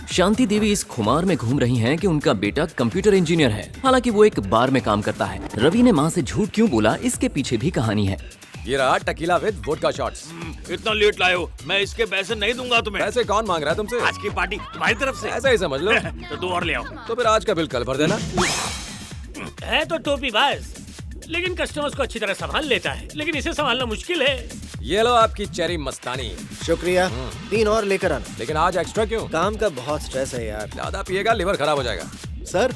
शांति देवी इस खुमार में घूम रही हैं कि उनका बेटा कंप्यूटर इंजीनियर है। हालांकि वो एक बार में काम करता है। रवि ने माँ से झूठ क्यों बोला, इसके पीछे भी कहानी है। ये रहा टकीला विद वोडका शॉट्स। इतना लेट लाए हो, मैं इसके पैसे नहीं दूंगा तुम्हें। पैसे कौन मांग रहा है तुमसे? आज की पार्टी तुम्हारी तरफ से। ऐसा ही समझ लो। तो 2 और ले आओ। तो फिर आज का बिल कल भर देना। है तो टोपी बाज, लेकिन कस्टमर्स को अच्छी तरह संभाल लेता है, लेकिन इसे संभालना मुश्किल है। ये लो आपकी चेरी मस्तानी। शुक्रिया। 3 और लेकर आना। लेकिन आज एक्स्ट्रा क्यों? काम का बहुत स्ट्रेस है यार। ज्यादा पिएगा लिवर खराब हो जाएगा। सर,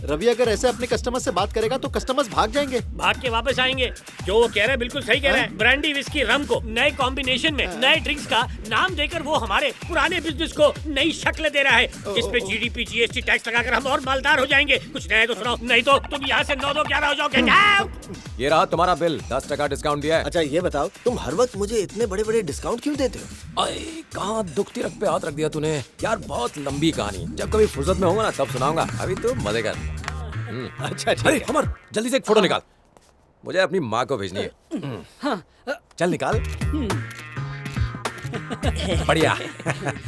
रवि अगर ऐसे अपने कस्टमर से बात करेगा तो कस्टमर्स भाग जाएंगे। भाग के वापस आएंगे। जो वो कह रहा है बिल्कुल सही कह रहा है। ब्रांडी विस्की रम को नए कॉम्बिनेशन में नए ड्रिंक्स का नाम देकर वो हमारे पुराने बिजनेस को नई शक्ल दे रहा है। इस पे जीडीपी जीएसटी टैक्स लगाकर हम और मालदार हो जाएंगे। कुछ नया तो सुनाओ, नहीं तो तुम यहाँ से 9 11 हो जाओगे। ये रहा तुम्हारा बिल, 10% डिस्काउंट दिया है। अच्छा ये बताओ, तुम हर वक्त मुझे इतने बड़े बड़े डिस्काउंट क्यों देते हो? अरे कहाँ दुखती रख पे हाथ रख दिया तूने यार। बहुत लंबी कहानी, जब कभी फुर्सत में होगा ना तब सुनाऊंगा। अभी तो मजे कर। अच्छा ठीक अरे है। अमर जल्दी से एक फोटो निकाल, मुझे अपनी माँ को भेजनी है। चल निकाल। बढ़िया।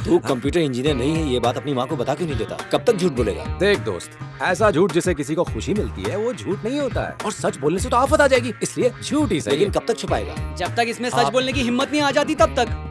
तू कंप्यूटर इंजीनियर नहीं है, ये बात अपनी माँ को बता क्यों नहीं देता? कब तक झूठ बोलेगा? देख दोस्त, ऐसा झूठ जिससे किसी को खुशी मिलती है वो झूठ नहीं होता है, और सच बोलने से तो आफत आ जाएगी, इसलिए झूठ ही सही। लेकिन कब तक छुपाएगा? जब तक इसमें सच बोलने की हिम्मत नहीं आ जाती तब तक।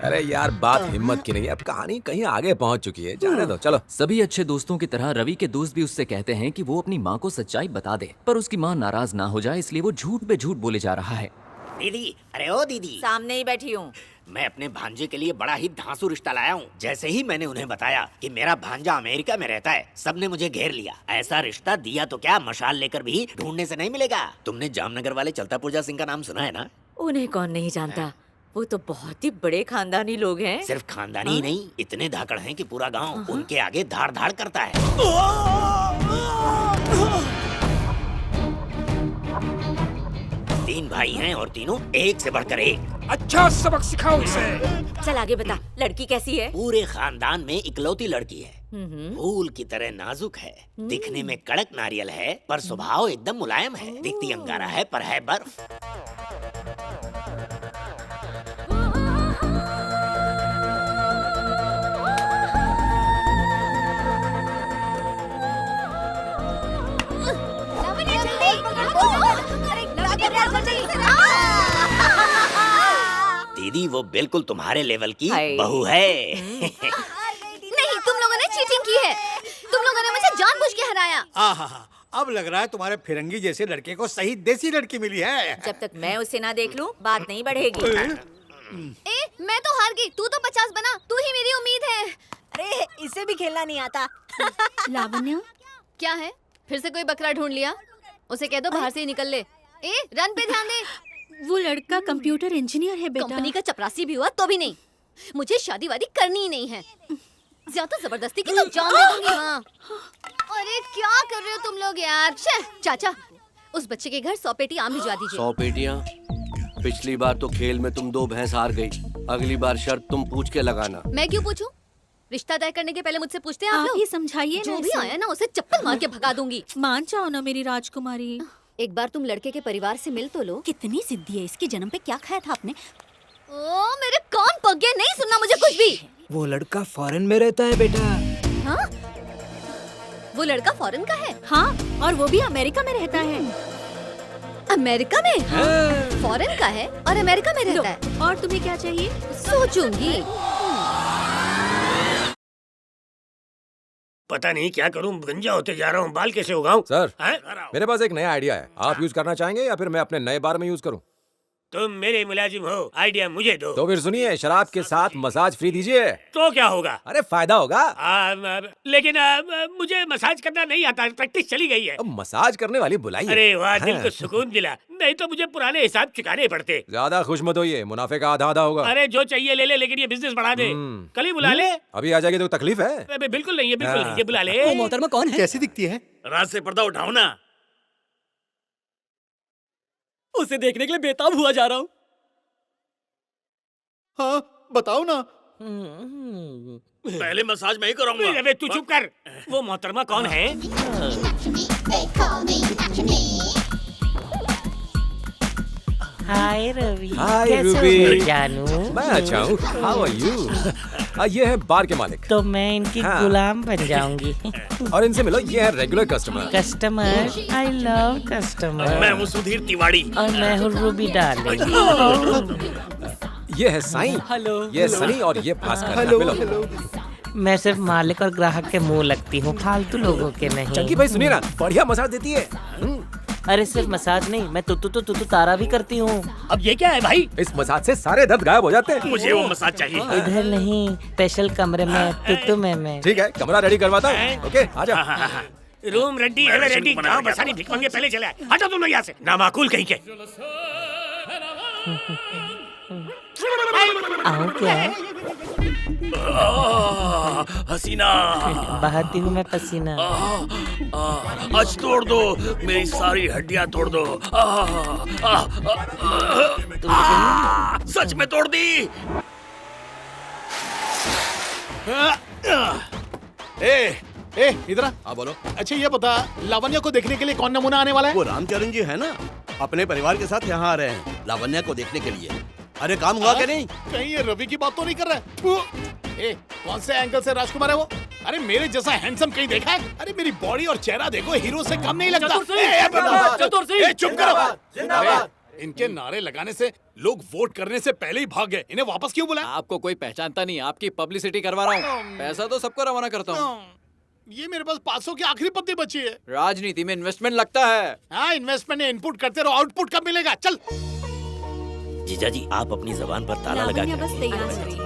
अरे यार बात हिम्मत की नहीं है, अब कहानी कहीं आगे पहुंच चुकी है, जाने दो चलो। सभी अच्छे दोस्तों की तरह रवि के दोस्त भी उससे कहते हैं कि वो अपनी माँ को सच्चाई बता दे, पर उसकी माँ नाराज ना हो जाए इसलिए वो झूठ पे झूठ बोले जा रहा है। दीदी, अरे ओ दीदी, सामने ही बैठी हूँ। मैं अपने भांजे के लिए बड़ा ही धांसू रिश्ता लाया हूँ। जैसे ही मैंने उन्हें बताया कि मेरा भांजा अमेरिका में रहता है, सबने मुझे घेर लिया। ऐसा रिश्ता दिया तो क्या, मशाल लेकर भी ढूंढने से नहीं मिलेगा। तुमने जामनगर वाले चलता पुर्जा सिंह का नाम सुना है ना? उन्हें कौन नहीं जानता, वो तो बहुत ही बड़े खानदानी लोग हैं। सिर्फ खानदानी ही नहीं, इतने धाकड़ हैं कि पूरा गांव उनके आगे धाड़ धाड़ करता है। 3 भाई हैं और तीनों एक से बढ़कर एक। अच्छा सबक सिखाओ इसे। चल आगे बता, लड़की कैसी है? पूरे खानदान में इकलौती लड़की है। फूल की तरह नाजुक है, दिखने में कड़क नारियल है पर स्वभाव एकदम मुलायम है। दिखती अंगारा है पर है बर्फ। दीदी वो बिल्कुल तुम्हारे लेवल की बहू है। नहीं, तुम लोगों ने चीटिंग की है। तुम लोगों ने मुझे जानबूझ के हराया। अब लग रहा है तुम्हारे फिरंगी जैसे लड़के को सही देसी लड़की मिली है। जब तक मैं उसे ना देख लूं, बात नहीं बढ़ेगी। मैं तो हार गई, तू तो 50 बना, तू ही मेरी उम्मीद है। अरे इसे भी खेलना नहीं आता। लावण्य, क्या है? फिर से कोई बकरा ढूंढ लिया? उसे कह दो बाहर से ही निकल ले। रन पे ध्यान दे। वो लड़का कंप्यूटर इंजीनियर है बेटा। कंपनी का चपरासी भी हुआ तो भी नहीं। मुझे शादी वादी करनी ही नहीं है। ज्यादा जबरदस्ती की तो जान दे दूंगी। हाँ। अरे क्या कर रहे हो तुम लोग यार? चाचा, उस बच्चे के घर 100 पेटी आम भिजवा दीजिए। 100 पेटियां? पिछली बार तो खेल में तुम 2 भैंस हार गई। अगली बार शर्त तुम पूछ के लगाना। मैं क्यों पूछूं? रिश्ता तय करने के पहले मुझसे पूछते हैं आप लोग? ही समझाइए। जो भी आया ना उसे चप्पल मार के भगा दूंगी। मान जाओ ना मेरी राजकुमारी। एक बार तुम लड़के के परिवार से मिल तो लो। कितनी जिद्दी है, इसके जन्म पे क्या खाया था आपने? ओ मेरे कान पक गए, नहीं सुनना मुझे कुछ भी। वो लड़का फॉरेन में रहता है बेटा। हाँ? वो लड़का फॉरेन का है? हाँ, और वो भी अमेरिका में रहता है। अमेरिका में? हाँ। फॉरेन का है और अमेरिका में रहता है। और तुम्हें क्या चाहिए? सोचूंगी। पता नहीं क्या करूं, गंजा होते जा रहा हूं, बाल कैसे उगाऊं? सर, मेरे पास एक नया आइडिया है, आप यूज करना चाहेंगे या फिर मैं अपने नए बार में यूज करूं? तुम मेरे मुलाजिम हो, आइडिया मुझे दो। तो फिर सुनिए, शराब के साथ मसाज फ्री दीजिए। तो क्या होगा? अरे फायदा होगा। लेकिन मुझे मसाज करना नहीं आता, प्रैक्टिस चली गई है। अब मसाज करने वाली बुलाइए। अरे वाह, दिल को सुकून मिला। नहीं तो मुझे पुराने हिसाब चुकाने पड़ते। ज्यादा खुश मत होइए, मुनाफे का आधा आधा होगा। अरे जो चाहिए ले ले, लेकिन ये बिजनेस बढ़ा दे। कल ही बुला ले। अभी आ जाएगी तो तकलीफ है? अबे बिल्कुल नहीं है, बिल्कुल नहीं, ये बुला ले। वो मोहतरमा कौन है? कैसी दिखती है? रात से पर्दा उठाओ ना। उसे देखने के लिए बेताब हुआ जा रहा हूँ। हाँ बताओ ना। पहले मसाज मैं ही कराऊंगा। अबे तू चुप कर। वो मोहतरमा कौन है? हाय रवि। हाय कैसे हो रूबी। मेरे जानू? मैं अच्छा हूँ। How are you? ये है बार के मालिक। तो मैं इनकी हाँ। गुलाम बन जाऊंगी। और इनसे मिलो, ये है regular customer. Customer, I love customer. मैं हूँ सुधीर तिवाड़ी। और मैं हूँ रूबी डार्लिंग। ये है साईं। हेलो। ये सनी और ये भास्कर। हेलो, मिलो। हेलो। मैं सिर्फ मालिक और ग्राहक के मुंह लगती हूँ, फालतू लोगों के नहीं। चंकी भाई सुनिए ना, बढ़िया मसाज देती है। अरे सिर्फ मसाज नहीं, मैं तुतु तारा भी करती हूँ। अब ये क्या है भाई? इस मसाज से सारे दर्द गायब हो जाते हैं। मुझे वो मसाज चाहिए। इधर नहीं, स्पेशल कमरे में तुतु में। ठीक है, कमरा रेडी करवाता हूँ। ओके, आजा। रूम रेडी है, रेडी। गाँव बसानी भिख मंगे पहले चले आए। हटो तुम लोग यहाँ से, नामाकुल कहीं के। आओ क्या? हसीना। बहाती हूँ मैं पसीना। आज तोड़ दो, मेरी सारी हड्डियाँ तोड़ दो। सच में तोड़ दी। ए इधर आ। हाँ बोलो। अच्छा ये बता, लावण्या को देखने के लिए कौन नमूना आने वाला है? वो रामचरण जी है ना, अपने परिवार के साथ यहाँ आ रहे हैं लावण्या को देखने के लिए। अरे काम हुआ क्या नहीं? कहीं ये रवि की बात तो नहीं कर रहा है? थू। कौन से एंगल से राजकुमार है वो? अरे मेरे जैसा हैंडसम कहीं देखा है? अरे मेरी बॉडी और चेहरा देखो, हीरो से कम नहीं लगता। चुप करो। अरे, इनके नारे लगाने से लोग वोट करने से पहले ही भाग गए। इन्हें वापस क्यों बुलाया? आपको कोई पहचानता नहीं, आपकी पब्लिसिटी करवा रहा हूँ। पैसा तो सबको रवाना करता हूँ। ये मेरे पास 500 की आखिरी पत्ती बची है। राजनीति में इन्वेस्टमेंट लगता है। हाँ, इन्वेस्टमेंट में इनपुट करते रहो, आउटपुट कब मिलेगा? चल। जीजा जी, आप अपनी जबान पर ताला लगा लावण्या के बस रखिए। तैयार हो रही है।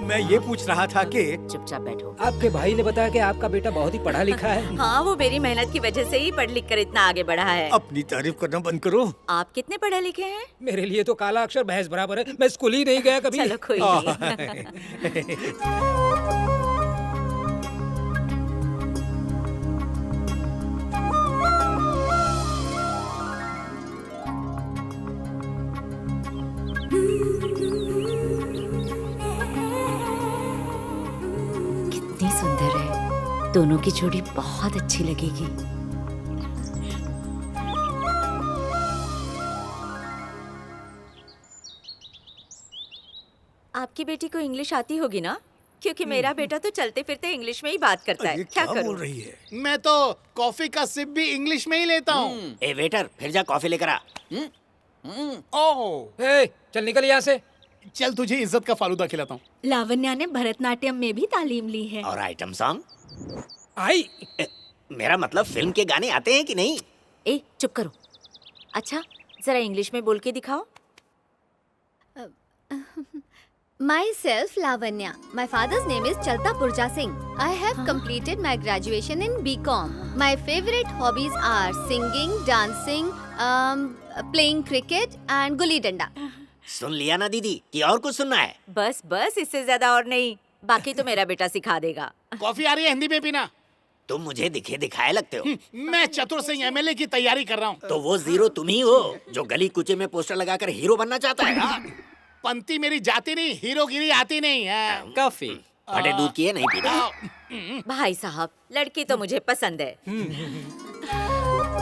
मैं ये पूछ रहा था कि चुपचाप बैठो। आपके भाई ने बताया कि आपका बेटा बहुत ही पढ़ा लिखा है। हाँ, वो मेरी मेहनत की वजह से ही पढ़ लिख कर इतना आगे बढ़ा है। अपनी तारीफ करना बंद करो। आप कितने पढ़े लिखे हैं? मेरे लिए तो काला अक्षर भैंस बराबर है। मैं स्कूल ही नहीं गया कभी। चलो कोई नहीं। कितनी सुंदर है, दोनों की जोड़ी बहुत अच्छी लगेगी। आपकी बेटी को इंग्लिश आती होगी ना? क्योंकि मेरा बेटा तो चलते फिरते इंग्लिश में ही बात करता है। क्या करूं? बोल रही है? मैं तो कॉफी का सिप भी इंग्लिश में ही लेता हूँ। ए वेटर, फिर जा कॉफी लेकर आ। ओह, चल निकल यहाँ से। चल तुझे इज्जत का फालूदा खिलाता हूँ। लावण्या ने भरतनाट्यम में भी तालीम ली है। और आइटम सॉन्ग? आई। मेरा मतलब फिल्म के गाने आते हैं कि नहीं? ए, चुप करो। अच्छा, जरा इंग्लिश में बोल के दिखाओ। Myself Lavanya. My father's name is Chalta Purja Singh. I have completed my graduation in BCom. My favorite hobbies are singing, dancing, playing cricket and gulli danda. सुन लिया ना दीदी, कि और कुछ सुनना है? बस बस, इससे ज्यादा और नहीं। बाकी तो मेरा बेटा सिखा देगा। कॉफी आ रही है, हिंदी में पीना। तुम मुझे दिखे दिखाए लगते हो। मैं चतुर सिंह एमएलए की तैयारी कर रहा हूँ। तो वो जीरो तुम ही हो जो गली कुचे में पोस्टर लगाकर हीरो बनना चाहता है। पंती मेरी जाती नहीं, हीरोगिरी आती नहीं है। कॉफी फटे दूध की है, नहीं पीना। भाई साहब, लड़की तो मुझे पसंद है।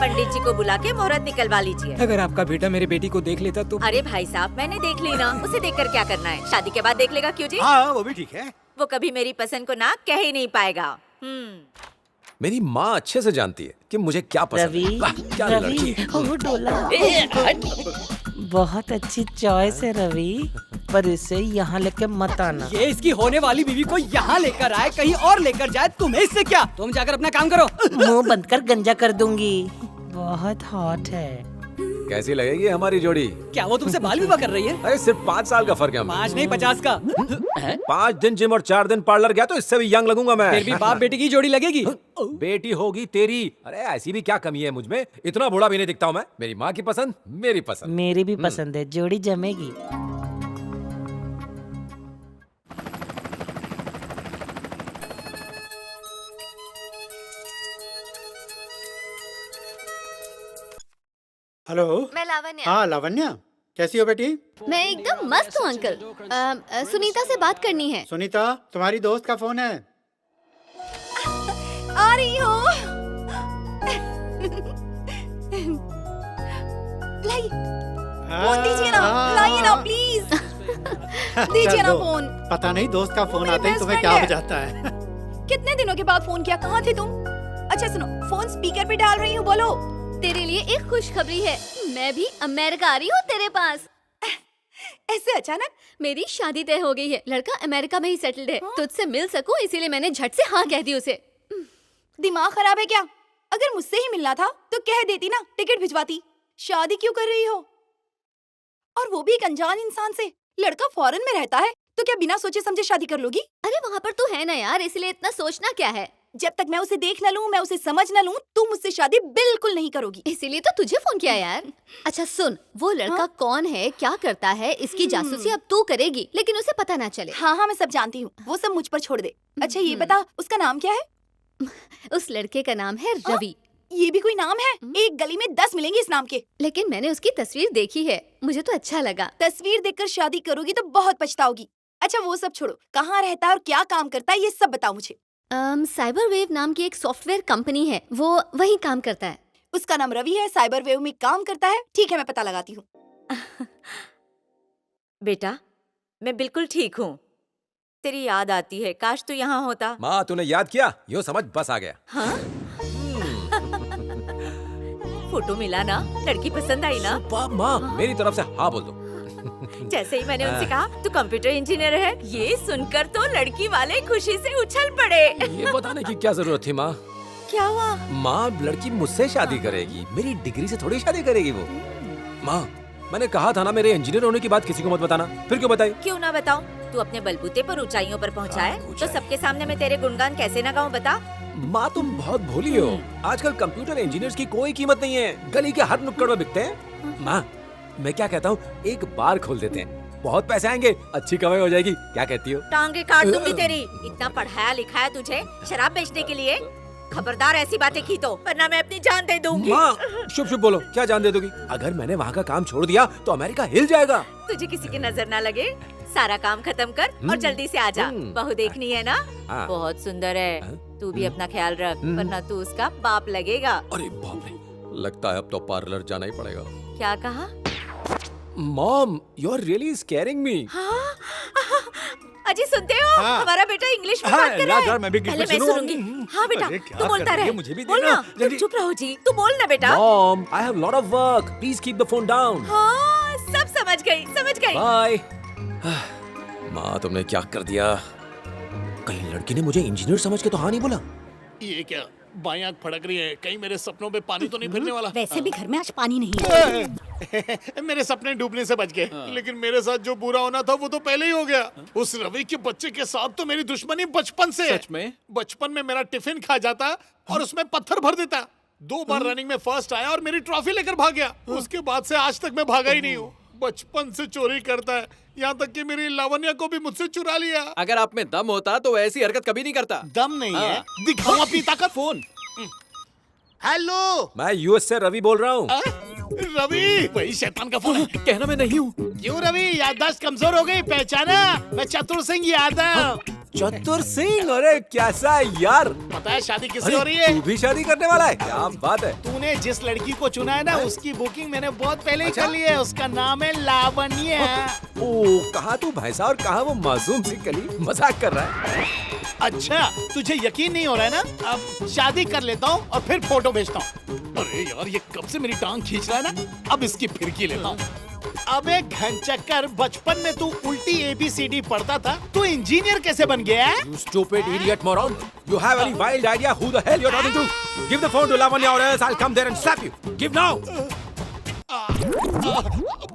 पंडित जी को बुला के मुहूर्त निकलवा लीजिए। अगर आपका बेटा मेरी बेटी को देख लेता तो। अरे भाई साहब, मैंने देख ली ना, उसे देखकर क्या करना है? शादी के बाद देख लेगा। क्यों जी? हाँ वो भी ठीक है। वो कभी मेरी पसंद को ना कह ही नहीं पाएगा। मेरी माँ अच्छे से जानती है कि मुझे क्या पसंद रवि, है। वाह, क्या लड़की है। वो डोला। बहुत अच्छी चॉइस है रवि, पर इसे यहाँ लेके मत आना। ये इसकी होने वाली बीवी को यहाँ लेकर आए, कहीं और लेकर जाए, तुम्हें इससे क्या? तुम जाकर अपना काम करो। मुंह बंद कर गंजा कर दूंगी। बहुत हॉट है। कैसी लगेगी हमारी जोड़ी? क्या वो तुमसे बाल विवाह कर रही है? अरे सिर्फ 5 साल का फर्क है हमें। 5 नहीं 50 का। 5 दिन जिम और 4 दिन पार्लर गया तो इससे भी यंग लगूंगा मैं। फिर भी बाप बेटी की जोड़ी लगेगी। बेटी होगी तेरी। अरे ऐसी भी क्या कमी है मुझ में? इतना बूढ़ा भी नहीं दिखता हूँ मैं। मेरी माँ की पसंद, मेरी पसंद। मेरी भी पसंद है, जोड़ी जमेगी। हेलो। मैं लावण्या। हाँ लावण्या, कैसी हो बेटी? मैं एकदम मस्त हूँ अंकल। सुनीता से बात करनी है। सुनीता, तुम्हारी दोस्त का फोन है। आ रही हो। लाई। फोन दीजिए ना, लाइए ना प्लीज। दीजिए ना फोन। पता नहीं दोस्त का फोन मेरे आते ही best तुम्हें friend क्या है। हो जाता है। कितने दिनों के बाद फोन किया, कहाँ थे तुम? अच्छा सुनो, फोन स्पीकर पे डाल रही हूँ, बोलो। तेरे लिए एक खुशखबरी है, मैं भी अमेरिका आ रही हूँ तेरे पास। ऐसे अचानक? मेरी शादी तय हो गई है, लड़का अमेरिका में ही सेटल्ड है। तुझसे मिल सकूं इसीलिए मैंने झट से हाँ कह दी उसे। दिमाग खराब है क्या? अगर मुझसे ही मिलना था तो कह देती ना, टिकट भिजवाती। शादी क्यों कर रही हो? और वो भी एक अनजान इंसान से। लड़का फॉरेन में रहता है तो क्या बिना सोचे समझे शादी कर लोगी? अरे वहाँ पर तू है ना यार, इसलिए इतना सोचना क्या है। जब तक मैं उसे देख न लूं, मैं उसे समझ न लूं, तू मुझसे शादी बिल्कुल नहीं करोगी। इसीलिए तो तुझे फोन किया यार। अच्छा सुन, वो लड़का कौन है, क्या करता है, इसकी जासूसी अब तू करेगी, लेकिन उसे पता ना चले। हाँ हाँ मैं सब जानती हूँ, वो सब मुझ पर छोड़ दे। अच्छा ये बता, उसका नाम क्या है? उस लड़के का नाम है रवि। ये भी कोई नाम है? एक गली में 10 मिलेंगे इस नाम के। लेकिन मैंने उसकी तस्वीर देखी है, मुझे तो अच्छा लगा। तस्वीर देखकर शादी करोगी तो बहुत पछताओगी। अच्छा वो सब छोड़ो, कहाँ रहता है और क्या काम करता है ये सब बताओ मुझे। साइबर वेव नाम की एक सॉफ्टवेयर कंपनी है, वो वही काम करता है। उसका नाम रवि है, साइबर वेव में काम करता है। ठीक है मैं पता लगाती हूँ। बेटा मैं बिल्कुल ठीक हूँ। तेरी याद आती है, काश तू यहाँ होता। माँ तूने याद किया, यो समझ बस आ गया। हाँ? फोटो मिला ना, लड़की पसंद आई ना? माँ मेरी तरफ से हाँ बोल दो। जैसे ही मैंने उनसे कहा तू कंप्यूटर इंजीनियर है, ये सुनकर तो लड़की वाले खुशी से उछल पड़े। ये बताने की क्या जरूरत थी माँ? क्या हुआ? माँ लड़की मुझसे शादी करेगी, मेरी डिग्री से थोड़ी शादी करेगी वो। माँ मैंने कहा था ना मेरे इंजीनियर होने की बात किसी को मत बताना, फिर क्यों बताई? क्यों ना बताऊं? तू अपने बलबूते पर ऊंचाइयों पर पहुंचा है, तो सबके सामने मैं तेरे गुणगान कैसे ना गाऊं बता? माँ तुम बहुत भोली हो, आजकल कंप्यूटर इंजीनियर्स की कोई कीमत नहीं है, गली के हर नुक्कड़ में बिकते हैं। माँ मैं क्या कहता हूँ, एक बार खोल देते हैं, बहुत पैसे आएंगे, अच्छी कमाई हो जाएगी, क्या कहती हो? टांगे काट दूंगी तेरी। इतना पढ़ाया लिखाया तुझे शराब बेचने के लिए? खबरदार ऐसी बातें की तो, वरना मैं अपनी जान दे दूंगी। माँ शुभ शुभ बोलो, क्या जान दे दोगी? अगर मैंने वहाँ का काम छोड़ दिया तो अमेरिका हिल जाएगा। तुझे किसी की नजर ना लगे, सारा काम खत्म कर और जल्दी से आ जा। बहू देखनी है ना? हाँ। बहुत सुंदर है, तू भी अपना ख्याल रख, वरना तू उसका बाप लगेगा। अरे बाप रे, लगता है अब तो पार्लर जाना ही पड़ेगा। क्या कहा? Mom you are really scaring me. हाँ? अजी सुनते हो? हाँ। हमारा बेटा इंग्लिश में हाँ, बात कर रहा यार, है। मैं भी इंग्लिश पहले में मैं सुनूं। सुनूंगी। हाँ बेटा, अरे, क्या तू बोलता कर रही है? रहे। मुझे भी बोल देना, ना, जल्दी। चुप रहो जी, तू बोल ना बेटा। Mom I have lot of work, please keep the phone down. हाँ सब समझ गई, समझ गई। बाय। माँ तुमने क्या कर दिया? कहीं लड़की ने मुझे इंजीनियर समझ के तो हाँ नहीं बोला? ये क्या बाईं आंख फड़क रही है, कहीं मेरे सपनों पे पानी तो नहीं फिरने वाला? वैसे भी घर में आज पानी नहीं है। मेरे सपने डूबने से बच गए, लेकिन मेरे साथ जो बुरा होना था वो तो पहले ही हो गया। उस रवि के बच्चे के साथ तो मेरी दुश्मनी बचपन से है। सच में? बचपन में मेरा टिफिन खा जाता और उसमें पत्थर भर देता। 2 बार रनिंग में फर्स्ट आया और मेरी ट्रॉफी लेकर भाग गया। उसके बाद से आज तक मैं भागा ही नहीं हूँ। बचपन से चोरी करता है, यहाँ तक कि मेरी लावण्या को भी मुझसे चुरा लिया। अगर आप में दम होता तो ऐसी हरकत कभी नहीं करता। दम नहीं है, दिखाऊं अपनी ताकत। फोन। हेलो, मैं यूएस से रवि बोल रहा हूँ। रवि, वही शैतान का फोन है। कहना मैं नहीं हूँ। क्यों रवि, याददाश्त कमजोर हो गई? पहचाना? मैं चतुर सिंह यादव। चतुर सिंह, अरे कैसा है यार? पता है शादी किससे हो रही है? तू भी शादी करने वाला है? क्या बात है। तूने जिस लड़की को चुना है ना, उसकी बुकिंग मैंने बहुत पहले ही कर ली है। उसका नाम है लावण्या। ओ कहाँ तू भैंसा और कहाँ वो मासूम सी कली? मजाक कर रहा है। अच्छा तुझे यकीन नहीं हो रहा है ना? अब शादी कर लेता हूँ और फिर फोटो भेजता हूँ। अरे यार ये कब से मेरी टांग खींच रहा है ना, अब इसकी फिरकी लेता हूँ। अबे घनचक्कर, बचपन में तू उल्टी ABCD पढ़ता था, तू इंजीनियर कैसे बन गया है? You stupid idiot moron! You have any wild idea who the hell you're talking to? Give the phone to Lavanya or else I'll come there and slap you. Give now!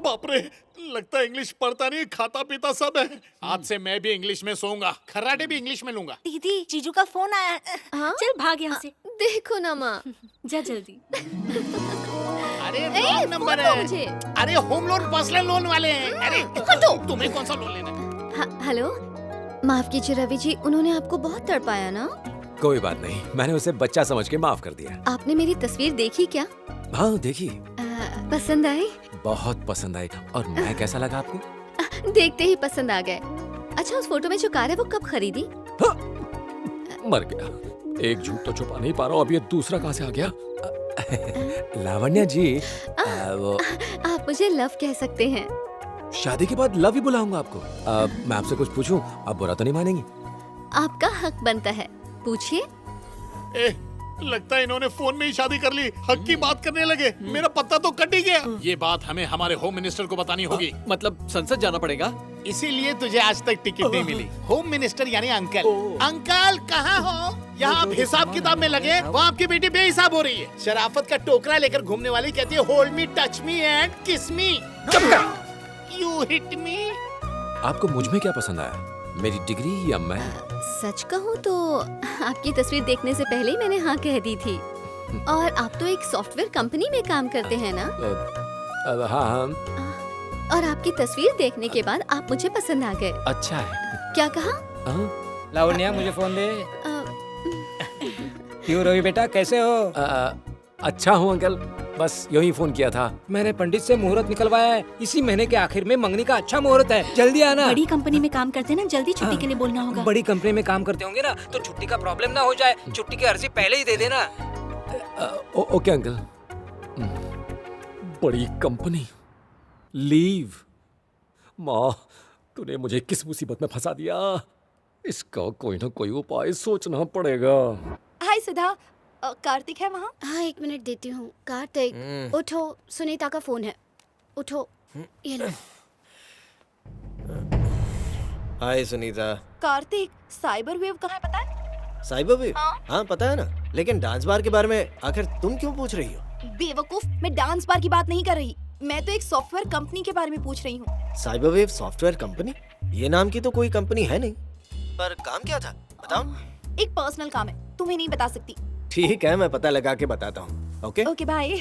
बाप रे, लगता है English पढ़ता नहीं, खाता पीता सब है। आज से मैं भी इंग्लिश में सोऊंगा, खर्राटे भी इंग्लिश में लूंगा। दीदी जीजू का फोन आया। हाँ? चल भाग यहाँ से। देखो ना माँ। जा जल्दी। अरे रॉन्ग नंबर फोन दो है। मुझे। अरे होम लोन पर्सनल लोन वाले हैं। अरे हटो। तुम्हें कौन सा लोन लेना है? हेलो, माफ कीजिए रवि जी, उन्होंने आपको बहुत तड़पाया ना? कोई बात नहीं, मैंने उसे बच्चा समझ के माफ कर दिया। आपने मेरी तस्वीर देखी क्या? हाँ देखी। पसंद आई? बहुत पसंद आई। और मैं कैसा लगा आपको? देखते ही पसंद आ गए। अच्छा उस फोटो में जो कार है वो कब खरीदी? मर गया। एक झूठ तो छुपा नहीं पा रहा हूँ, अब ये दूसरा कहाँ से आ गया? लावण्या जी वो आप मुझे लव कह सकते हैं। शादी के बाद लव ही बुलाऊंगा आपको। मैं आपसे कुछ पूछूं, आप बुरा तो नहीं मानेंगी? आपका हक बनता है, पूछिए। लगता है इन्होंने फोन में ही शादी कर ली। हक की बात करने लगे, मेरा पत्ता तो कट ही गया। ये बात हमें हमारे होम मिनिस्टर को बतानी होगी। मतलब संसद जाना पड़ेगा? इसीलिए तुझे आज तक टिकट नहीं मिली। होम मिनिस्टर यानी अंकल। अंकल कहाँ हो? यहाँ आप हिसाब किताब में लगे, वहाँ आपकी बेटी बेहिसाब हो रही है। शराफत का टोकरा लेकर घूमने वाली कहती है hold me, touch me and किस मी। You hit me. आपको मुझ में क्या पसंद आया, मेरी डिग्री या मैं? सच कहूँ तो आपकी तस्वीर देखने से पहले ही मैंने हाँ कह दी थी। और आप तो एक सॉफ्टवेयर कंपनी में काम करते हैं ना? हाँ। और आपकी तस्वीर देखने के बाद आप मुझे पसंद आ गए। अच्छा है। क्या कहा? लावण्या मुझे फोन दे। क्यों रवि बेटा, कैसे हो? अच्छा हूँ अंकल, बस यूं ही फोन किया था। मैंने पंडित से मुहूर्त निकलवाया है, इसी महीने के आखिर में मंगनी का अच्छा मुहूर्त है, जल्दी आना। बड़ी कंपनी में काम करते ना, जल्दी छुट्टी के लिए बोलना होगा। बड़ी कंपनी में काम करते होंगे ना, तो छुट्टी का प्रॉब्लम ना हो जाए, छुट्टी की अर्जी पहले ही दे देना। Okay uncle. बड़ी कंपनी, लीव। माँ, तूने मुझे किस मुसीबत में फंसा दिया? इसका कोई ना कोई उपाय सोचना पड़ेगा। हाय सुधा, कार्तिक है वहाँ? हाँ, 1 मिनट देती हूँ। कार्तिक उठो, सुनीता का फोन है, उठो। ये लो। हाय सुनीता। कार्तिक, साइबर वेव कहाँ है पता है? Cyber wave? हाँ पता है ना, लेकिन डांस बार के बारे में आखिर तुम क्यों पूछ रही हो? बेवकूफ, मैं डांस बार की बात नहीं कर रही, मैं तो एक सॉफ्टवेयर कंपनी के बारे में पूछ रही हूँ। Cyber wave software company? ये नाम की तो कोई कंपनी है नहीं, पर काम क्या था बताओ। एक पर्सनल काम है, तुम्हें नहीं बता सकती। ठीक है, मैं पता लगा के बताता हूँ। Okay okay bye.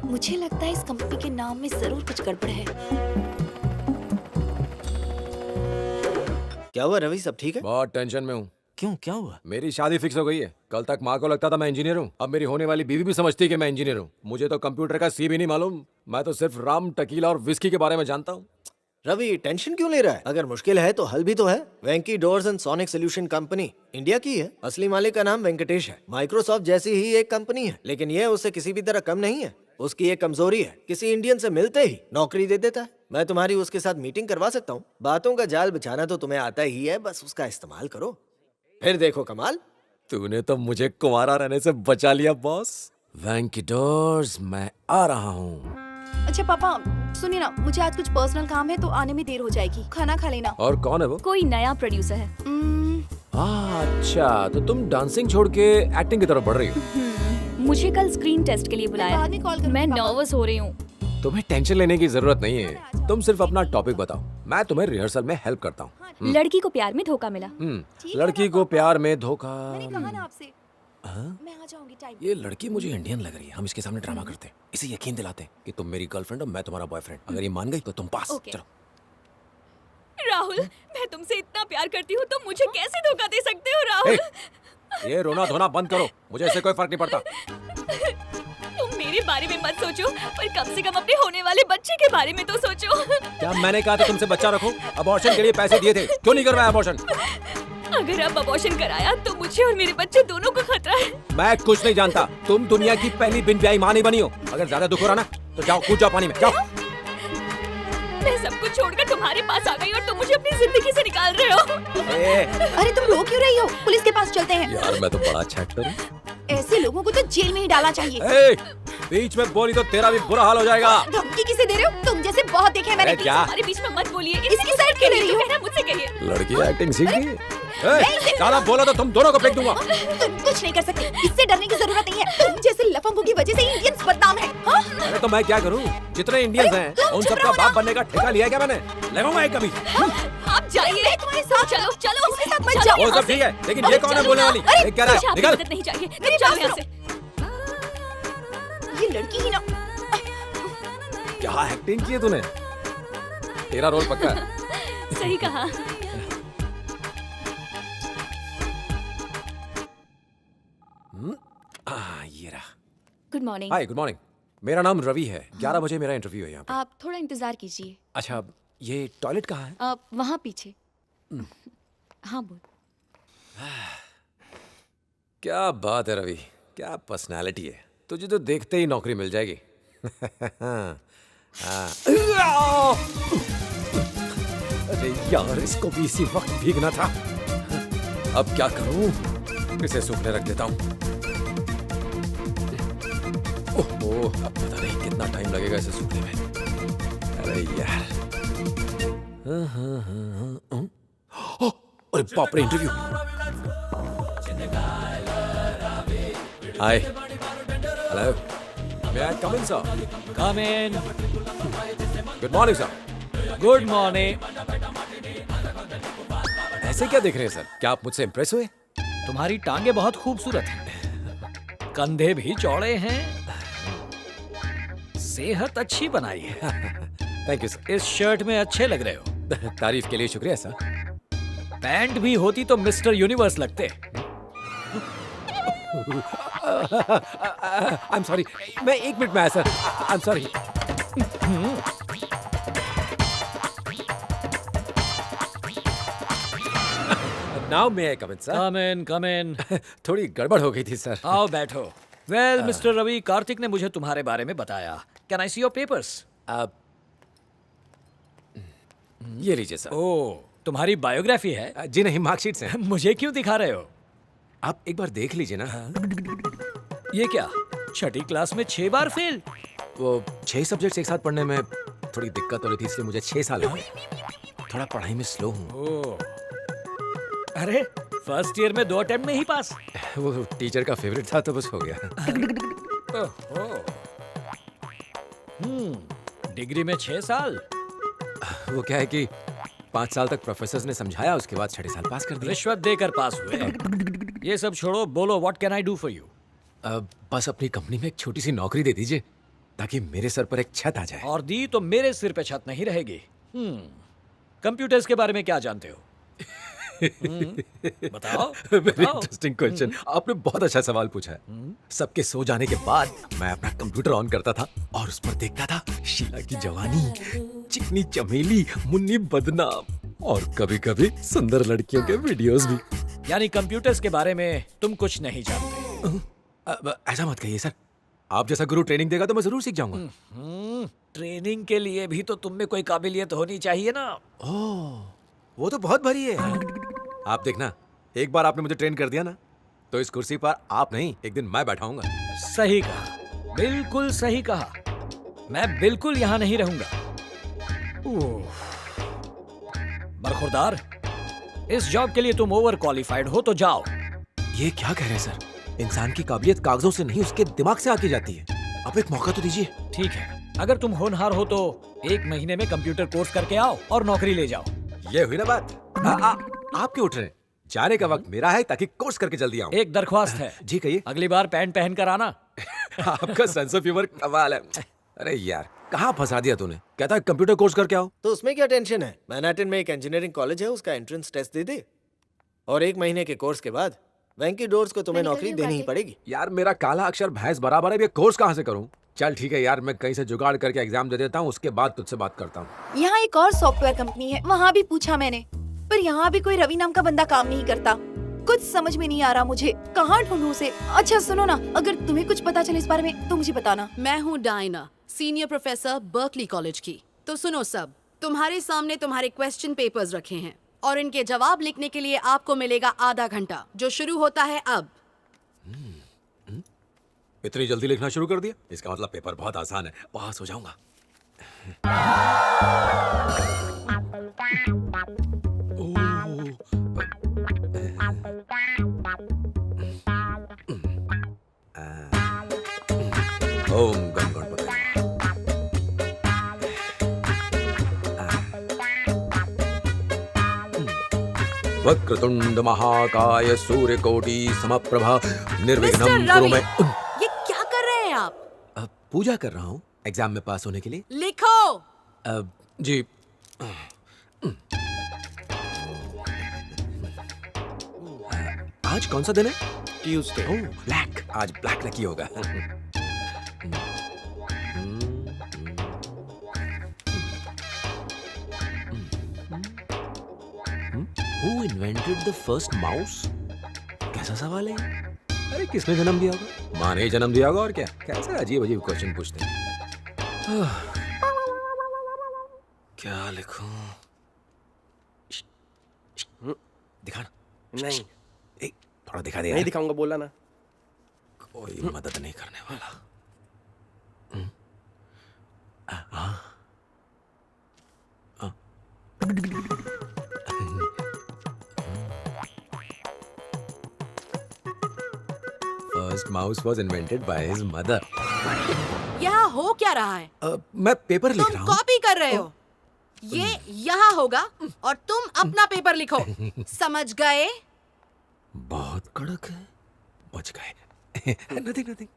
मुझे लगता है इस कंपनी के नाम में जरूर कुछ गड़बड़ है। क्या हुआ रवि, सब ठीक है? बहुत टेंशन में हूँ। क्यों, क्या हुआ? मेरी शादी फिक्स हो गई है। कल तक माँ को लगता था मैं इंजीनियर हूँ, अब मेरी होने वाली बीवी भी समझती है कि मैं इंजीनियर हूँ। मुझे तो कंप्यूटर का सी भी नहीं मालूम, मैं तो सिर्फ राम, टकीला और विस्की के बारे में जानता हूँ। रवि टेंशन क्यों ले रहा है? अगर मुश्किल है तो हल भी तो है। Venky doors and sonic solution company India की है, असली मालिक का नाम वेंकटेश है। माइक्रोसॉफ्ट जैसी ही एक कंपनी है, लेकिन यह उससे किसी भी तरह कम नहीं है। उसकी एक कमजोरी है, किसी इंडियन से मिलते ही नौकरी दे देता है। मैं तुम्हारी उसके साथ मीटिंग करवा सकता हूँ। बातों का जाल बिछाना तो तुम्हें आता ही है, बस उसका इस्तेमाल करो, फिर देखो कमाल। तूने तो मुझे कुंवारा रहने से बचा लिया बॉस। वेंकी डोर्स, मैं आ रहा हूँ। अच्छा पापा सुनिए ना, मुझे आज कुछ पर्सनल काम है तो आने में देर हो जाएगी, खाना खा लेना। और कौन है वो? कोई नया प्रोड्यूसर है। अच्छा, तो तुम डांसिंग छोड़ के एक्टिंग की तरफ बढ़ रही हो। मुझे कल स्क्रीन टेस्ट के लिए बुलाया। बाद में कॉल करूंगी मैं पापा। नर्वस हो रही हूँ। तुम्हें टेंशन लेने की जरूरत नहीं है, तुम सिर्फ अपना टॉपिक बताओ, मैं तुम्हें रिहर्सल में हेल्प करता हूँ। लड़की को प्यार में धोखा मिला। लड़की को प्यार में धोखा। मैंने कहा ना आपसे। मैं आ जाऊंगी टाइम। ये लड़की मुझे इंडियन लग रही है, हम इसके सामने ड्रामा करते हैं, इसे यकीन दिलाते हैं कि तुम मेरी गर्लफ्रेंड हो, मैं तुम्हारा बॉयफ्रेंड। अगर ये मान गई तो तुम पास। चलो। राहुल, मैं तुमसे इतना प्यार करती हूँ, तुम मुझे कैसे धोखा दे सकते हो राहुल? ये रोना धोना बंद करो, मुझे इससे कोई फर्क नहीं पड़ता। तुम मेरे बारे में मत सोचो, पर कम से कम अपने होने वाले बच्चे के बारे में तो सोचो। क्या मैंने कहा था तुमसे बच्चा रखो? अबॉर्शन के लिए पैसे दिए थे, क्यों नहीं करवाया अबॉर्शन? अगर अब अबॉर्शन कराया तो मुझे और मेरे बच्चे दोनों को खतरा है। मैं कुछ नहीं जानता, तुम दुनिया की पहली बिन ब्याही माँ नहीं बनी हो। अगर ज्यादा दुख हो रहा ना तो जाओ, कूद जाओ पानी में, जाओ। मैं सब कुछ छोड़कर तुम्हारे पास आ गई और तुम मुझे अपनी जिंदगी से निकाल रहे हो। अरे तुम रो क्यों रही हो? पुलिस के पास चलते हैं। यार मैं तो बड़ा अच्छा एक्टर हूँ। ऐसे लोगों को तो जेल में ही डालना चाहिए। बीच में बोली तो तेरा भी बुरा हाल हो जाएगा। धमकी किसे दे रहे हो? तुम जैसे बहुत देखे मैंने। क्या? हमारे बीच में मत बोलिए। इसकी साइड क्यों ले रही हो? मुझसे कहिए। लड़की एक्टिंग सीख गई। ज्यादा बोला तो तुम दोनों को फेंक दूंगा। तुम कुछ नहीं कर सकते, इससे डरने की जरूरत नहीं है। तुम जैसे लफंगों की वजह से इंडियंस बदनाम है। अरे तो मैं क्या करूं? जितने इंडियंस हैं उन सबका बाप बनने का ठेका लिया क्या मैंने? लगाऊंगा एक कभी। आप जाइए, तुम्हारे साथ चलो चलो, उसके साथ मत जाओ। वो सब ठीक है, लेकिन ये कौन है बोलने वाली? क्या रहा है? निकल। नहीं चाहिए, तुम जाओ यहाँ से। ये लड़की ही ना। क्या एक्टिंग की है तूने? तेरा रोल पक्का है। सही कहा। ये रहा। Good morning. Hi, good morning. मेरा नाम रवि है। 11 बजे मेरा इंटरव्यू है यहाँ पे। आप थोड़ा इंतजार कीजिए। अच्छा, ये टॉयलेट कहाँ है? वहाँ पीछे। हाँ बोल। क्या बात है रवि, क्या पर्सनालिटी है। तुझे तो देखते ही नौकरी मिल जाएगी। अरे यार, इसको भी इसी वक्त भीगना था। अब क्या करूं? इसे सूखने रख देता हूं। ओहो, अब पता नहीं कितना टाइम लगेगा इसे सूखने में। अरे यार। अरे बाप रे, interview. Hi, hello, may I come in sir? Come in. Good morning sir. Good morning. ऐसे क्या देख रहे हैं सर? क्या आप मुझसे इंप्रेस हुए? तुम्हारी टांगे बहुत खूबसूरत हैं, कंधे भी चौड़े हैं, सेहत अच्छी बनाई है। Thank you sir. इस शर्ट में अच्छे लग रहे हो। तारीफ के लिए शुक्रिया सर। पैंट भी होती तो मिस्टर यूनिवर्स लगते। आई एम सॉरी, मैं 1 मिनट में आया sir. I am sorry. Now may I come in sir? Come in, come in. थोड़ी गड़बड़ हो गई थी सर। आओ बैठो। वेल मिस्टर रवि, कार्तिक ने मुझे तुम्हारे बारे में बताया। Can I see your papers? ये लीजिए सर। ओह, तुम्हारी बायोग्राफी है? जी नहीं, मार्कशीट्स हैं। मुझे क्यों दिखा रहे हो? आप एक बार देख लीजिए ना। ये क्या, छठी क्लास में 6 बार फेल? वो 6 सब्जेक्ट्स एक साथ पढ़ने में थोड़ी दिक्कत हो रही थी, इसलिए मुझे 6 साल हो गए। थोड़ा पढ़ाई में स्लो हूँ। ओह, अरे फर्स्ट ईयर में 2 अटेम्प्ट में ही पास? वो टीचर का फेवरेट था तो बस हो गया। डिग्री में 6 साल? वो क्या है कि 5 साल तक प्रोफेसर ने समझाया, उसके बाद 6 साल पास कर दिया। रिश्वत देकर पास हुए? ये सब छोड़ो, बोलो what can I do for you? बस अपनी कंपनी में एक छोटी सी नौकरी दे दीजिए ताकि मेरे सर पर एक छत आ जाए। और दी तो मेरे सिर पे छत नहीं रहेगी। कंप्यूटर्स के बारे में क्या जानते हो? बताओ। Very interesting question. आपने बहुत अच्छा सवाल पूछा है। सबके सो जाने के बाद मैं अपना कंप्यूटर ऑन करता था और उस पर देखता था शीला की जवानी, चिकनी चमेली, मुन्नी बदनाम और कभी-कभी सुंदर लड़कियों के वीडियोस भी। यानी कंप्यूटर्स के बारे में तुम कुछ नहीं जानते? ऐसा मत कहिए सर। आप जैसा गुरु ट्रेनिंग देगा तो मैं जरूर सीख जाऊंगा। ट्रेनिंग के लिए भी तो तुम में कोई काबिलियत होनी चाहिए ना। ओह, वो तो बहुत भारी है। आप देखना, एक बार आपने मुझे ट्रेन कर दिया ना, तो इस कुर्सी पर आप नहीं, एक दिन मैं बैठाऊंगा। सही कहा, बिल्कुल सही कहा। मैं बिल्कुल यहाँ नहीं रहूंगा। बरखुरदार, इस जॉब के लिए तुम ओवर क्वालिफाइड हो तो जाओ। ये क्या कह रहे हैं सर? इंसान की काबिलियत कागजों से नहीं, उसके दिमाग से आती जाती है। अब एक मौका तो दीजिए। ठीक है, अगर तुम होनहार हो तो 1 महीने में कंप्यूटर कोर्स करके आओ और नौकरी ले जाओ। ये हुई ना बात। आप क्यों उठ रहे हैं? जाने का वक्त मेरा है ताकि कोर्स करके जल्दी आऊं। एक दरख्वास्त है। जी कहिए। अगली बार पैंट पहन कर आना। आपका सेंस ऑफ ह्यूमर कमाल है। अरे यार, कहाँ फंसा दिया तूने? कहता है कंप्यूटर कोर्स करके आओ। तो उसमें क्या टेंशन है? मैनहट्टन में एक इंजीनियरिंग कॉलेज है, उसका एंट्रेंस टेस्ट दे दे और 1 महीने के कोर्स के बाद वेंकी डोर्स को तुम्हें नौकरी देनी ही पड़ेगी। यार, मेरा काला अक्षर भैंस बराबर है, ये कोर्स कहाँ से करूं? चल ठीक है यार, मैं कहीं से जुगाड़ करके एग्जाम दे देता हूँ, उसके बाद तुझसे बात करता हूँ। यहाँ एक और सॉफ्टवेयर कंपनी है, वहाँ भी पूछा मैंने, पर यहाँ भी कोई रवि नाम का बंदा काम नहीं करता। कुछ समझ में नहीं आ रहा मुझे, कहाँ ढूंढूं उसे? अच्छा सुनो ना, अगर तुम्हें कुछ पता चले इस बारे में तो मुझे बताना। मैं हूँ Diana, senior professor Berkeley college की। तो सुनो सब, तुम्हारे सामने तुम्हारे क्वेश्चन पेपर्स रखे हैं और इनके जवाब लिखने के लिए आपको मिलेगा आधा घंटा, जो शुरू होता है अब। इतनी जल्दी लिखना शुरू कर दिया? इसका मतलब पेपर बहुत आसान है, पास हो जाऊंगा। ओम गण गणपति। वक्रतुंड महाकाय सूर्यकोटि समप्रभा निर्विघ्नं कुरु मे। ये क्या कर रहे हैं आप? पूजा कर रहा हूँ। एग्जाम में पास होने के लिए? लिखो। जी। आज कौन सा दिन है? ट्यूसडे। ओह, ब्लैक। आज ब्लैक लकी होगा। Who invented the first mouse? कैसा सवाल है? अरे किसने जन्म दिया होगा? माँ ने जन्म दिया होगा और क्या? कैसे अजीब अजीब क्वेश्चन पूछते हैं। क्या लिखूं? दिखाना। नहीं। थोड़ा दिखा दे। नहीं दिखाऊंगा, बोला ना। कोई मदद नहीं करने वाला। First mouse was invented by his mother. यहाँ हो क्या रहा है? मैं पेपर लिख रहा तुम हूँ। कॉपी कर रहे हो। ये यहाँ होगा और तुम अपना पेपर लिखो। समझ गए? बहुत कड़क है। बच गए। नथिंग।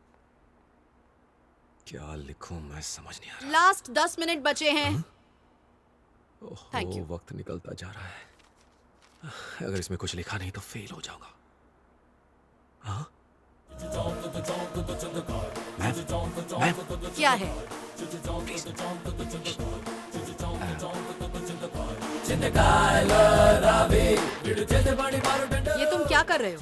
क्या लिखूं मैं समझ नहीं आ रहा। लास्ट 10 मिनट बचे हैं। ओहो, वक्त निकलता जा रहा है। अगर इसमें कुछ लिखा नहीं तो फेल हो जाऊंगा। हाँ? मैम? क्या है? ये तुम क्या कर रहे हो?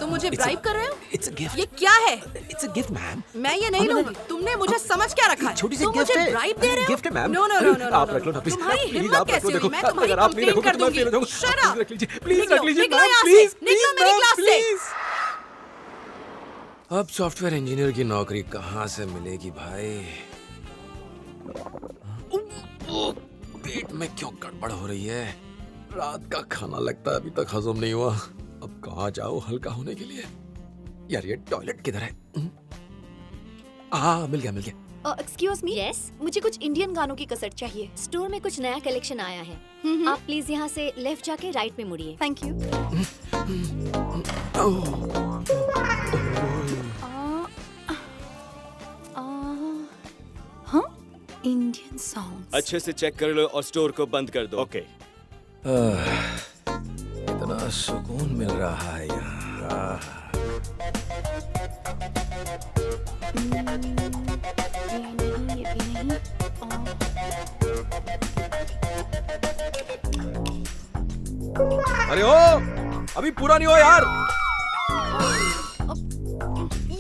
तुम मुझे ब्राइब कर रहे हो? It's a gift. ये क्या है? It's a gift, ma'am. मैं ये नहीं लूंगी। तुमने मुझे समझ क्या रखा है? छोटी सी तुम गिफ्ट मुझे है। ब्राइब दे रहे हो? गिफ्ट है, ma'am. No no no no आप रख लो ना, प्लीज। तुम्हारी प्लीज, हिम्मत आप रख कैसे लो, हुई? देखो, मैं तुम्हारी अगर आप नहीं कंप्लेंट रखोगे कर तो मैं दूंगी। फेल हो जाऊंगा। Shut up! प्लीज रख लीजिए, प्लीज निकलो, रख लीजिए, निकलो मैम, यहाँ से। प्लीज, निकलो प्लीज, मेरी मैम, क्लास से। प्लीज। अब सॉफ्टवेयर इंजीनियर की नौकरी कहाँ से मिलेगी भाई? पेट में क्यों गड़बड़ हो रही है? रात का खाना लगता है अभी तक हजम नहीं हुआ। अब कहाँ जाऊँ हल्का होने के लिए? यार ये टॉयलेट किधर है? मिल गया। Excuse me. यस, मुझे कुछ इंडियन गानों की कसर चाहिए। स्टोर में कुछ नया कलेक्शन आया है। आप प्लीज यहाँ से लेफ्ट जाके राइट में मुड़िए। Thank you. हाँ, इंडियन सॉन्ग। अच्छे से चेक कर लो और स्टोर को बंद कर दो। ओके। इतना सुकून मिल रहा है यहाँ। ये भी नहीं। अरे ओ, अभी पूरा नहीं हो यार।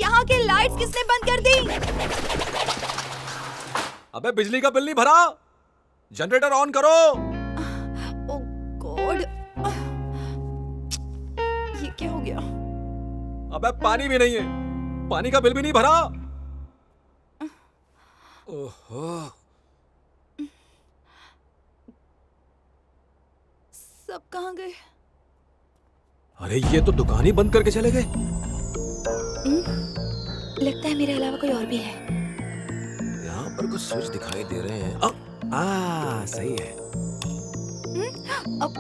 यहाँ के लाइट्स किसने बंद कर दी? अबे बिजली का बिल नहीं भरा? जनरेटर ऑन करो। ओह गॉड, ये क्या हो गया? अबे पानी भी नहीं है, पानी का बिल भी नहीं भरा। ओहो, सब कहाँ गए? अरे ये तो दुकान ही बंद करके चले गए। लगता है मेरे अलावा कोई और भी है। यहाँ पर कुछ स्विच दिखाई दे रहे हैं। सही है। अब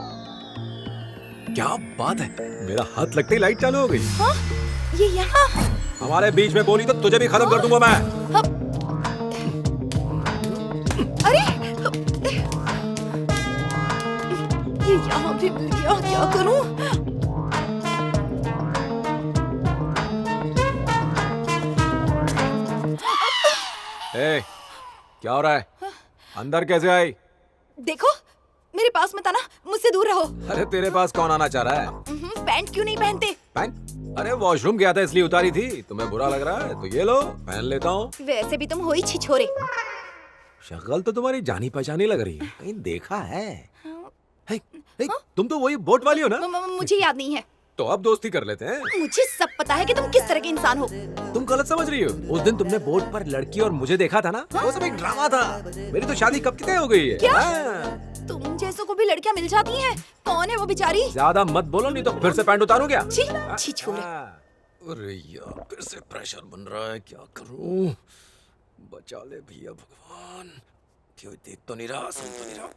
क्या बात है, मेरा हाथ लगते ही लाइट चालू हो गई। हाँ? ये यहाँ? हमारे बीच में बोली तो तुझे भी खत्म कर दूंगा मैं। अरे ये यहाँ भी मिल गया, क्या करूं? ए, क्या हो रहा है? अंदर कैसे आई? देखो, मेरे पास मत आना, मुझसे दूर रहो। अरे तेरे पास कौन आना चाह रहा है? पैंट क्यों नहीं पहनते? पैंट? अरे वॉशरूम गया था इसलिए उतारी थी। तुम्हें बुरा लग रहा है तो ये लो, पहन लेता हूँ। वैसे भी तुम हो ही छिछोरे। शक्ल तो तुम्हारी जानी पहचानी लग रही है, कहीं देखा है? हे, तुम तो वही बोट वाली हो ना? मुझे याद नहीं है। तो अब दोस्ती कर लेते हैं। मुझे सब पता है कि तुम किस तरह के इंसान हो। तुम गलत समझ रही हो। उस दिन तुमने बोट पर लड़की और मुझे देखा था ना? वो सब एक ड्रामा था। मेरी तो शादी कब की तय हो गई है। क्या? तुम जैसों को भी लड़कियां मिल जाती हैं? कौन है वो बेचारी? ज्यादा मत बोलो नहीं तो फिर से पैंट उतारूं क्या? छिछोरे। अरे यार, फिर से प्रेशर बन रहा है, क्या करूं? बचा ले भैया भगवान। क्यों देख तो नहीं रहा, सुन तो नहीं रहा।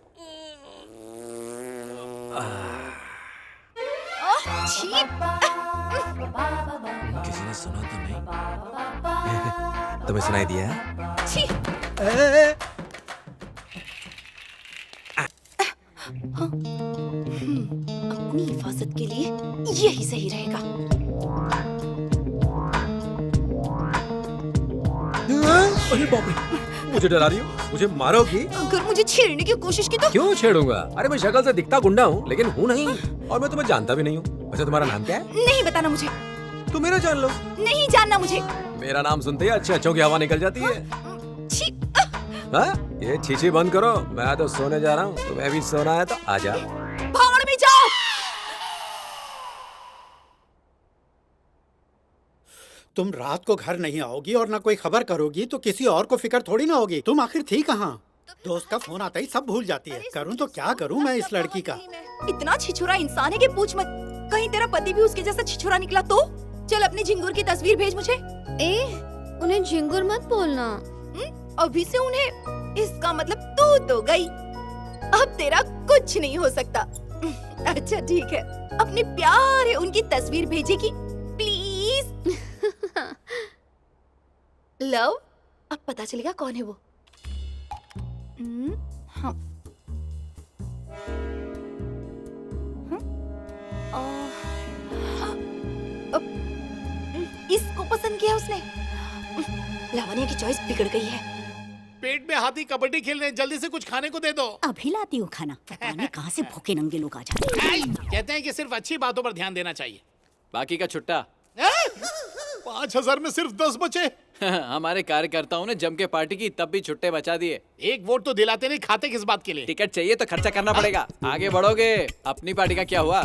किसी ने कहीं सुना तो नहीं? तुम्हें सुनाई दिया? छी। अपनी हिफाजत के लिए यही सही रहेगा। अरे बाप रे, मुझे डरा रही हो? मुझे मारोगी? अगर मुझे छेड़ने की कोशिश की तो? क्यों छेड़ूंगा? अरे मैं शक्ल से दिखता गुंडा हूँ, लेकिन हूँ नहीं, और मैं तुम्हें जानता भी नहीं हूँ। वैसे तुम्हारा नाम क्या है? नहीं बताना मुझे। तुम मेरा जान लो। नहीं जानना मुझे। मेरा नाम सुनते ही अच्छे अच्छों की हवा निकल जाती है। छी। हाँ? ये छीछी बंद करो, मैं तो सोने जा रहा हूँ, तुम्हें भी सोना है तो आ जाओ। भाड़ में जाओ। तुम रात को घर नहीं आओगी और ना कोई खबर करोगी तो किसी और को फिक्र थोड़ी ना होगी। तुम आखिर थी कहाँ? दोस्त का फोन आता ही सब भूल जाती है। करूँ तो क्या करूँ मैं इस लड़की का? इतना छिछोरा इंसान है कि पूछ मत। कहीं तेरा पति भी उसके जैसा छिछोरा निकला तो? चल अपनी झिंगुर की तस्वीर भेज मुझे। उन्हें झिंगुर मत बोलना। अभी से उन्हें, इसका मतलब तू तो गई। अब तेरा कुछ नहीं हो सकता। अच्छा ठीक है, अपने प्यारे उनकी तस्वीर भेजेगी प्लीज। लव, अब पता चलेगा कौन है वो। हाँ। इसको पसंद किया उसने। लावण्या की चॉइस बिगड़ गई है। पेट में हाथी कबड्डी खेल रहे हैं, जल्दी से कुछ खाने को दे दो। अभी लाती हूँ खाना। पता नहीं कहाँ से भूखे नंगे लोग आ जाते हैं। कहते हैं कि सिर्फ अच्छी बातों पर ध्यान देना चाहिए। बाकी का छुट्टा। 5000 में सिर्फ 10 बचे। हमारे कार्यकर्ताओं ने जम के पार्टी की, तब भी छुट्टे बचा दिए। एक वोट तो दिलाते नहीं, खाते किस बात के लिए? टिकट चाहिए तो खर्चा करना पड़ेगा। आगे बढ़ोगे। अपनी पार्टी का क्या हुआ?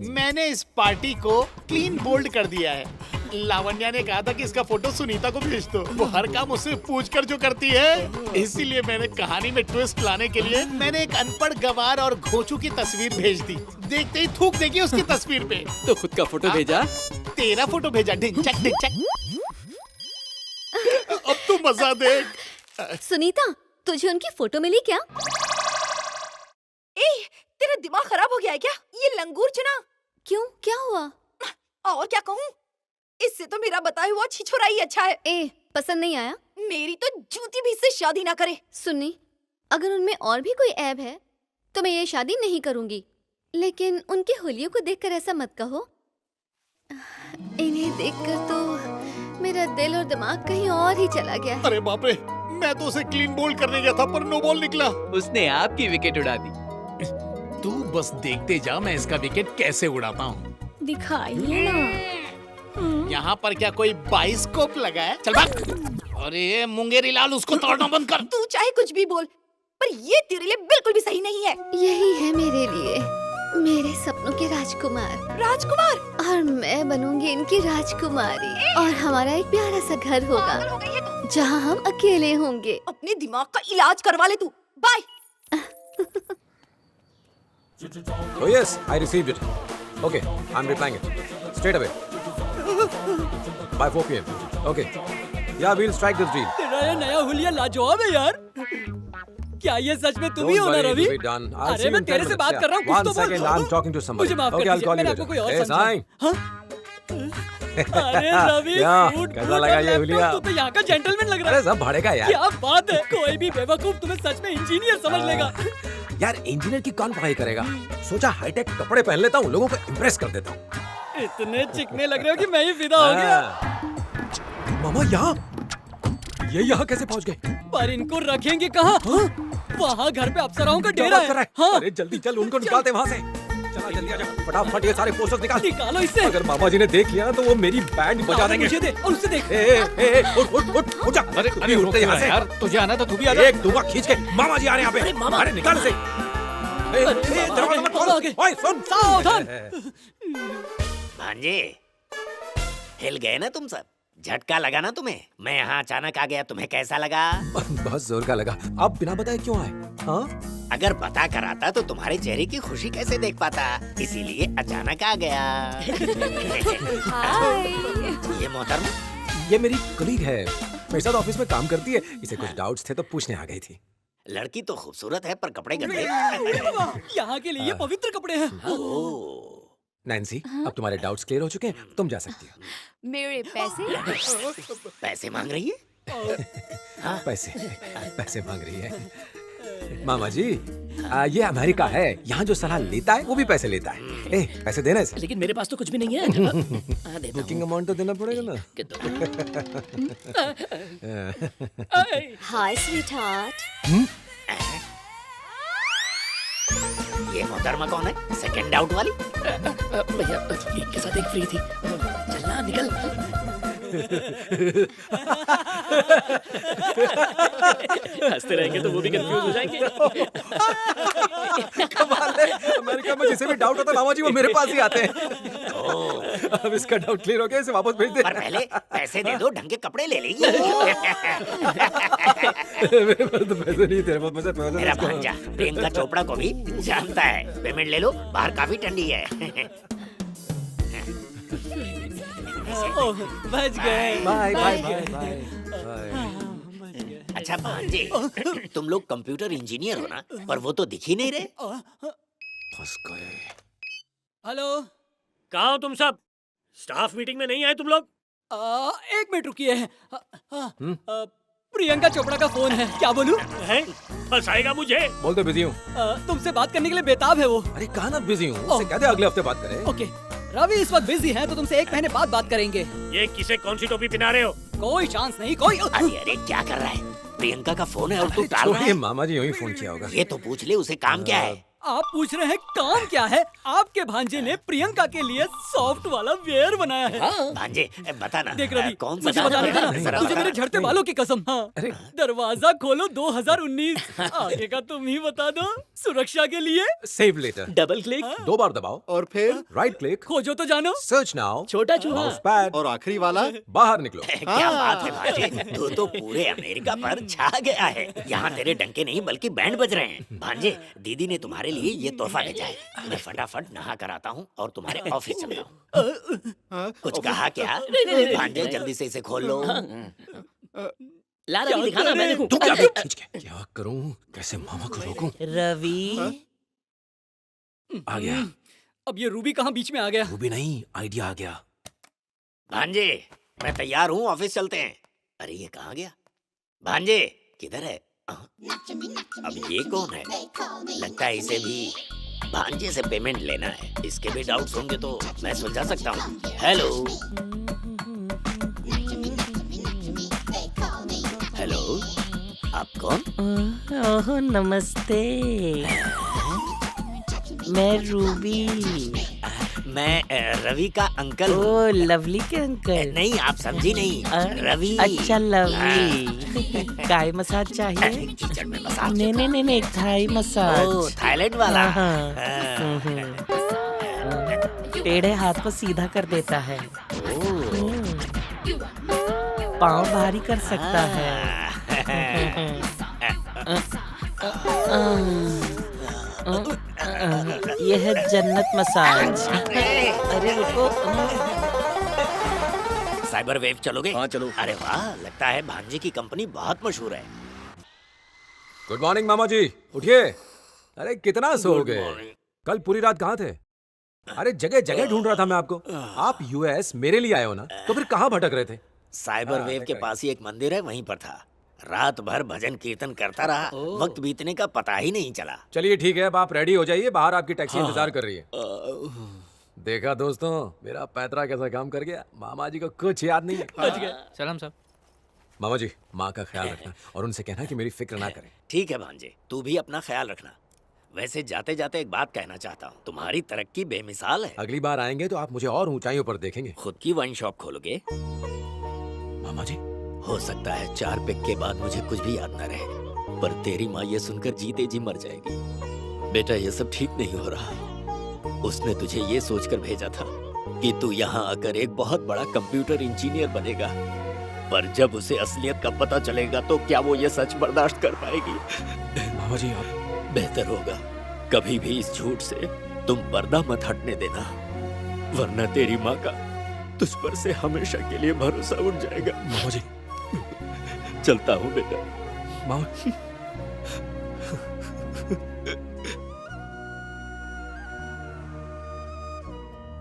मैंने इस पार्टी को क्लीन बोल्ड कर दिया है। लावण्या ने कहा था कि इसका फोटो सुनीता को भेज दो। वो हर काम उससे पूछकर जो करती है, इसीलिए मैंने कहानी में ट्विस्ट लाने के लिए मैंने एक अनपढ़ गवार और घोचू की तस्वीर भेज दी। देखते ही थूक देगी उसकी तस्वीर पे। तो खुद का फोटो भेजा? तेरा फोटो भेजा। ढिंचक ढिंचक। अब तू मजा देख। सुनीता, तुझे उनकी फोटो मिली क्या? तेरा दिमाग खराब हो गया है क्या? ये लंगूर चुना। क्यों, क्या हुआ? और क्या कहूँ? इससे तो मेरा बताया हुआ छिछोरा ही अच्छा है। पसंद नहीं आया? मेरी तो जूती भी इससे शादी ना करे। सुनी, अगर उनमें और भी कोई ऐब है तो मैं ये शादी नहीं करूंगी, लेकिन उनके होलियों को देखकर ऐसा मत कहो। इन्हें देखकर तो मेरा दिल और दिमाग कहीं और ही चला गया। अरे बाप रे, मैं तो उसे क्लीन बॉल करने गया था पर नो बॉल निकला। उसने आपकी विकेट उड़ा दी। तू बस देखते जा मैं इसका विकेट कैसे उड़ाता हूँ। दिखाइए ना। यहाँ पर क्या कोई बाइस्कोप लगा है? चल भाग। अरे मुंगेरी लाल, उसको तोड़ना बंद कर। तू चाहे कुछ भी बोल, पर ये तेरे लिए बिल्कुल भी सही नहीं है। यही है मेरे लिए मेरे सपनों के राजकुमार। राजकुमार? और मैं बनूंगी इनकी राजकुमारी, और हमारा एक प्यारा सा घर होगा जहाँ हम अकेले होंगे। अपने दिमाग का इलाज करवा ले तू। Bye. Oh yes, I received it. Okay, I'm replying it straight away. By 4 p.m. Okay. Yeah, we'll strike this deal. तेरा ये नया हुलिया लाजवाब है यार। क्या ये सच में तुम ही हो ना रवि? अरे मैं तेरे से बात कर रहा हूँ, कुछ तो बोल। 1 second, I'm talking to somebody. मुझे माफ Okay, कर I'll दीजिए, call you मैंने later. आपको कोई और Hey, समझा। Sai. अरे रवि, क्या? सूट कैसा बूट लगा और ये लैपटॉप, हुलिया? तू तो यहाँ का जेंटलमैन लग रहा है। अरे सब भाड़े का यार। क्या बात है, कोई भी बेवकूफ तुम्हें सच में इंजीनियर समझ लेगा। यार इंजीनियर की कौन पढ़ाई करेगा? सोचा हाईटेक कपड़े पहन लेता हूँ, लोगों को इम्प्रेस कर देता हूँ। इतने चिकने लग रहे हो कि मैं ही फिदा हो गया। मामा यहाँ? ये यहाँ कैसे पहुँच गए? पर इनको रखेंगे कहाँ? वहाँ घर पे अप्सराओं का डेरा है। हाँ। अरे जल्दी चल, उनको निकालते वहाँ से। चला जल्दी आजा, फटाफट ये सारे पोस्टर्स निकालो इससे। अगर मामा जी ने देख लिया तो वो मेरी बैंड बजा देंगे। मुझे दे और उससे देख। उठ जा। अरे उठते यहाँ से यार। तुझे आना तो तू भी आ जा। एक धुआं खींच के मामा जी आ रहे हैं यहाँ पे। अरे निकाल से। दरवाजा मत खोल। ओए सुन। सावधान। भांजे, हिल गए ना तुम सब? झटका लगा ना तुम्हें? मैं यहाँ अचानक आ गया, तुम्हें कैसा लगा? बहुत जोर का लगा। आप बिना बताए क्यों आए? हाँ? अगर बता कर आता तो तुम्हारे चेहरे की खुशी कैसे देख पाता, इसीलिए अचानक आ गया। ये मोहतरमा? ये मेरी कलीग है, मेरे साथ ऑफिस में काम करती है। इसे कुछ डाउट्स थे तो पूछने आ गई थी। लड़की तो खूबसूरत है पर कपड़े गंदे। यहाँ के लिए पवित्र कपड़े हैं। नैन्सी, अब तुम्हारे डाउट्स क्लियर हो चुके हैं, तुम जा सकती हो। मेरे पैसे? पैसे मांग रही है? पैसे मांग रही है। मामा जी, ये अमेरिका है, यहाँ जो सलाह लेता है वो भी पैसे लेता है। पैसे देना इसे। लेकिन मेरे पास तो कुछ भी नहीं है। बुकिंग अमाउंट तो देना पड़ेगा ना। हाय स्वीटहार्ट। ये मोहतरमा कौन है? सेकंड आउट वाली? भैया, एक के साथ एक फ्री थी। चलना, निकल। हंसते रहेंगे तो वो भी कंफ्यूज हो जाएंगे। कमाल है, अमेरिका में जिसे भी डाउट होता है मामा जी वो मेरे पास ही आते हैं। अब इसका डाउट क्लियर हो गया, इसे वापस भेज दे। पर पहले पैसे दे दो, ढंग के कपड़े ले लेगी। मेरे पास तो पैसे नहीं, तेरे पास पैसे। मेरा भांजा प्रियंका चोपड़ा को भी जानता है। पेमेंट ले लो, बाहर काफी ठंडी है। बच गए। Bye bye bye bye. अच्छा भांजे, तुम लोग कंप्यूटर इंजीनियर हो ना, पर वो तो दिख ही नहीं रहे। फंस गए। हेलो, कहाँ हो तुम सब? स्टाफ मीटिंग में नहीं आए तुम लोग? 1 मिनट रुकिए। प्रियंका चोपड़ा का फोन है, क्या बोलूं? फंसाएगा मुझे। बोल दो बिजी हूँ। तुमसे बात करने के लिए बेताब है वो। अरे कहा ना बिजी हूँ, उससे कह दे अगले हफ्ते बात करें। ओके, रवि इस वक्त बिजी हैं, तो तुमसे 1 महीने बाद बात करेंगे। ये किसे कौन सी टोपी पहना रहे हो? कोई चांस नहीं, कोई। अरे क्या कर रहा है? प्रियंका का फोन है और तू टाल रहा है। मामा जी यूं ही फोन किया होगा। ये तो पूछ ले उसे काम क्या है। आप पूछ रहे हैं काम क्या है? आपके भांजे ने प्रियंका के लिए सॉफ्ट वाला वेयर बनाया है। भांजे बता ना। देख रवि, कौन सा मुझे बता है? देना, जरा तुझे बता। मेरे झड़ते बालों की कसम। हाँ, दरवाजा खोलो 2019। आगे का तुम ही बता दो, सुरक्षा के लिए। सेव लेटर, डबल क्लिक, 2 बार दबाओ और फिर राइट क्लिक, खोजो तो जानो, सर्च नाउ, छोटा चूहा, माउस पैड और आखिरी वाला बाहर निकलो। क्या बात है भांजे, तू तो पूरे अमेरिका पर छा गया है। यहाँ तेरे डंके नहीं बल्कि बैंड बज रहे हैं। भांजे, दीदी ने तुम्हारे लिए ये तोहफा भेजा है। मैं फटाफट नहा कर आता हूँ और तुम्हारे ऑफिस चलता हूँ। कुछ कहा क्या? भांजे जल्दी से इसे खोल लो। ला रवि, दिखाना, मैं देखूं। तू क्या क्या करूं? कैसे मामा को रोकूं? रवि आ गया। अब ये रूबी कहाँ बीच में आ गया? रूबी नहीं, आइडिया आ गया। भांजे, मैं तैयार हूँ, ऑफिस चलते हैं। अरे ये कहाँ गया? भांजे किधर है? अब ये कौन है? लगता है इसे भी भांजे से पेमेंट लेना है। इसके भी डाउट्स होंगे तो मैं सुलझा सकता हूँ। हेलो हेलो, आप कौन? ओह नमस्ते, मैं रूबी। मैं रवि का अंकल हूँ। ओह लवली के अंकल। नहीं, आप समझी नहीं, रवि। अच्छा लवली, काय मसाज चाहिए? कीचड़ में मसाज। नहीं, थाई मसाज। ओह, थाईलैंड वाला। टेढ़े हाथ को सीधा कर देता है, पाँव भारी कर सकता है। यह है जन्नत मसाज। अरे रुको, साइबर वेव चलोगे? हाँ चलो। अरे वाह, लगता है भांजे की कंपनी बहुत मशहूर है। गुड मॉर्निंग मामा जी, उठिए। अरे कितना सो गए? कल पूरी रात कहाँ थे? अरे जगह जगह ढूंढ रहा था मैं आपको। आप यूएस मेरे लिए आए हो ना, तो फिर कहाँ भटक रहे थे? साइबर वेव के पास ही एक मंदिर है, वहीं पर था। रात भर भजन कीर्तन करता रहा, वक्त बीतने का पता ही नहीं चला। चलिए ठीक है, अब आप रेडी हो जाइए, बाहर आपकी टैक्सी इंतजार कर रही है। देखा दोस्तों, मेरा पैतरा कैसा काम कर गया। मामा जी को कुछ याद नहीं है। सलाम साहब। मामा जी, माँ का ख्याल रखना और उनसे कहना कि मेरी फिक्र ना करें। ठीक है भांजे, तू भी अपना ख्याल रखना। वैसे जाते जाते एक बात कहना चाहता हूँ, तुम्हारी तरक्की बेमिसाल है। अगली बार आएंगे तो आप मुझे और ऊंचाइयों पर देखेंगे। खुद की वाइन शॉप खोलोगे? मामा जी, हो सकता है 4 पैक के बाद मुझे कुछ भी याद न रहे, पर तेरी माँ ये सुनकर जीते जी मर जाएगी। बेटा, ये सब ठीक नहीं हो रहा। उसने तुझे ये सोचकर भेजा था कि तू यहाँ आकर एक बहुत बड़ा कंप्यूटर इंजीनियर बनेगा, पर जब उसे असलियत का पता चलेगा तो क्या वो ये सच बर्दाश्त कर पाएगी? मामा जी, आप बेहतर होगा कभी भी इस झूठ से तुम पर्दा मत हटने देना, वरना तेरी माँ का तुझ पर से हमेशा के लिए भरोसा उठ जाएगा। मामा जी, चलता हूँ बेटा। मामा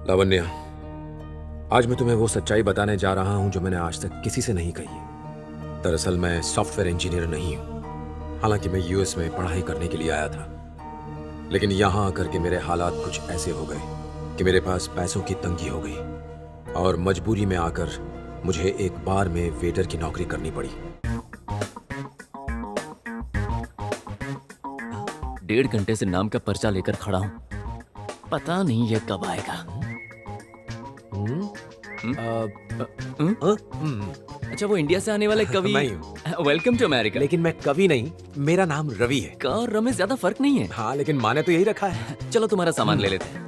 लावण्या, आज मैं तुम्हें वो सच्चाई बताने जा रहा हूं जो मैंने आज तक किसी से नहीं कही। दरअसल मैं सॉफ्टवेयर इंजीनियर नहीं हूं। हालांकि मैं यूएस में पढ़ाई करने के लिए आया था, लेकिन यहां आकर के मेरे हालात कुछ ऐसे हो गए कि मेरे पास पैसों की तंगी हो गई और मजबूरी में आकर मुझे एक बार में वेटर की नौकरी करनी पड़ी। 1.5 घंटे से नाम का पर्चा लेकर खड़ा हूँ, पता नहीं ये कब आएगा। अच्छा, वो इंडिया से आने वाले कवि? मैं हूँ। Welcome to America. लेकिन मैं कवि नहीं, मेरा नाम रवि है। क और र में ज्यादा फर्क नहीं है। हाँ, लेकिन माने तो यही रखा है। चलो तुम्हारा सामान ले लेते हैं।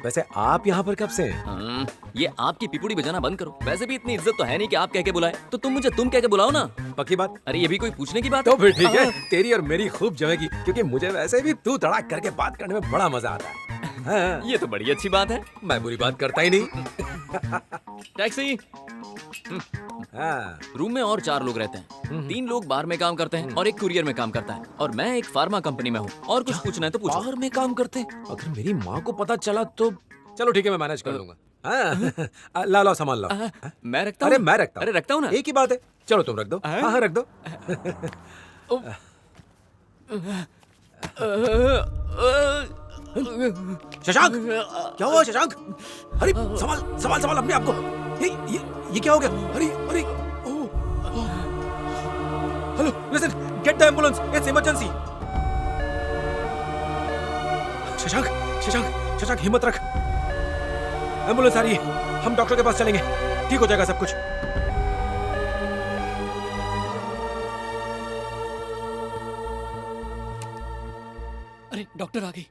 वैसे आप यहाँ पर कब से हैं? ये आपकी पिपुड़ी बजाना बंद करो। वैसे भी इतनी इज्जत तो है नहीं कि आप कह के बुलाए, तो तुम मुझे तुम कह के बुलाओ ना। पक्की बात? अरे ये भी कोई पूछने की बात तो फिर ठीक है, तेरी और मेरी खूब जमेगी, क्योंकि मुझे वैसे भी तू तड़ाक करके बात करने में बड़ा मजा आता है। हाँ। ये तो बड़ी अच्छी बात है। मैं बुरी बात करता ही नहीं। टैक्सी। रूम में और 4 लोग रहते हैं। 3 लोग बार में काम करते हैं और एक कुरियर में काम करता है, और मैं एक फार्मा कंपनी में हूँ। और कुछ पूछना है तो पूछो। बार में काम करते हैं? अगर मेरी माँ को पता चला तो चलो ठीक है, मैं मैनेज कर लूंगा। हाँ, ला सामान लाओ। मैं रखता हूँ। अरे मैं रखता हूँ। अरे रखता हूँ ना। एक ही बात है, चलो तुम रख दो। हाँ रख दो। शशांक, क्या हुआ शशांक? अरे संभाल अपने आप को। ये क्या हो गया? अरे hello, listen, get the ambulance, it's emergency. Shashank हिम्मत रख, एम्बुलेंस आ रही है, हम डॉक्टर के पास चलेंगे, ठीक हो जाएगा सब कुछ। अरे डॉक्टर आ गई।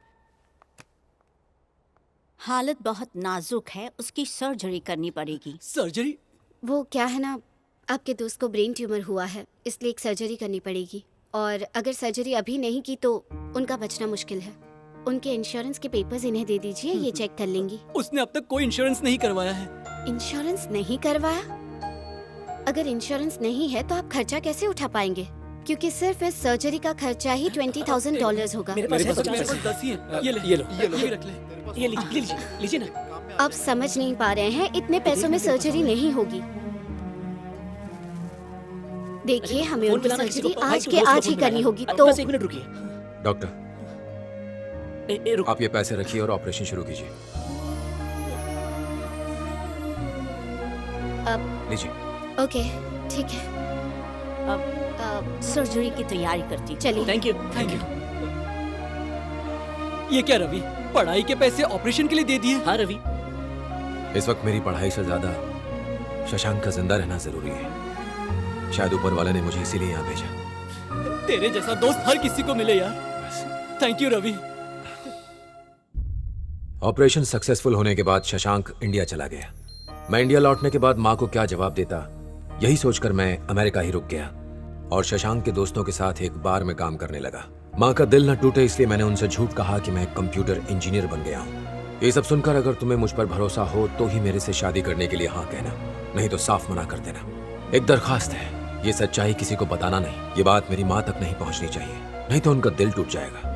हालत बहुत नाजुक है, उसकी सर्जरी करनी पड़ेगी। सर्जरी? वो क्या है ना, आपके दोस्त को ब्रेन ट्यूमर हुआ है, इसलिए एक सर्जरी करनी पड़ेगी। और अगर सर्जरी अभी नहीं की तो उनका बचना मुश्किल है। उनके इंश्योरेंस के पेपर्स इन्हें दे दीजिए, ये चेक कर लेंगी। उसने अब तक कोई इंश्योरेंस नहीं करवाया है। इंश्योरेंस नहीं करवाया? अगर इंश्योरेंस नहीं है तो आप खर्चा कैसे उठा पाएंगे? क्योंकि सिर्फ इस सर्जरी का खर्चा ही $20,000 होगा। मेरे पास 10 ही है। ये लो, ये रख ले। ये लीजिए ना। आप समझ नहीं पा रहे हैं, इतने पैसों में सर्जरी नहीं होगी। देखिए, हमें उनकी सर्जरी आज के आज ही करनी होगी। तो 1 मिनट रुकिए। डॉक्टर, आप ये पैसे रखिए और ऑपरेशन शुरू कीजिए। अब लीजिए। ओके, ठीक है। अब सर्जरी की तैयारी करती। चलिए। Thank you. ये क्या रवि, पढ़ाई के पैसे ऑपरेशन के लिए दे दिए? हाँ रवि, इस वक्त मेरी पढ़ाई से ज्यादा शशांक का जिंदा रहना जरूरी है। शायद ऊपर वाले ने मुझे इसीलिए यहाँ भेजा। तेरे जैसा दोस्त हर किसी को मिले यार। Thank you Ravi. Operation successful होने के बाद शशांक इंडिया चला गया। मैं इंडिया लौटने के बाद माँ को क्या जवाब देता, यही सोचकर मैं अमेरिका ही रुक गया और शशांक के दोस्तों के साथ एक बार में काम करने लगा। माँ का दिल न टूटे इसलिए मैंने उनसे झूठ कहा कि मैं कंप्यूटर इंजीनियर बन गया हूँ। ये सब सुनकर अगर तुम्हें मुझ पर भरोसा हो तो ही मेरे से शादी करने के लिए हाँ कहना, नहीं तो साफ मना कर देना। एक दरखास्त है, ये सच्चाई किसी को बताना नहीं। ये बात मेरी माँ तक नहीं पहुँचनी चाहिए, नहीं तो उनका दिल टूट जाएगा।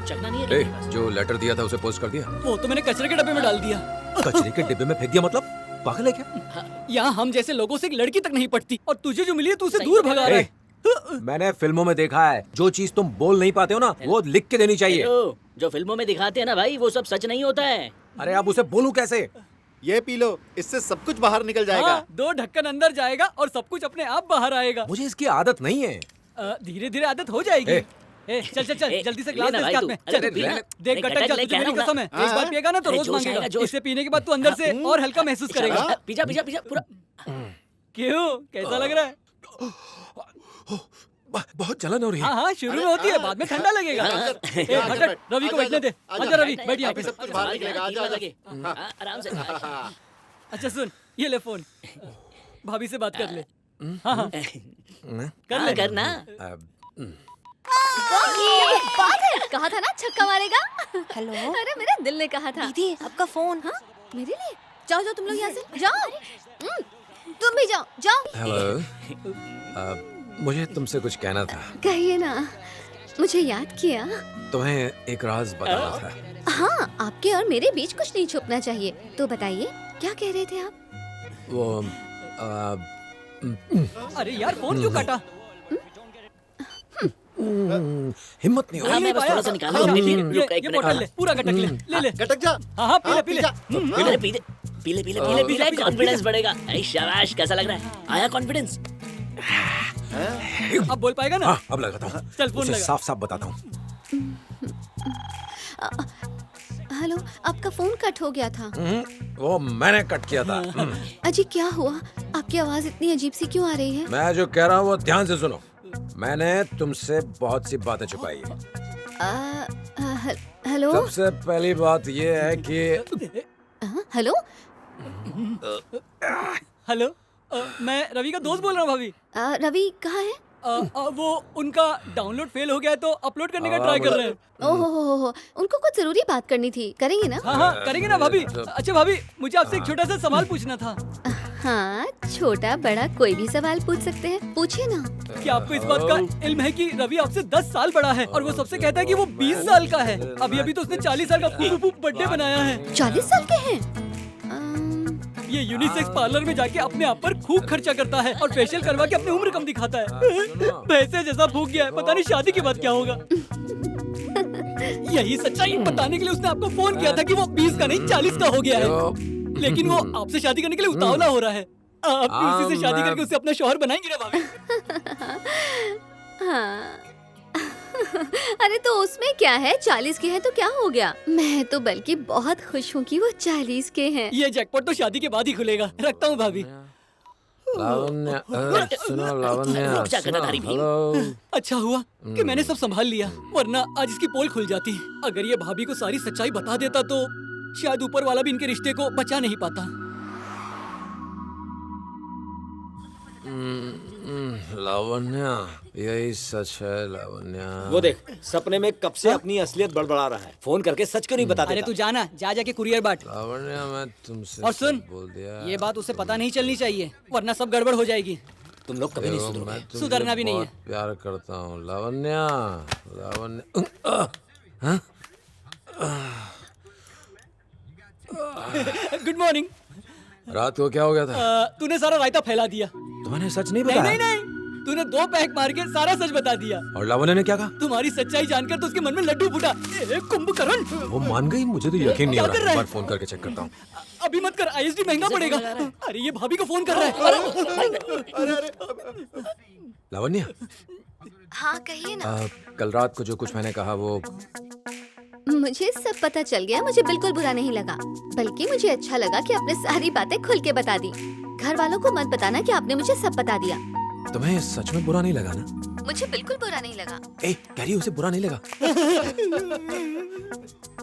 चखना नहीं है? जो लेटर दिया था उसे पोस्ट कर दिया? वो तो मैंने कचरे के डब्बे में डाल दिया। कचरे के डिब्बे में फेंक दिया मतलब? पागल है क्या? यहाँ हम जैसे लोगों से एक लड़की तक नहीं पटती, और तुझे जो मिली है तू उसे दूर भगा रहा है। मैंने फिल्मों में देखा है, जो चीज तुम बोल नहीं पाते हो ना, वो लिख के देनी चाहिए। जो फिल्मों में दिखाते हैं ना भाई, वो सब सच नहीं होता है। अरे अब उसे बोलूं कैसे? ये पी लो, इससे सब कुछ बाहर निकल जाएगा। 2 ढक्कन अंदर जाएगा और सब कुछ अपने आप बाहर आएगा। मुझे इसकी आदत नहीं है। धीरे धीरे आदत हो जाएगी। चल जल्दी से ग्लास दे हाथ में। चल देख गटक जा, तुझे मेरी कसम है, एक बार पिएगा ना तो रोज मांगेगा। इसे पीने के बाद तू अंदर से और हल्का महसूस करेगा। पीजा पूरा। क्यों, कैसा लग रहा है? बहुत जलन हो रही है। हाँ, शुरू में होती है, बाद में ठंडा लगेगा। हट, रवि को बैठने दे। आजा रवि, बैठ यहाँ पे। सब कुछ बाहर निकलेगा। आजा आराम से। अच्छा सुन, ये ले फोन, भाभी से बात कर ले। हाँ करना। बात है, कहा था ना छक्का मारेगा। हेलो। अरे मेरे दिल ने कहा था। दीदी, आपका फोन। हाँ, मेरे लिए? जाओ तुम लोग यहाँ से जाओ। तुम भी जाओ। हेलो, मुझे तुमसे कुछ कहना था। कहिए ना। मुझे याद किया। तुम्हें एक राज बताना था। हाँ, आपके और मेरे बीच कुछ नहीं छुपना चाहिए। तो बताइए, क्या कह रहे थे आप? वो अरे यार, फोन क्यों काटा? हिम्मत नहीं हो हाँ, रही। मैं बस थोड़ा सा निकालूं अपने लिए। रुक एक मिनट। ले, पूरा गटक ले ले। गटक जा। हाँ, पी ले पी ले। पीले पीले पीले पीले पीले पीले कॉन्फिडेंस बढ़ेगा। ऐ शाबाश, कैसा लग रहा है? आया कॉन्फिडेंस? अब बोल पाएगा ना? हाँ, अब लगाता हूँ। चल फोन उसे लगा। साफ साफ बताता हूँ। हेलो, आपका फोन कट हो गया था। वो मैंने कट किया था। अजी, क्या हुआ? आपकी आवाज इतनी अजीब सी क्यों आ रही है? मैं जो कह रहा हूँ वो ध्यान से सुनो। मैंने तुमसे बहुत सी बातें छुपाई है। हेलो। सबसे पहली बात ये है कि हेलो। हेलो, मैं रवि का दोस्त बोल रहा हूँ भाभी। रवि कहाँ है? वो उनका डाउनलोड फेल हो गया है तो अपलोड करने का ट्राई कर रहे हैं। ओहो, उनको कुछ जरूरी बात करनी थी। करेंगे ना? हाँ, करेंगे ना भाभी। अच्छा भाभी, मुझे आपसे एक छोटा सा सवाल पूछना था। हाँ, छोटा बड़ा कोई भी सवाल पूछ सकते हैं, पूछिए ना। क्या आपको इस बात का इल्म है कि रवि आपसे 10 साल बड़ा है और वो सबसे कहता है कि वो 20 साल का है? अभी तो उसने 40 साल का बर्थडे बनाया है। 40 साल के हैं? ये यूनिसेक्स पार्लर में जाके अपने आप पर खूब खर्चा करता है और फेशियल करवा के अपनी उम्र कम दिखाता है। पैसे जैसा फूक गया है, पता नहीं शादी के बाद क्या होगा। यही सच्चाई बताने के लिए उसने आपको फोन किया था कि वो 20 का नहीं 40 का हो गया है। लेकिन वो आपसे शादी करने के लिए उतावला हो रहा है। आप भी उसी से शादी करके उसे अपना शौहर बनाएंगे ना भाभी? हाँ। अरे तो उसमें क्या है, 40 के हैं तो क्या हो गया? मैं तो बल्कि बहुत खुश हूँ कि वो 40 के हैं। ये जैकपॉट तो शादी के बाद ही खुलेगा। रखता हूँ भाभी। लावण्य, सुनो लावण्य, हेलो। अच्छा हुआ कि मैंने सब संभाल लिया, वरना आज इसकी पोल खुल जाती। अगर ये भाभी को सारी सच्चाई बता देता तो शायद ऊपर वाला भी इनके रिश्ते को बचा नहीं पाता। लावण्य, यही सच है लावण्य। वो देख, सपने में कब से अपनी असलियत बड़बड़ा रहा है। फोन करके सच क्यों नहीं बता देता? अरे तू जाना, जाके कुरियर बांट। लावण्य, मैं तुमसे और सुन, बोल दिया। ये बात उसे पता नहीं चलनी चाहिए, वरना सब गड़बड़ हो जाएगी। तुम लोग कभी नहीं सुधरोगे। सुधरना भी नहीं है। प्यार करता हूँ लावण्य, लावण्य। Good morning. रात को क्या हो गया था? तूने सारा रायता फैला दिया। तुम्हें सच नहीं बताया? नहीं, तूने 2 पैक मार के सारा सच बता दिया। और लावण्य ने क्या कहा? तुम्हारी सच्चाई जानकर तो उसके मन में लड्डू फूटा। कुंभकर्ण, वो मान गई? मुझे तो यकीन नहीं हो रहा। एक बार फोन करके चेक करता हूँ। अभी मत कर, ISD महंगा पड़ेगा। अरे ये भाभी को फोन कर रहा है। लावण्य, हाँ कहिए ना। कल रात को जो कुछ मैंने कहा वो मुझे सब पता चल गया। मुझे बिल्कुल बुरा नहीं लगा, बल्कि मुझे अच्छा लगा कि आपने सारी बातें खुल के बता दी। घर वालों को मत बताना कि आपने मुझे सब बता दिया। तुम्हें सच में बुरा नहीं लगा ना? मुझे बिल्कुल बुरा नहीं लगा। कह रही उसे बुरा नहीं लगा?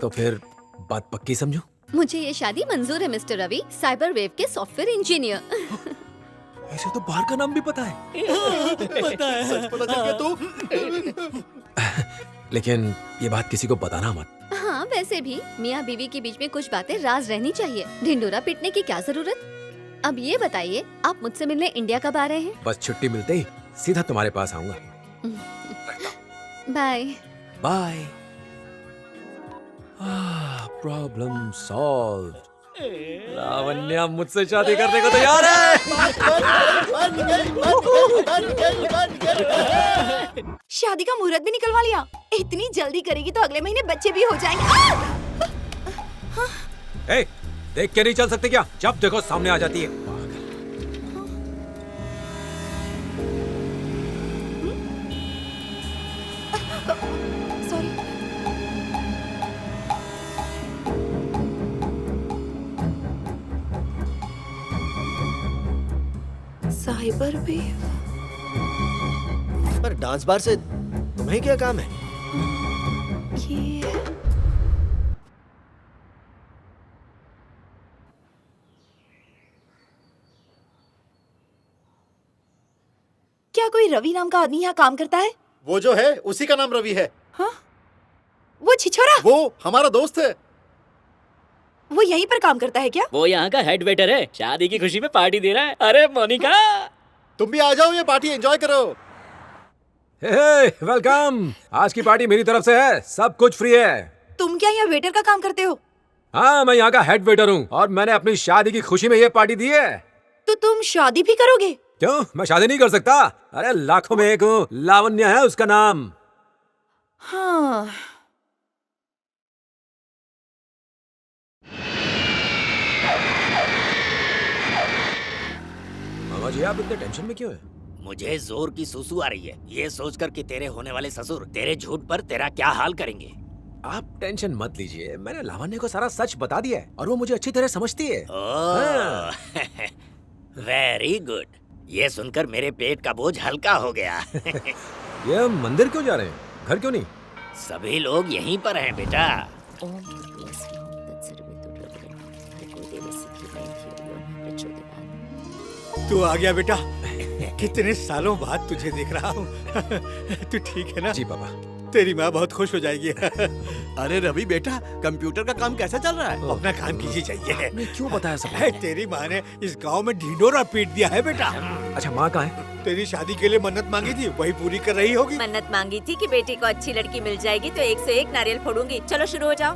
तो फिर बात पक्की समझो। मुझे ये शादी मंजूर है मिस्टर रवि, साइबर वेव के सॉफ्टवेयर इंजीनियर। ऐसे तो बाहर का नाम भी पता है। पता है। सच पता चल गया तो? लेकिन ये बात किसी को बताना मत। हाँ, वैसे भी मियाँ बीवी के बीच में कुछ बातें राज रहनी चाहिए। ढिंडोरा पीटने की क्या जरूरत? अब ये बताइए, आप मुझसे मिलने इंडिया कब आ रहे हैं? बस छुट्टी मिलते ही सीधा तुम्हारे पास आऊंगा। Bye bye. Problem solve. Lavanya मुझसे शादी करने को तैयार है। शादी का मुहूर्त भी निकलवा लिया। इतनी जल्दी करेगी तो अगले महीने बच्चे भी हो जाएंगे। देख के नहीं चल सकते क्या? जब देखो सामने आ जाती है। सॉरी। Cyber wave. पर डांस बार से तुम्हें क्या काम है? ये क्या कोई रवि नाम का आदमी यहाँ काम करता है? वो जो है उसी का नाम रवि है। हाँ? वो छिछोरा? वो हमारा दोस्त है। वो यहीं पर काम करता है क्या? वो यहाँ का हेड वेटर है। शादी की खुशी में पार्टी दे रहा है। अरे मोनिका, तुम भी आ जाओ, ये पार्टी एंजॉय करो। वेलकम। आज की पार्टी मेरी तरफ से है, सब कुछ फ्री है। तुम क्या यहाँ वेटर का काम करते हो? हाँ, मैं यहाँ का हेड वेटर हूँ और मैंने अपनी शादी की खुशी में ये पार्टी दी है। तो तुम शादी भी करोगे? क्यों, मैं शादी नहीं कर सकता? अरे लाखों में एक हूँ, लावण्य है उसका नाम। हाँ। मामा जी, आप इतने टेंशन में क्यों हैं? मुझे जोर की सुसु आ रही है, ये सोचकर कि तेरे होने वाले ससुर तेरे झूठ पर तेरा क्या हाल करेंगे। आप टेंशन मत लीजिए, मैंने लावण्य को सारा सच बता दिया है और वो मुझे अच्छी तरह समझती है। वेरी गुड, ये सुनकर मेरे पेट का बोझ हल्का हो गया। ये मंदिर क्यों जा रहे हैं, घर क्यों नहीं? सभी लोग यहीं पर हैं बेटा। तू आ गया बेटा, कितने सालों बाद तुझे देख रहा हूँ। तू ठीक है ना? जी पापा। तेरी माँ बहुत खुश हो जाएगी। अरे रवि बेटा, कंप्यूटर का काम कैसा चल रहा है? अपना काम कीजिए चाहिए। आपने क्यों बताया सब? तेरी माँ ने इस गांव में ढिंडोरा पीट दिया है बेटा। अच्छा, माँ कहाँ है? तेरी शादी के लिए मन्नत मांगी थी, वही पूरी कर रही होगी। मन्नत मांगी थी कि बेटी को अच्छी लड़की मिल जाएगी तो 1 से 1 नारियल फोड़ूंगी। चलो शुरू हो जाओ।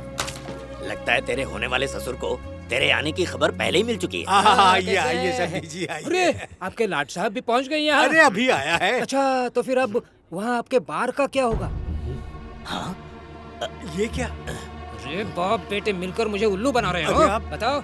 लगता है तेरे होने वाले ससुर को तेरे आने की खबर पहले ही मिल चुकी है। आइए सभी जी आइए। अरे आपके लाट साहब भी पहुंच गए यहाँ? अरे अभी आया है। अच्छा, तो फिर अब वहाँ आपके बार का क्या होगा? हाँ? ये क्या? अरे बाप बेटे मिलकर मुझे उल्लू बना रहे हो। बताओ,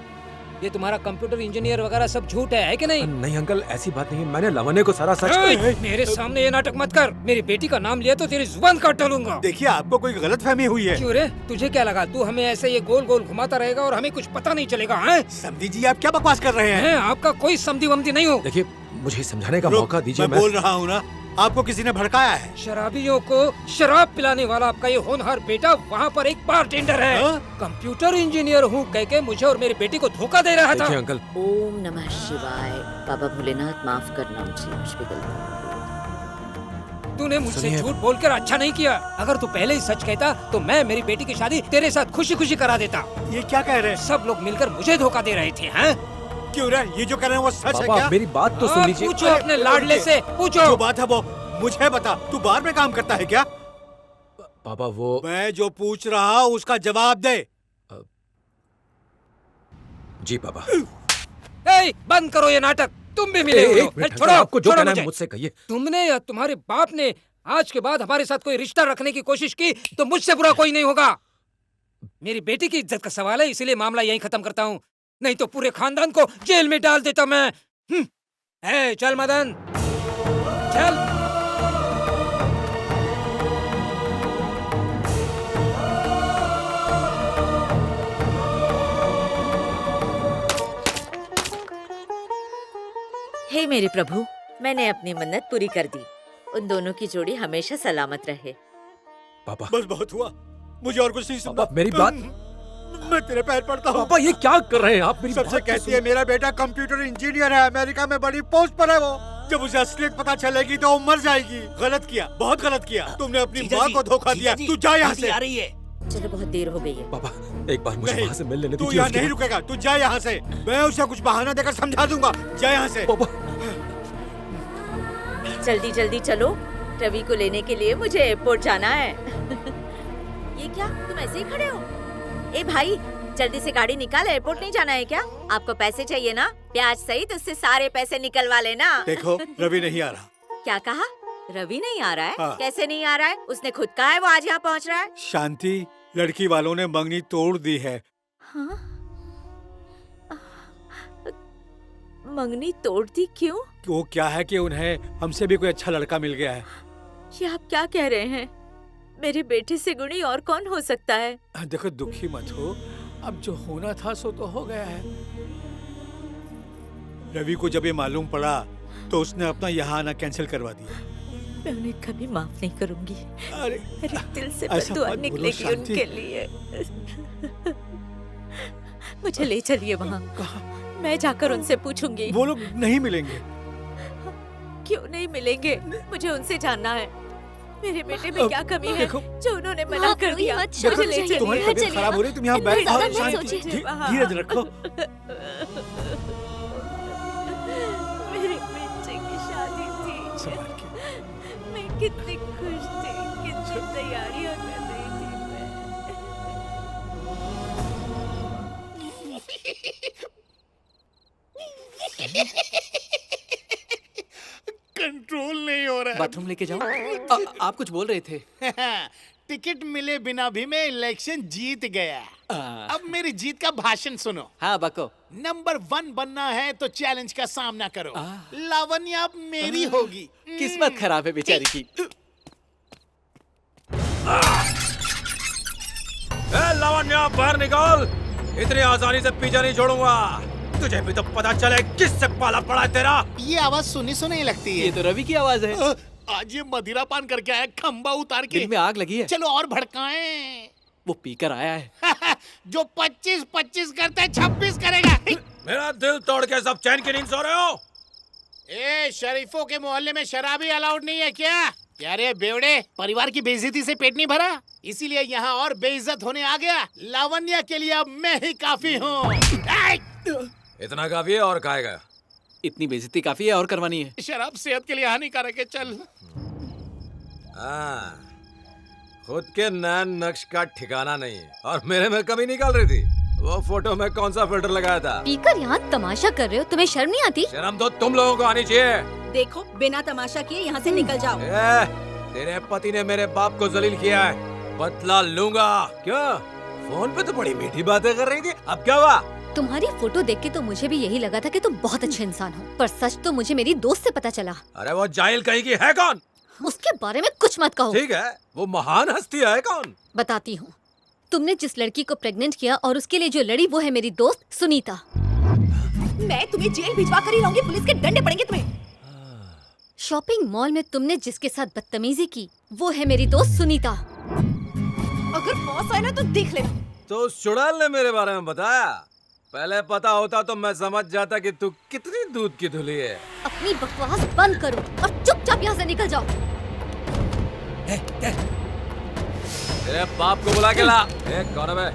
ये तुम्हारा कंप्यूटर इंजीनियर वगैरह सब झूठ है कि नहीं? नहीं अंकल, ऐसी बात नहीं, मैंने लावण्य को सारा सच। मेरे सामने ये नाटक मत कर। मेरी बेटी का नाम लिया तो तेरी जुबान काट डालूंगा। देखिए, आपको कोई गलतफहमी हुई है। क्यों रे, तुझे क्या लगा तू हमें ऐसे ये गोल गोल घुमाता रहेगा और हमें कुछ पता नहीं चलेगा? हैं? समधी जी, आप क्या बकवास कर रहे हैं? आपका कोई समधी वमधी नहीं हो। देखिए, मुझे समझाने का मौका दीजिए। मैं बोल रहा हूँ ना, आपको किसी ने भड़काया है। शराबियों को शराब पिलाने वाला आपका ये होनहार बेटा वहाँ पर एक बारटेंडर है। कंप्यूटर इंजीनियर हूँ कह के मुझे और मेरी बेटी को धोखा दे रहा था। अंकल। ओम नमः शिवाय। बाबा भोलेनाथ माफ करना मुझे गलती। तूने मुझसे झूठ बोलकर अच्छा नहीं किया। अगर तू पहले ही सच कहता तो मैं मेरी बेटी की शादी तेरे साथ खुशी खुशी करा देता। ये क्या कह रहे हैं? सब लोग मिलकर मुझे धोखा दे रहे थे। हैं? क्यों रे, ये जो कह रहे हैं वो सच है क्या? मेरी बात तो सुन लीजिए। पूछो अपने लाडले से, पूछो। जो बात है वो मुझे बता। तू बार में काम करता है क्या? पापा वो, मैं जो पूछ रहा हूँ उसका जवाब दे। जी पापा। बंद करो ये नाटक, तुम भी मिले हो। छोड़ो, आपको जो छोड़ो कहना है मुझे। मुझसे कहिए। तुमने या तुम्हारे बाप ने आज के बाद हमारे साथ कोई रिश्ता रखने की कोशिश की तो मुझसे बुरा कोई नहीं होगा। मेरी बेटी की इज्जत का सवाल है, इसलिए मामला यहीं खत्म करता हूँ, नहीं तो पूरे खानदान को जेल में डाल देता मैं। चल मदन, चल। हे मेरे प्रभु, मैंने अपनी मन्नत पूरी कर दी। उन दोनों की जोड़ी हमेशा सलामत रहे। पापा बस बहुत हुआ, मुझे और कुछ नहीं सुनना। पापा मेरी बात। मैं तेरे पैर पड़ता हूँ। पापा ये क्या कर रहे हैं आप? मेरी सबसे कहती है मेरा बेटा कंप्यूटर इंजीनियर है, अमेरिका में बड़ी पोस्ट पर है वो। जब उसे असलियत पता चलेगी तो वो मर जाएगी। गलत किया, बहुत गलत किया। तुमने अपनी माँ को धोखा दिया। तू जा यहाँ से। चलो, बहुत देर हो गई है। पापा एक बार मुझे वहाँ से मिल लेने तू दीजिए। यहाँ नहीं रुकेगा, तू जा यहाँ से। मैं उसे कुछ बहाना देकर समझा दूंगा। जा यहाँ से। जल्दी जल्दी चलो, रवि को लेने के लिए मुझे एयरपोर्ट जाना है। ये क्या, तुम ऐसे ही खड़े हो? ए भाई, जल्दी से गाड़ी निकाल, एयरपोर्ट नहीं जाना है क्या? आपको पैसे चाहिए ना? ब्याज सहित उससे सारे पैसे निकलवा लेना। देखो, रवि नहीं आ रहा। क्या कहा? रवि नहीं आ रहा है? हाँ। कैसे नहीं आ रहा है? उसने खुद कहा है वो आज यहाँ पहुँच रहा है। शांति, लड़की वालों ने मंगनी तोड़ दी है। हाँ? मंगनी तोड़ दी? क्यों? वो क्या है कि उन्हें हमसे भी कोई अच्छा लड़का मिल गया है। ये आप क्या कह रहे हैं? मेरे बेटे से गुणी और कौन हो सकता है? देखो, दुखी मत हो, अब जो होना था सो तो हो गया है। रवि को जब ये मालूम पड़ा तो उसने अपना यहाँ आना कैंसिल करवा दिया। मैं उन्हें कभी माफ नहीं करूंगी। अरे मेरे दिल से ऐसा बद्दुआ मत बोलो, निकलेगी शांति। उनके लिए। मुझे ले चलिए वहाँ। मैं जाकर उनसे पूछूंगी। वो लोग नहीं मिलेंगे। क्यों नहीं मिलेंगे? मुझे उनसे जानना है मेरे बेटे में क्या कमी है जो उन्होंने मना कर दिया। मुझे ले चलिए। तुम्हारी तबीयत खराब हो रही, तुम यहाँ बैठ ज़्यादा और मत शांति, सोचिए। धीरज रखो। मेरे बेटे की शादी थी। मैं कितनी तैयारियां कर रही थी कंट्रोल नहीं हो रहा है। बाथरूम लेके जाओ। आप कुछ बोल रहे थे। टिकट मिले बिना भी मैं इलेक्शन जीत गया। अब मेरी जीत का भाषण सुनो। हाँ बको। नंबर 1 बनना है तो चैलेंज का सामना करो। लावण्या अब मेरी होगी। किस्मत खराब है बेचारी की। लावण्या बाहर निकाल, इतनी आसानी से पीछा नहीं छोड़ूंगा। तुझे भी तो पता चले किससे पाला पड़ा है तेरा। ये आवाज सुनी सुनी लगती है। ये तो रवि की आवाज है। आज ये मदिरा पान करके आया, खंबा उतार के। दिल में आग लगी है। चलो और भड़काएं। वो पीकर आया है। जो 25-25 करता है 26 करेगा। मेरा दिल तोड़ के सब चैन की नींद सो रहे हो। ए, शरीफों के मोहल्ले में शराबी अलाउड नहीं है क्या? यारे बेवड़े, परिवार की बेइज्जती से पेट नहीं भरा, इसीलिए यहाँ और बेइज्जत होने आ गया। लावण्या के लिए अब मैं ही काफी हूँ। इतना काफी है और खाएगा? इतनी बेइज्जती काफी है और करवानी है। शराब सेहत के लिए हानिकारक है। चल। हाँ, खुद के नैन नक्श का ठिकाना नहीं और मेरे में कमी निकाल रही थी। वो फोटो में कौन सा फिल्टर लगाया था? पीकर यहाँ तमाशा कर रहे हो, तुम्हें शर्म नहीं आती? शर्म तो तुम लोगों को आनी चाहिए। देखो, बिना तमाशा किए यहाँ से निकल जाओ। तेरे पति ने मेरे बाप को जलील किया है, बदला लूंगा। क्या? फोन पे तो बड़ी मीठी बातें कर रही थी, अब क्या हुआ? तुम्हारी फोटो देख के तो मुझे भी यही लगा था कि तुम बहुत अच्छे इंसान हो, पर सच तो मुझे मेरी दोस्त से पता चला। अरे वो जाहिल कहीं की है कौन? उसके बारे में कुछ मत कहो। ठीक है, वो महान हस्ती है कौन? बताती हूँ। तुमने जिस लड़की को प्रेग्नेंट किया और उसके लिए जो लड़ी, वो है मेरी दोस्त सुनीता। मैं तुम्हें जेल भिजवा कर ही रहूंगी, पुलिस के डंडे पड़ेंगे तुम्हें। शॉपिंग मॉल में तुमने जिसके साथ बदतमीजी की, वो है मेरी दोस्त सुनीता। अगर बॉस आए ना तो देख लेना। तो चुड़ैल ने मेरे बारे में बताया? पहले पता होता तो मैं समझ जाता कि तू कितनी दूध की धुली है। अपनी बकवास बंद करो और चुपचाप यहाँ से निकल जाओ। तेरे बाप को बुला के ला। कौन है?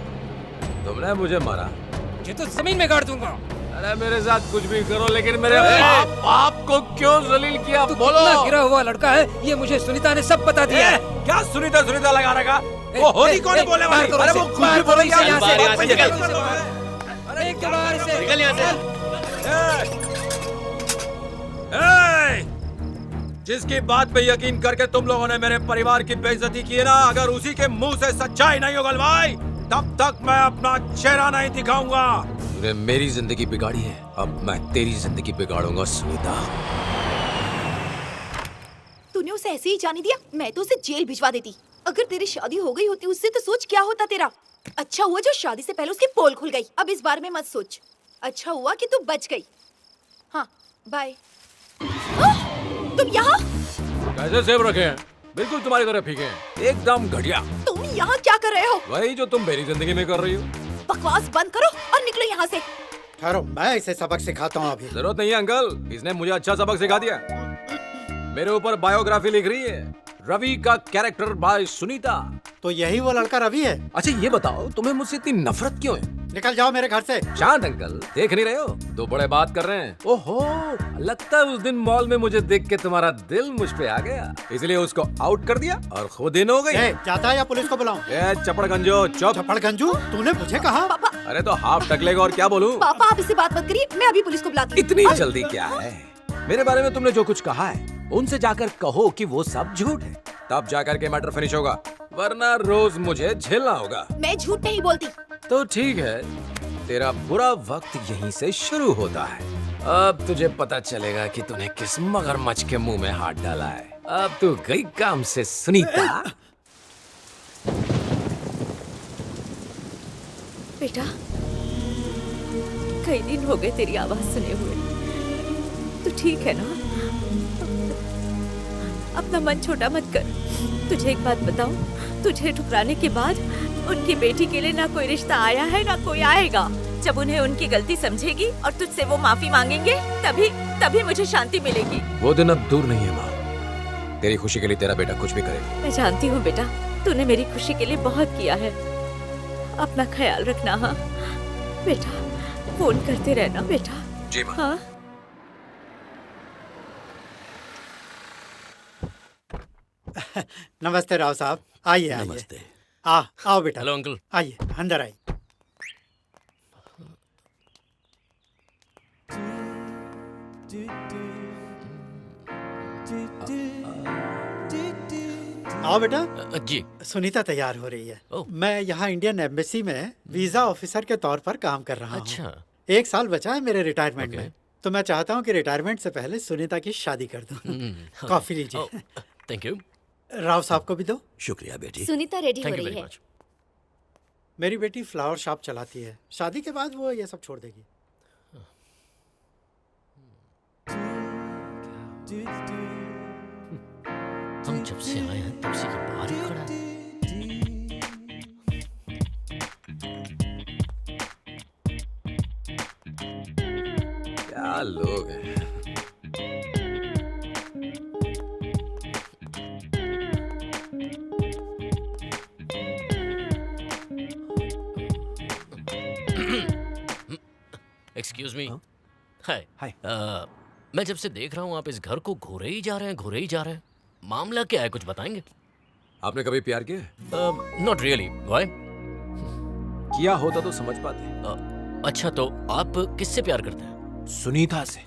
तुमने मुझे मारा? ये तो जमीन में गाड़ दूंगा। अरे मेरे साथ कुछ भी करो, लेकिन मेरे बाप को क्यों जलील किया? बोलो। कितना गिरा हुआ लड़का है, ये मुझे सुनीता ने सब बता दिया है। क्या सुनीता सुनीता लगा रखा? वो होली कौन है बोले वाली? अरे वो खुद भी बोलेगी। अरे एक बार से निकल यहाँ से। जिसकी बात पे यकीन करके तुम लोगों ने मेरे परिवार की बेइज्जती की है ना, अगर उसी के मुंह से सच्चाई नहीं उगलवाई तब तक मैं अपना चेहरा नहीं दिखाऊंगा। तूने मेरी जिंदगी बिगाड़ी है, अब मैं तेरी जिंदगी बिगाड़ूंगा सुनीता। तूने उसे ऐसे ही जाने दिया, मैं तो उसे जेल भिजवा देती। अगर तेरी शादी हो गई होती उससे तो सोच क्या होता तेरा। अच्छा हुआ जो शादी से पहले उसकी पोल खुल गई। अब इस बारे में मत सोच। अच्छा हुआ कि तू बच गई। हाँ, बाय। तुम यहाँ? कैसे सेब रखे हैं? बिल्कुल तुम्हारी तरह फीके हैं, एकदम घटिया। तुम यहाँ क्या कर रहे हो? वही जो तुम मेरी जिंदगी में कर रही हो। बकवास बंद करो और निकलो यहाँ से। ठहरो, मैं इसे सबक सिखाता हूँ अभी। जरूरत नहीं है अंकल, इसने मुझे अच्छा सबक सिखा दिया। मेरे ऊपर बायोग्राफी लिख रही है, रवि का कैरेक्टर बाय सुनीता। तो यही वो लड़का रवि है? अच्छा ये बताओ, तुम्हें मुझसे इतनी नफरत क्यों है? निकल जाओ मेरे घर से। शांत अंकल, देख नहीं रहे हो? दो बड़े बात कर रहे हैं। ओहो, लगता है उस दिन मॉल में मुझे देख के तुम्हारा दिल मुझ पे आ गया, इसलिए उसको आउट कर दिया और खुद इन हो गई। जाता है या पुलिस को बुलाऊं? चपड़गंजो, चुप। चपड़गंजू? तूने मुझे कहा? अरे तो हाफ टकलेगा और क्या बोलूं? पापा आप इससे बात मत करिए, मैं अभी पुलिस को बुलाती हूँ। इतनी जल्दी क्या है? मेरे बारे में तुमने जो कुछ कहा है उनसे जाकर कहो कि वो सब झूठ है, तब जाकर के मैटर फिनिश होगा, वरना रोज मुझे झेलना होगा। मैं झूठ नहीं बोलती। तो ठीक है, तेरा बुरा वक्त यहीं से शुरू होता है। अब तुझे पता चलेगा कि तूने किस मगरमच्छ के मुंह में हाथ डाला है। अब तू गई काम से सुनीता। बेटा, कई दिन हो गए तेरी आवाज सुने हुए। तू ठीक है ना? अपना मन छोटा मत कर। तुझे एक बात बताऊं, तुझे ठुकराने के बाद उनकी बेटी के लिए ना कोई रिश्ता आया है ना कोई आएगा। जब उन्हें उनकी गलती समझेगी और तुझसे वो माफी मांगेंगे, तभी मुझे शांति मिलेगी। वो दिन अब दूर नहीं है माँ। तेरी खुशी के लिए तेरा बेटा कुछ भी करे। मैं जानती हूँ बेटा, तूने मेरी खुशी के लिए बहुत किया है। अपना ख्याल रखना। हाँ बेटा, फोन करते रहना बेटा। जी माँ। हाँ। नमस्ते राव साहब, आइए आइए। नमस्ते। आओ बेटा। Hello uncle. आइए अंदर आइए। आओ बेटा। जी। सुनीता तैयार हो रही है। मैं यहाँ इंडियन एम्बेसी में वीजा ऑफिसर के तौर पर काम कर रहा हूँ। अच्छा। 1 साल बचा है मेरे रिटायरमेंट में, तो मैं चाहता हूँ कि रिटायरमेंट से पहले सुनीता की शादी कर दूँ। कॉफी लीजिए। Thank you. राव साहब को भी दो। शुक्रिया बेटी। सुनीता रेडी हो रही है। मेरी बेटी फ्लावर शॉप चलाती है, शादी के बाद वो ये सब छोड़ देगी। हम जब से आए हैं तब से ये बाहर ही खड़ा है। क्या लोग हैं। Excuse me. Hi hi. मैं जब से देख रहा हूँ आप इस घर को घूरे ही जा रहे हैं। मामला क्या है, कुछ बताएंगे? आपने कभी प्यार किया? Not really. व्हाई? किया होता तो समझ पाते। अच्छा, तो आप किससे प्यार करते हैं? सुनीता से।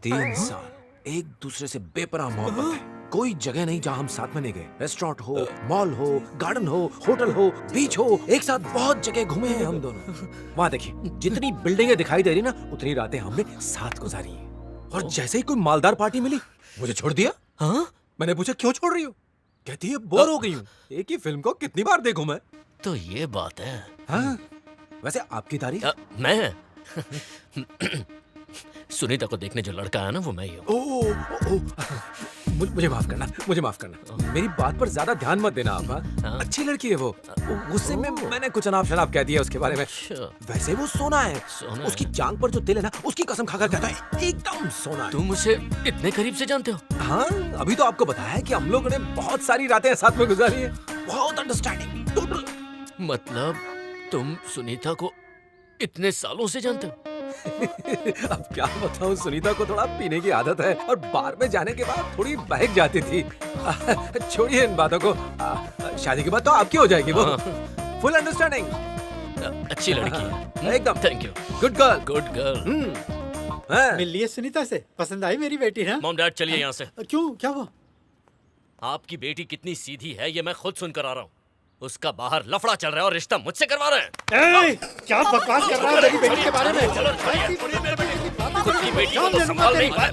3 साल एक दूसरे से बेपनाह मोहब्बत है। कोई जगह नहीं जहाँ हम साथ में नहीं गए। रेस्टोरेंट हो, मॉल हो, गार्डन हो, होटल हो, बीच हो, एक साथ बहुत जगह घूमे हैं हम दोनों। वहाँ देखिए, जितनी बिल्डिंगें दिखाई दे रही ना, उतनी रातें हमने साथ गुजारी हैं। और जैसे ही कोई मालदार पार्टी मिली, मुझे छोड़ दिया। हाँ? मैंने पूछा क्यों छोड़ रही हो? कहती है बोर हो गई हूँ। एक ही फिल्म को कितनी बार देखूं मैं? तो ये बात है। हाँ? वैसे आपकी तारीफ? मैं सुनीता को देखने जो लड़का आया ना, वो मैं ही हूँ। मुझे माफ करना। मेरी बात पर ज्यादा ध्यान मत देना आप। अच्छी लड़की है वो। गुस्से में मैंने कुछ अनाप शनाप कह दिया उसके बारे में। वैसे वो सोना है। उसकी जांग पर जो तिल है ना, उसकी कसम खाकर कहता है एकदम सोना है। तुम उसे इतने करीब से जानते हो? हाँ, अभी तो आपको बताया कि हम लोगों ने बहुत सारी रातें साथ में गुजारी है। बहुत अंडरस्टैंडिंग, टोटल। मतलब तुम सुनीता को इतने सालों से जानते हो? अब क्या बताऊं, सुनीता को थोड़ा पीने की आदत है और बार में जाने के बाद थोड़ी बहक जाती थी। छोड़िए इन बातों को। शादी के बाद तो आपकी हो जाएगी वो। Full understanding. अच्छी लड़की है एकदम। Thank you. Good girl. मिल लिए सुनीता से? पसंद आई मेरी बेटी ना? मॉम डैड चलिए यहाँ से। क्यों, क्या हुआ? आपकी बेटी कितनी सीधी है ये मैं खुद सुनकर आ रहा हूँ। उसका बाहर लफड़ा चल रहा है और रिश्ता मुझसे करवा रहे हैं। क्या बकवास कर रहा है मेरी बेटी के बारे में? खुद की बेटी को तो संभाल नहीं पाया।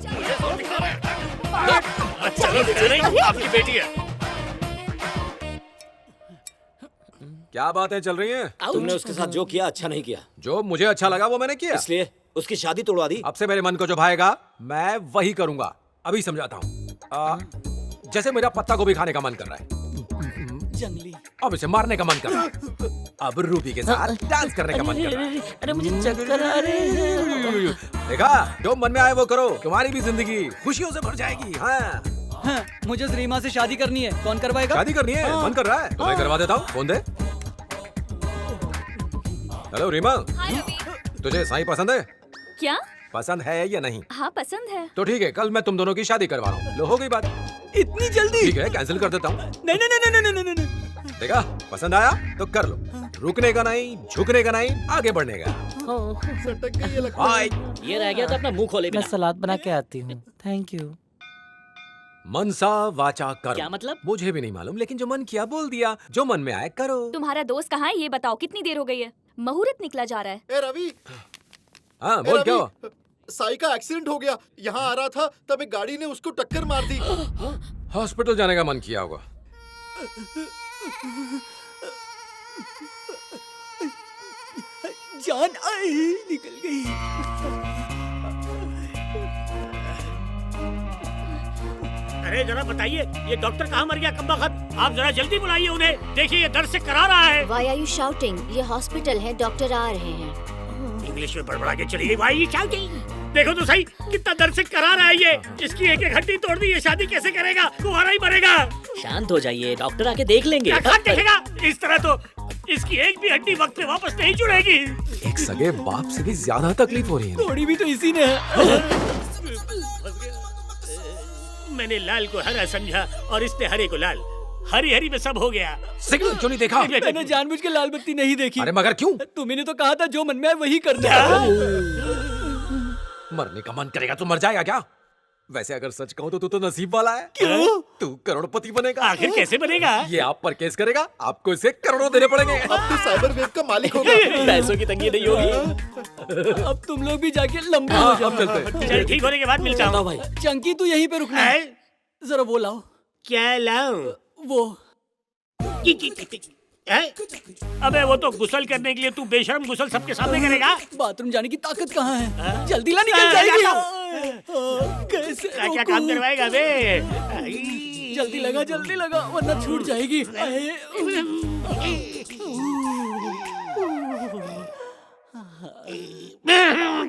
चलो नहीं, आपकी बेटी है। क्या बातें चल रही हैं? तुमने उसके साथ जो किया अच्छा नहीं किया। जो मुझे अच्छा लगा वो मैंने किया। इसलिए उसकी शादी तोड़वा दी। अब से मेरे मन को जो भाएगा मैं वही करूंगा। अभी समझाता हूँ। जैसे मेरा पत्ता गोभी खाने का मन कर रहा है, जंगली। अब इसे मारने का मन कर रहा है। अब रूबी के साथ डांस करने का मन कर रहा है। अरे मुझे चक्कर आ रहे हैं। देखा, जो मन में आए वो करो, तुम्हारी भी जिंदगी खुशियों से भर जाएगी। हाँ। हाँ, मुझे रीमा से शादी करनी है। कौन करवाएगा? शादी करनी है? मन कर रहा है तो मैं करवा देता हूँ। फोन दे। हेलो रीमा, तुझे साईं पसंद है? क्या पसंद है या नहीं? हाँ पसंद है। तो ठीक है, कल मैं तुम दोनों की शादी करवा रहा हूँ। लो, हो गई बात। इतनी जल्दी? ठीक है, कैंसिल कर देता हूँ। नहीं नहीं नहीं नहीं नहीं नहीं। देखा, पसंद आया तो कर लो। रुकने का नहीं, झुकने का नहीं, आगे बढ़ने का। सटक गई ये लगता है। ये रह गया तो अपना मुंह खोले। मैं सलाद बना के आती हूँ। Thank you. मनसा वाचा करो। क्या मतलब? मुझे भी नहीं मालूम, लेकिन जो मन किया बोल दिया। जो मन में आए करो। तुम्हारा दोस्त कहाँ है ये बताओ, कितनी देर हो गई है? मुहूर्त निकला जा रहा है। ए रवि। हाँ बोल, क्या हुआ? साई का एक्सीडेंट हो गया। यहाँ आ रहा था तब एक गाड़ी ने उसको टक्कर मार दी। हॉस्पिटल जाने का मन किया होगा। जान आई निकल गई। अरे जरा बताइए, ये डॉक्टर कहाँ मर गया कमबख्त? आप जरा जल्दी बुलाइए उन्हें। देखिए ये दर्द से करा रहा है। Why are you shouting? ये हॉस्पिटल है, डॉक्टर आ रहे हैं। इंग्लिश में बड़बड़ा के चलिए। Why are you shouting? देखो तो सही कितना दर्द से करा रहा है ये। इसकी एक एक हड्डी तोड़ दी, ये शादी कैसे करेगा? कुंवारा ही मरेगा। शांत हो जाइए, डॉक्टर आके देख लेंगे। क्या देखेगा? इस तरह तो इसकी एक भी हड्डी वक्त पे वापस नहीं जुड़ेगी। एक सगे बाप से भी ज्यादा तकलीफ हो रही है। थोड़ी भी तो इसी ने है। मैंने लाल को हरा समझा और इसने हरे को लाल। हरी हरी में सब हो गया। सिग्नल क्यों नहीं देखा? मैंने जानबूझ के लाल बत्ती नहीं देखी। अरे मगर क्यों? तुम्ही तो कहा था जो मन में आए वही करना। मरने का मन करेगा तो मर जाएगा क्या? वैसे अगर सच कहूं तो तू तो नसीब वाला है। क्यों? तू करोड़पति बनेगा। आखिर कैसे बनेगा? ये आप पर केस करेगा, आपको इसे करोड़ों देने पड़ेंगे। अब तू साइबर वेब का मालिक होगा। पैसों की तंगी नहीं होगी। अब तुम लोग भी जाके लंबे हो जाओ। चल ठीक होने के बाद मिलता हूँ भाई। चंकी तू यहीं पे रुकना है। जरा वो लाओ। क्या लाऊं? वो अबे वो तो गुसल करने के लिए, तू बेशर्म गुसल सबके सामने करेगा। बाथरूम जाने की ताकत कहाँ है? जल्दी ला, निकल जाएगी। कैसे क्या काम करवाएगा बे? जल्दी लगा वरना छूट जाएगी।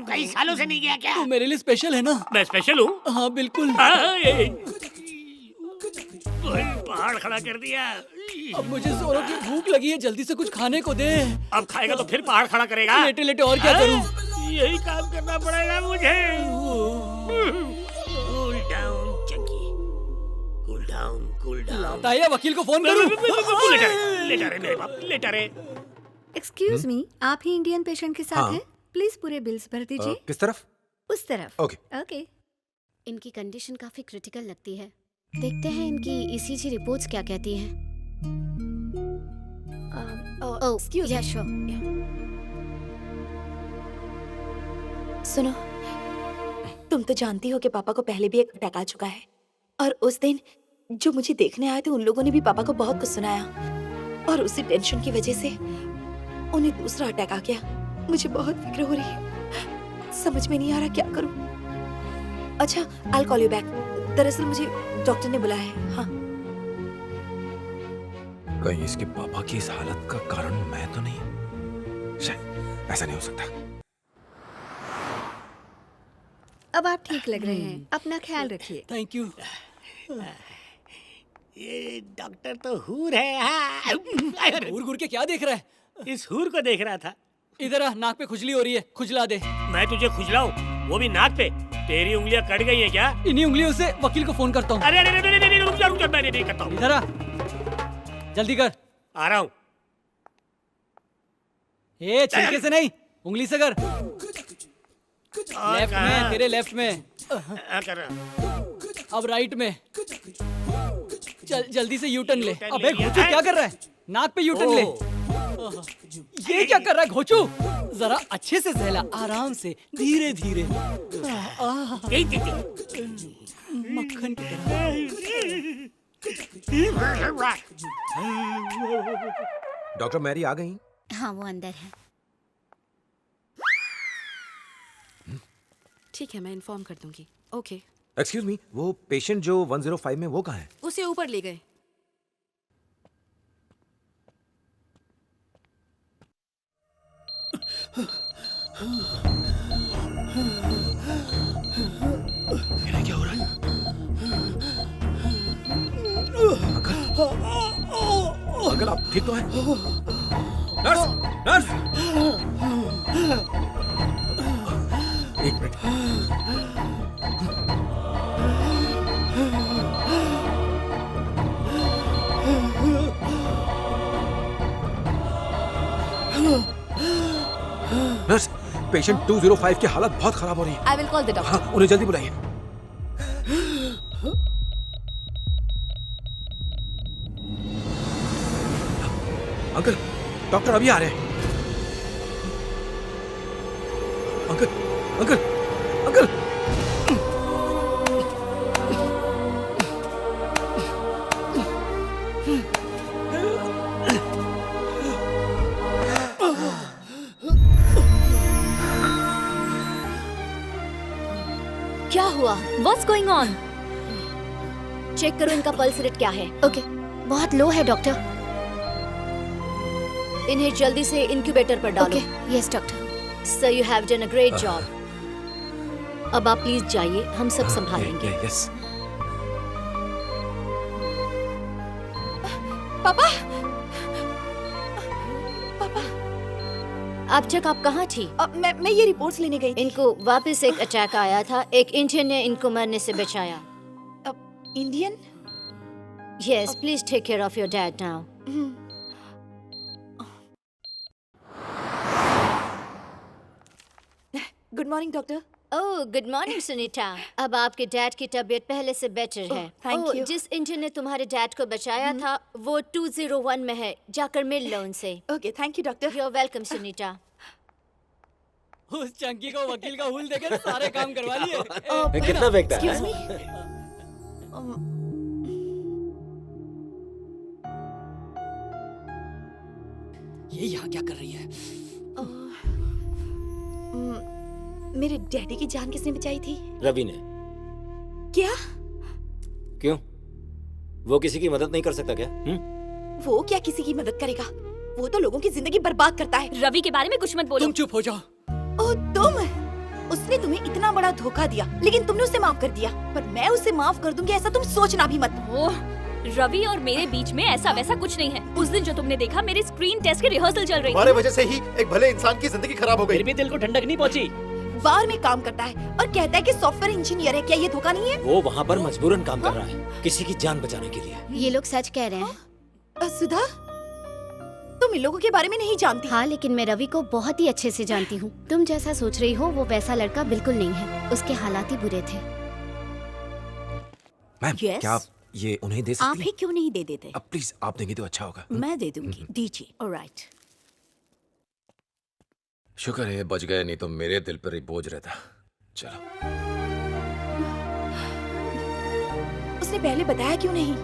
कई सालों से नहीं गया क्या? तू मेरे लिए स्पेशल है ना? मैं स्पेशल हूँ? हाँ बिल्कुल। पहाड़ खड़ा कर दिया। अब मुझे जोरों की भूख लगी है, जल्दी से कुछ खाने को दे। अब खाएगा तो फिर पहाड़ खड़ा करेगा। लेटे लेटे और क्या करूं? यही काम करना पड़ेगा मुझे। Cool down Chunky, cool down, cool down. लाता है या वकील को फोन करूं? लेटा रहे मेरे बाप, लेटा रहे। एक्सक्यूज मी, आप ही इंडियन पेशेंट के साथ हैं? प्लीज पूरे बिल्स भर दीजिए। किस तरफ? उस तरफ। ओके। ओके। इनकी कंडीशन काफी क्रिटिकल लगती है। देखते हैं इनकी ईसीजी रिपोर्ट्स क्या कहती हैं। एक्सक्यूज या श्योर। सुनो, तुम तो जानती हो कि पापा को पहले भी एक अटैक आ चुका है, और उस दिन जो मुझे देखने आए थे उन लोगों ने भी पापा को बहुत कुछ सुनाया, और उसी टेंशन की वजह से उन्हें दूसरा अटैक आ गया। मुझे बहुत फिक्र हो रही है, समझ में नहीं आ रहा क्या करूं। अच्छा, I'll call you back। दरअसल मुझे डॉक्टर ने बुलाया है। हाँ। कहीं इसके पापा की इस हालत का कारण मैं तो नहीं? शायद ऐसा नहीं हो सकता। अब आप ठीक लग रहे हैं, अपना ख्याल रखिए। Thank you. ये डॉक्टर तो हूर है। हूर गुर के क्या देख रहा है? इस हूर को देख रहा था। इधर आ, नाक पे खुजली हो रही है, खुजला दे। मैं तुझे खुजलाऊं, वो भी नाक पे? तेरी उंगलियां कट गई हैं क्या? इन्हीं उंगलियों से वकील को फोन करता हूँ। अरे रुक जा, मैं नहीं करता हूँ। इधर आ, जल्दी कर। आ रहा हूँ। ए, छिलके से नहीं, उंगली से कर। लेफ्ट में, तेरे लेफ्ट में। कर रहा। अब राइट में। चल जल्दी से यू टर्न ले। अबे घोचू क्या कर रहा है? नाक पे यू टर्न ले। ये क्या कर रहा है घोचू? जरा अच्छे से सहला, आराम से, धीरे धीरे। मक्खन की तरह। डॉक्टर मैरी आ गई? हाँ, वो अंदर है। ठीक है, मैं इन्फॉर्म कर दूंगी। ओके। एक्सक्यूज मी, वो पेशेंट जो 105 में, वो कहाँ है? उसे ऊपर ले गए। इन्हें क्या हो रहा है? अंकल आप ठीक तो हैं? Nurse, nurse! एक मिनट। नर्स, पेशेंट 205 की हालत बहुत खराब हो रही है। I will call the doctor. हाँ, उन्हें जल्दी बुलाइए। अंकल, डॉक्टर अभी आ रहे हैं। Uncle, uncle, uncle! क्या हुआ? What's going on? चेक करो इनका पल्स रेट क्या है। ओके, बहुत लो है डॉक्टर। इन्हें जल्दी से इंक्यूबेटर पर डालो। Okay, yes doctor. Sir, you have done a great job. अब आप प्लीज जाइए, हम सब संभालेंगे। यस। पापा, अब तक आप कहाँ थी? मैं ये रिपोर्ट्स लेने गई थी। इनको वापस एक अटैक आया था। एक इंडियन ने इनको मरने से बचाया। Indian? Yes, please take care of your dad now. Good morning doctor. Oh good morning Sunita. अब आपके डैड की तबीयत पहले से बेटर है। thank you. जिस इंजन ने तुम्हारे डैड को बचाया था वो 201 में है, जाकर मिल लो उनसे। Okay thank you doctor. You are welcome Sunita. उस चंकी को वकील का हुल देकर सारे काम करवा लिए। कितना फेंकता है? Excuse me? ये यहाँ क्या कर रही है? मेरे डैडी की जान किसने बचाई थी? रवि ने। क्या? क्यों? वो किसी की मदद नहीं कर सकता क्या? वो क्या किसी की मदद करेगा? वो तो लोगों की जिंदगी बर्बाद करता है। रवि के बारे में कुछ मत बोलो। तुम चुप हो जाओ। ओह तुम? उसने तुम्हें इतना बड़ा धोखा दिया, लेकिन तुमने उसे माफ कर दिया। पर मैं उसे माफ कर दूंगी ऐसा तुम सोचना भी मत। ओह, रवि और मेरे बीच में ऐसा वैसा कुछ नहीं है। उस दिन जो तुमने देखा मेरी स्क्रीन टेस्ट की रिहर्सल चल रही थी। हमारे वजह से ही एक भले इंसान की जिंदगी खराब हो गई। फिर भी दिल को ठंडक नहीं पहुंची। बार में काम करता है और कहता है कि सॉफ्टवेयर इंजीनियर है। क्या ये धोखा नहीं है? वो वहाँ पर मजबूरन काम कर रहा है, किसी की जान बचाने के लिए। ये लोग सच कह रहे हैं। सुधा, तुम इन लोगों के बारे में नहीं जानती। हाँ, लेकिन मैं रवि को बहुत ही अच्छे से जानती हूँ। तुम जैसा सोच रही हो वो वैसा लड़का बिल्कुल नहीं है। उसके हालात ही बुरे थे। Ma'am, Yes? क्या आप ये उन्हें दे सकती आप ही क्यों नहीं दे देते? अब प्लीज आप देंगे तो अच्छा होगा। मैं दे दूंगी। दीजिए। ऑलराइट। शुक्र है बच गए, नहीं तो मेरे दिल पर ही बोझ रहता। चलो। उसने पहले बताया क्यों नहीं?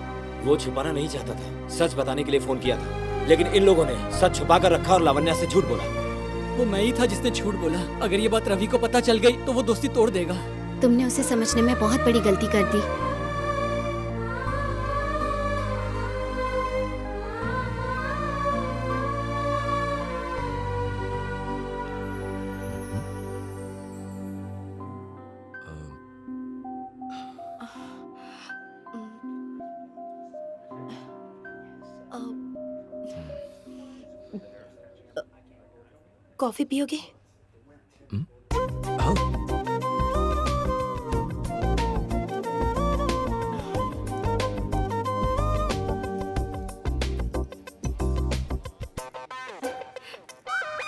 वो छुपाना नहीं चाहता था, सच बताने के लिए फोन किया था, लेकिन इन लोगों ने सच छुपा कर रखा और लावण्या से झूठ बोला। वो मैं ही था जिसने झूठ बोला। अगर ये बात रवि को पता चल गई तो वो दोस्ती तोड़ देगा। तुमने उसे समझने में बहुत बड़ी गलती कर दी। कॉफी पियोगे?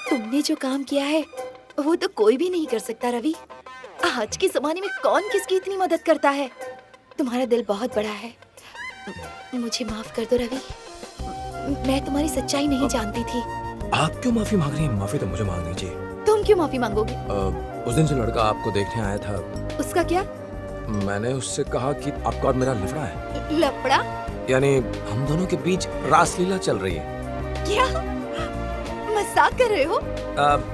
तुमने जो काम किया है वो तो कोई भी नहीं कर सकता रवि। आज के जमाने में कौन किसकी इतनी मदद करता है? तुम्हारा दिल बहुत बड़ा है। मुझे माफ कर दो रवि। मैं तुम्हारी सच्चाई नहीं जानती थी। आप क्यों माफी मांग रही हैं? माफी तो मुझे मांग दीजिए। तुम क्यों माफी मांगोगे? उस दिन जो लड़का आपको देखने आया था, उसका क्या? मैंने उससे कहा कि आपका और मेरा लफड़ा है। लफड़ा? यानी हम दोनों के बीच रासलीला चल रही है। क्या मजाक कर रहे हो?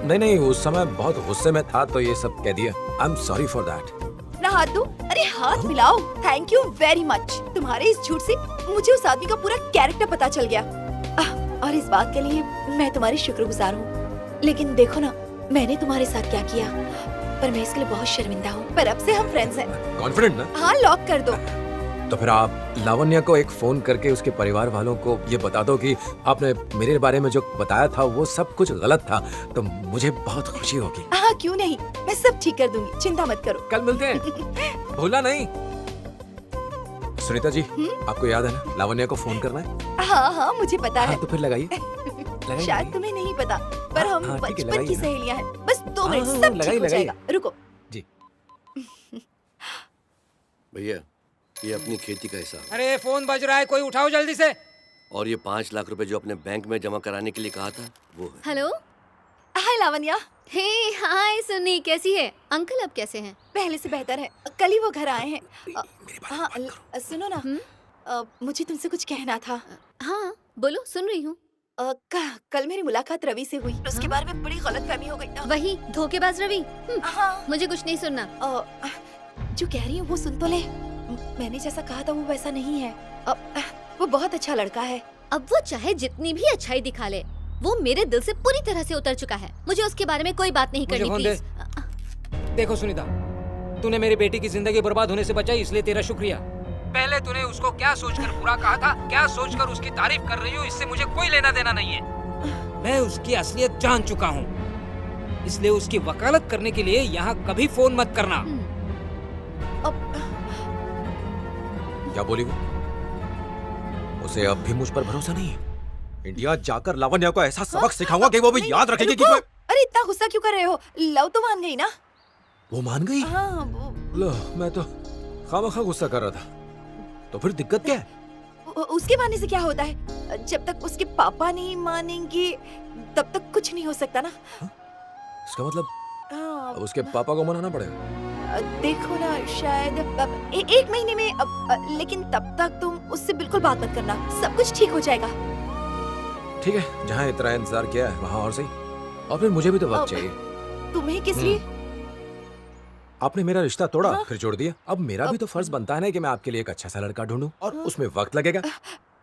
नहीं, उस समय बहुत गुस्से में था तो ये सब कह दिया। आई एम सॉरी फॉर दैट। ना हाथ दो। अरे हाथ मिलाओ। Thank you very much. तुम्हारे इस झूठ से मुझे उस आदमी का पूरा कैरेक्टर पता चल गया। और इस बात के लिए मैं तुम्हारी शुक्रगुजार हूँ। लेकिन देखो ना, मैंने तुम्हारे साथ क्या किया, पर मैं इसके लिए बहुत शर्मिंदा हूँ। पर अब से हम फ्रेंड्स हैं। कॉन्फिडेंट ना? हाँ, लॉक कर दो। तो फिर आप लावण्या को एक फोन करके उसके परिवार वालों को ये बता दो कि आपने मेरे बारे में जो बताया था वो सब कुछ गलत था, तो मुझे बहुत खुशी होगी। हाँ, क्यों नहीं, मैं सब ठीक कर दूंगी। चिंता मत करो। कल मिलते हैं। भूला नहीं। सुनीता जी, आपको याद है ना लावण्या को फोन करना है? हाँ, मुझे पता है। तो फिर लगाइए। शायद तुम्हें नहीं पता, पर हम हाँ, ठीक है, बचपन की लगाइए ना। सहेलियां हैं। बस 2 मिनट, हाँ, सब लगाइए, ठीक हो लगाइए। जाएगा। रुको। जी। भैया, ये अपनी खेती का हिसाब। अरे फोन बज रहा है, कोई उठाओ जल्दी से। और ये 5 लाख रुपए जो अपने बैंक में जमा कराने के लिए कहा था वो है। हेलो। हाय लावण्या। हे हाय सुनी, कैसी है? अंकल अब कैसे हैं? पहले से बेहतर है। कल ही वो घर आए हैं। हाँ, सुनो ना, मुझे तुमसे कुछ कहना था। हाँ बोलो, सुन रही हूँ। कल मेरी मुलाकात रवि से हुई। उसके बारे में बड़ी गलतफहमी हो गई। वही धोखेबाज रवि। हाँ। मुझे कुछ नहीं सुनना। जो कह रही हूँ वो सुन तो ले। मैंने जैसा कहा था वो वैसा नहीं है। वो बहुत अच्छा लड़का है। अब वो चाहे जितनी भी अच्छाई दिखा ले, वो मेरे दिल से पूरी तरह से उतर चुका है। मुझे उसके बारे में कोई बात नहीं करनी, प्लीज। देखो सुनीता, तूने मेरी बेटी की जिंदगी बर्बाद होने से बचाई, इसलिए तेरा शुक्रिया। पहले तूने उसको क्या सोचकर बुरा कहा था, क्या सोचकर उसकी तारीफ कर रही हो, इससे मुझे कोई लेना देना नहीं है। मैं उसकी असलियत जान चुका हूँ, इसलिए उसकी वकालत करने के लिए यहाँ कभी फोन मत करना। क्या बोली वो? उसे अब भी मुझ पर भरोसा नहीं है। इंडिया जाकर लावण्या को ऐसा सबक सिखाऊंगा कि वो भी याद रखेगी कि मैं... अरे इतना गुस्सा क्यों कर रहे हो? लव तो मान गई ना? वो मान गई? हाँ लो, मैं तो खामखा गुस्सा कर रहा था। तो फिर दिक्कत क्या है? उसके मानने से क्या होता है? जब तक उसके पापा नहीं मानेंगे तब तक कुछ नहीं हो सकता ना। इसका मतलब अब उसके पापा को मनाना पड़ेगा। देखो ना, शायद एक महीने में लेकिन तब तक तुम उससे बिल्कुल बात मत करना, सब कुछ ठीक हो जाएगा। ठीक है, जहाँ इतना इंतजार किया है वहाँ और सही। और फिर मुझे भी तो वक्त चाहिए। तुम्हें किस लिए? आपने मेरा रिश्ता तोड़ा, फिर जोड़ दिया। अब मेरा भी तो फर्ज बनता है ना कि मैं आपके लिए एक अच्छा सा लड़का ढूंढूं, और उसमें वक्त लगेगा।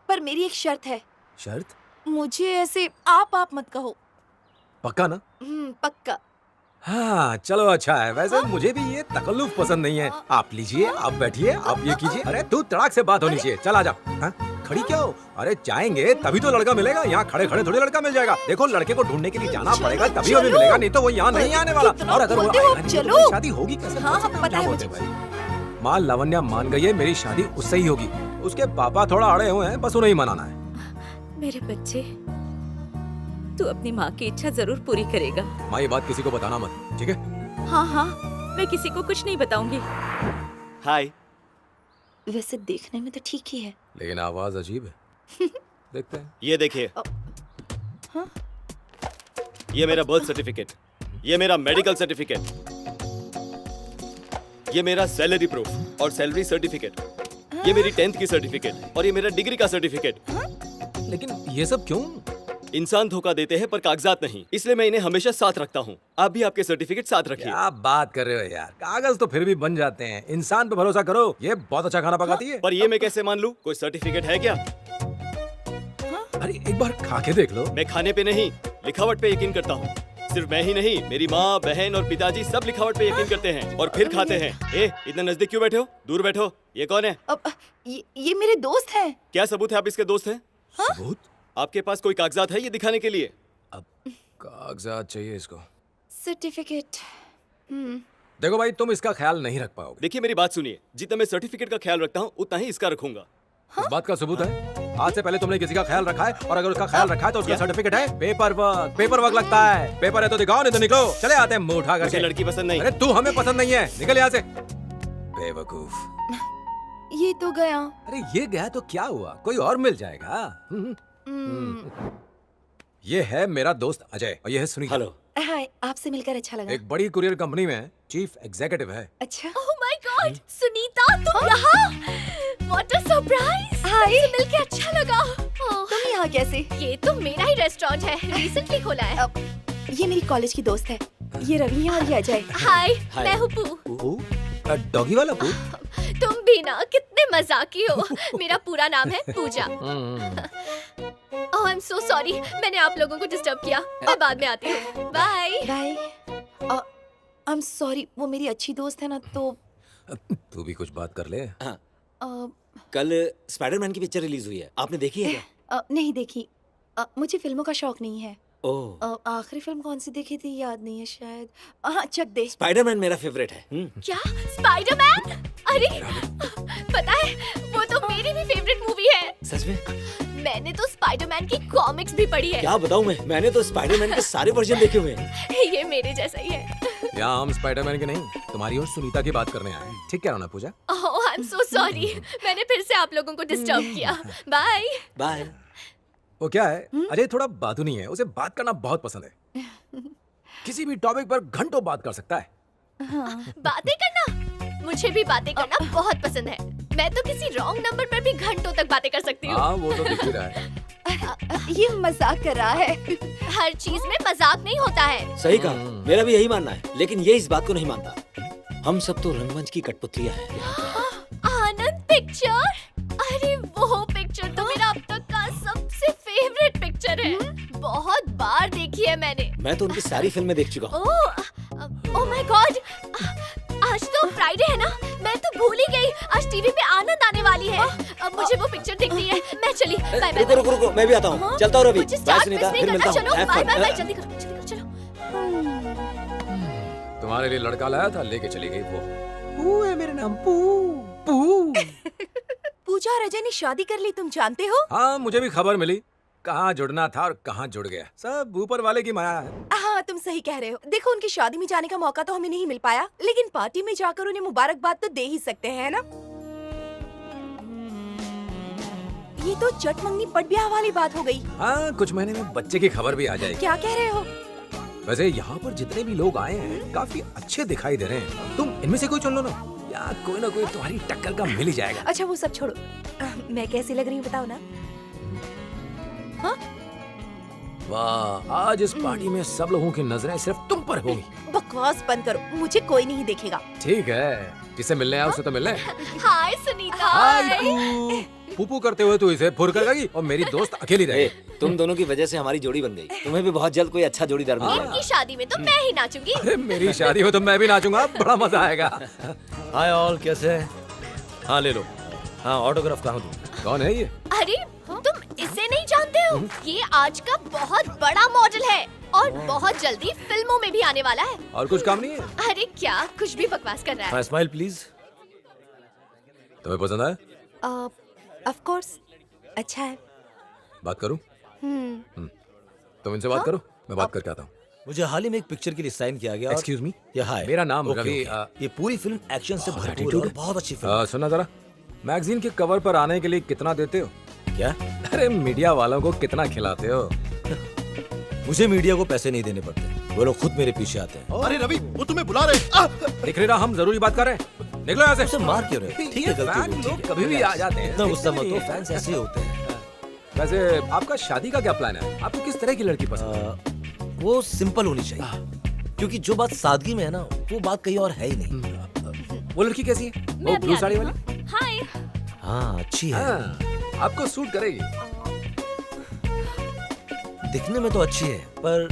पर मेरी एक शर्त है। शर्त? मुझे ऐसे आप मत कहो। पक्का ना? पक्का। हाँ चलो, अच्छा है। वैसे मुझे भी ये तकल्लुफ पसंद नहीं है। आप लीजिए, आप बैठिए, आप ये कीजिए। अरे तू तड़ाक से बात होनी चाहिए। चल आ जा। हाँ? खड़ी क्या हो? अरे जाएंगे तभी तो लड़का मिलेगा, यहाँ खड़े खड़े थोड़ी लड़का मिल जाएगा। देखो, लड़के को ढूंढने के लिए जाना पड़ेगा, तभी हमें मिलेगा, नहीं तो वो यहाँ नहीं आने वाला। और अगर वो आएगा नहीं तो मेरी शादी होगी कैसे? पता है मुझे। माँ लावण्या मान गई है, मेरी शादी उससे ही होगी। उसके पापा थोड़ा अड़े हुए हैं, बस उन्हें ही मनाना है। मेरे बच्चे, तू अपनी माँ की इच्छा जरूर पूरी करेगा। माँ, ये बात किसी को बताना मत, ठीक है? हाँ हाँ, मैं किसी को कुछ नहीं बताऊंगी। हाय। वैसे देखने में तो ठीक ही है, लेकिन आवाज अजीब है। देखते हैं। ये देखिए, हाँ? ये मेरा बर्थ सर्टिफिकेट, ये मेरा मेडिकल सर्टिफिकेट, ये मेरा सैलरी प्रूफ और सैलरी सर्टिफिकेट, ये मेरी 10th की सर्टिफिकेट और ये मेरा डिग्री का सर्टिफिकेट। लेकिन ये सब क्यों? इंसान धोखा देते हैं पर कागजात नहीं, इसलिए मैं इन्हें हमेशा साथ रखता हूँ। आप भी आपके सर्टिफिकेट साथ रखिए। क्या बात कर रहे हो यार, कागज तो फिर भी बन जाते हैं। इंसान पे भरोसा करो, ये बहुत अच्छा खाना पकाती है। पर ये मैं कैसे मान लूं? कोई सर्टिफिकेट है क्या? अरे एक बार खा के देख लो। मैं खाने पे नहीं, लिखावट पे यकीन करता हूँ। सिर्फ मैं ही नहीं, मेरी माँ, बहन और पिताजी सब लिखावट पे यकीन करते हैं और फिर खाते हैं। ए, इतना नजदीक क्यों बैठे हो? दूर बैठो। ये कौन है? ये मेरे दोस्त हैं। क्या सबूत है आप इसके दोस्त हैं? सबूत? आपके पास कोई कागजात है ये दिखाने के लिए? अब कागजात चाहिए इसको? सर्टिफिकेट। देखो भाई, तुम इसका ख्याल नहीं रख पाओगे। देखिए मेरी बात सुनिए, जितना मैं सर्टिफिकेट का ख्याल रखता हूँ उतना ही इसका रखूंगा। इस बात का सबूत है? आज से पहले तुमने किसी का ख्याल रखा है, और अगर उसका ख्याल रखा है तो उसका सर्टिफिकेट है? पेपर वर्क लगता है। पेपर है तो दिखाओ, नहीं तो निकलो। चले आते हैं मुंह उठा करके। लड़की पसंद नहीं। अरे तू हमें पसंद नहीं है, निकल यहाँ से बेवकूफ। ये तो गया। अरे ये गया तो क्या हुआ, कोई और मिल जाएगा। ये है मेरा दोस्त अजय और ये है सुनीता। हेलो। हाय, आपसे मिलकर अच्छा लगा। एक बड़ी कुरियर कंपनी में चीफ एग्जीक्यूटिव है। अच्छा। ओह माय गॉड, सुनीता तुम यहाँ? What a surprise. हाय, मिलके अच्छा लगा। तुम यहाँ कैसे? ये तो मेरा ही रेस्टोरेंट है, रिसेंटली खोला है। ये मेरी कॉलेज की दोस्त है, ये रवि है और ये अजय। हाय, मैं हूँ पू। डॉगी वाला पू? तुम भी ना कितने मजाकी हो। मेरा पूरा नाम है पूजा। ओह आई एम सो सॉरी, मैंने आप लोगों को डिस्टर्ब किया। मैं बाद में आती हूँ। Bye bye. I am sorry, वो मेरी अच्छी दोस्त है ना, तो तू भी कुछ बात कर ले। हाँ। कल स्पाइडरमैन की पिक्चर रिलीज हुई है, आपने देखी है क्या? नहीं देखी। मुझे फिल्मों का शौक नहीं है। ओह। आखिरी फिल्म कौन सी देखी थी याद नहीं है शायद। हाँ, चक दे। स्पाइडरमैन मेरा फेवरेट है। क्या स्पाइडरमैन? अरे पता है, वो तो मेरी भी फेवरेट मूवी है। सच में? मैंने तो स्पाइडरमैन की कॉमिक्स भी पढ़ी है। क्या बताऊं मैंने तो स्पाइडरमैन के सारे वर्जन देखे हुए हैं। ये मेरे जैसा ही है। यहाँ हम स्पाइडरमैन के नहीं, तुम्हारी और सुनीता की बात करने आए। ठीक कह रहा हूँ ना पूजा? ओह आई एम सो सॉरी, मैंने फिर से आप लोगों को डिस्टर्ब किया। Bye bye. वो क्या है, अजय थोड़ा बातूनी है, उसे बात करना बहुत पसंद है। किसी भी टॉपिक पर घंटों बात कर सकता है। बातें करना? मुझे भी बातें करना बहुत पसंद है। मैं तो किसी रॉन्ग नंबर पर भी घंटों तक बातें कर सकती हूँ। हाँ, वो तो दिख ही रहा है। ये मजाक कर रहा है। हर चीज में मजाक नहीं होता है। सही कहा, मेरा भी यही मानना है, लेकिन ये इस बात को नहीं मानता। हम सब तो रंगमंच की कठपुतलियां हैं। आनंद पिक्चर? अरे वो पिक्चर तो मेरा अब तक का सबसे फेवरेट पिक्चर है। बहुत बार देखी है मैंने। मैं तो उनकी सारी फिल्में देख चुका हूँ। ओह माय गॉड, आज तो फ्राइडे है ना, मैं तो भूल ही गई। आज टीवी पे आनंद आने वाली है। अब मुझे वो पिक्चर देखनी है। मैं चली। Bye bye. रुको, मैं भी आता हूँ। चलता हूँ रवि। बाय सुनीता, फिर मिलता हूँ। चलो बाय बाय, जल्दी करो, चलो। तुम्हारे लिए लड़का लाया था, लेके चली गई वो। पू है मेरा नाम, पू। पूजा और अजय ने शादी कर ली, तुम जानते हो? हाँ, मुझे भी खबर मिली। कहाँ जुड़ना था और कहाँ जुड़ गया, सब ऊपर वाले की माया है। हाँ, तुम सही कह रहे हो। देखो, उनकी शादी में जाने का मौका तो हमें नहीं मिल पाया, लेकिन पार्टी में जाकर उन्हें मुबारकबाद तो दे ही सकते हैं, है ना? ये तो चट मंगनी पट ब्याह वाली बात हो गई। हाँ, कुछ महीने में बच्चे की खबर भी आ जाएगी। क्या कह रहे हो? वैसे यहाँ पर जितने भी लोग आए हैं काफी अच्छे दिखाई दे रहे हैं। तुम इनमें से कोई चुन लो ना, या कोई ना कोई तुम्हारी टक्कर का मिल ही जाएगा। अच्छा वो सब छोड़ो, मैं कैसी लग रही हूँ बताओ ना? हाँ? वाह, आज इस पार्टी में सब लोगों की नजरें सिर्फ तुम पर होंगी। बकवास बंद करो, मुझे कोई नहीं देखेगा। ठीक है, जिसे मिलने आया उसे तो मिलने। हाय सुनीता। हाय पुपू करते हुए तू इसे फुर कर गई और मेरी दोस्त अकेली रही। तुम दोनों की वजह से हमारी जोड़ी बन गई। तुम्हें भी बहुत जल्द कोई अच्छा जोड़ीदार मिलेगा। इनकी शादी में तो मैं ही नाचूंगी। अरे मेरी शादी हो तो मैं भी नाचूंगा, बड़ा मजा आएगा। हाय ऑल, कैसे हैं? हाँ ले लो। हाँ, ऑटोग्राफ कहाँ दूँ? कौन है ये? अरे तुम इसे नहीं जानते हो? ये आज का बहुत बड़ा मॉडल है और बहुत जल्दी फिल्मों में भी आने वाला है। और कुछ काम नहीं है? अरे क्या कुछ भी बकवास कर रहा है। हाँ, स्माइल प्लीज। तुम्हें पसंद आया? ऑफ कोर्स, अच्छा है। बात करूं? तुम इनसे बात करो, मैं बात करके आता हूँ। मुझे हाल ही में एक पिक्चर के लिए साइन किया गया। Excuse me? या हाय, मेरा नाम ओके, रवि। ओके। ये पूरी फिल्म एक्शन से भरपूर है और बहुत अच्छी फिल्म है। सुना जरा, मैगजीन के कवर पर आने के लिए कितना देते हो? क्या? अरे मीडिया वालों को कितना खिलाते हो? मुझे मीडिया को पैसे नहीं देने पड़ते, वो लोग खुद मेरे पीछे आते हैं। अरे रवि, वो तुम्हें बुला रहे। दिख रहा हम जरूरी बात कर रहे हैं। निकलो यहाँ से। उसे मार क्यों रहे? ठीक है, गलती हुई, ठीक है। कभी भी आ जाते हैं। इतना गुस्सा मत हो, फैंस ऐसे ही होते हैं। वैसे आपका शादी का क्या प्लान है? आपको किस तरह की लड़की पसंद है? वो सिंपल होनी चाहिए, क्योंकि जो बात सादगी में है ना, वो बात कहीं और है ही नहीं। वो लड़की कैसी है? वो ब्लू साड़ी वाली? हाय। हाँ, अच्छी है। आपको सूट करेगी। दिखने में तो अच्छी है, पर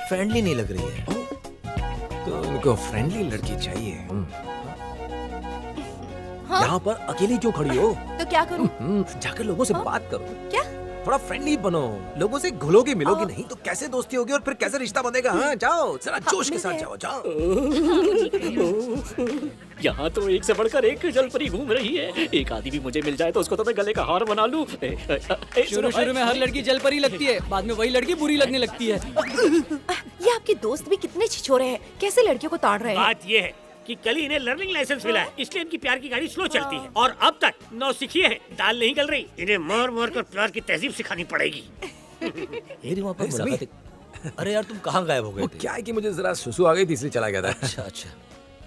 फ्रेंडली नहीं लग रही है। तो उनको फ्रेंडली लड़की चाहिए। हाँ? यहाँ पर अकेली क्यों खड़ी हो? तो क्या करूं? जाकर लोगों से बात करो। क्या? थोड़ा फ्रेंडली बनो, लोगों से घुलोगी मिलोगी नहीं तो कैसे दोस्ती होगी और फिर कैसे रिश्ता बनेगा? हाँ, जाओ जरा जोश के साथ जाओ, जाओ। यहाँ तो एक से बढ़कर एक जलपरी घूम रही है। एक आदमी भी मुझे मिल जाए तो उसको तो मैं गले का हार बना लूं। शुरू में हर लड़की जलपरी लगती है, बाद में वही लड़की बुरी लगने लगती है। ये आपके दोस्त भी कितने छिछोरे हैं, कैसे लड़कियों को ताड़ रहे हैं? बात ये है कि कल ही इन्हें लर्निंग लाइसेंस मिला है, इसलिए इनकी प्यार की गाड़ी स्लो चलती है और अब तक नौसिखिए हैं, दाल नहीं गल रही। इन्हें मार मार कर प्यार की तहजीब सिखानी पड़ेगी। मेरी वहाँ पर मुलाकात। अरे यार, तुम कहाँ गायब हो गए थे? क्या है कि मुझे जरा सुसु आ गई थी इसलिए चला गया था। अच्छा अच्छा।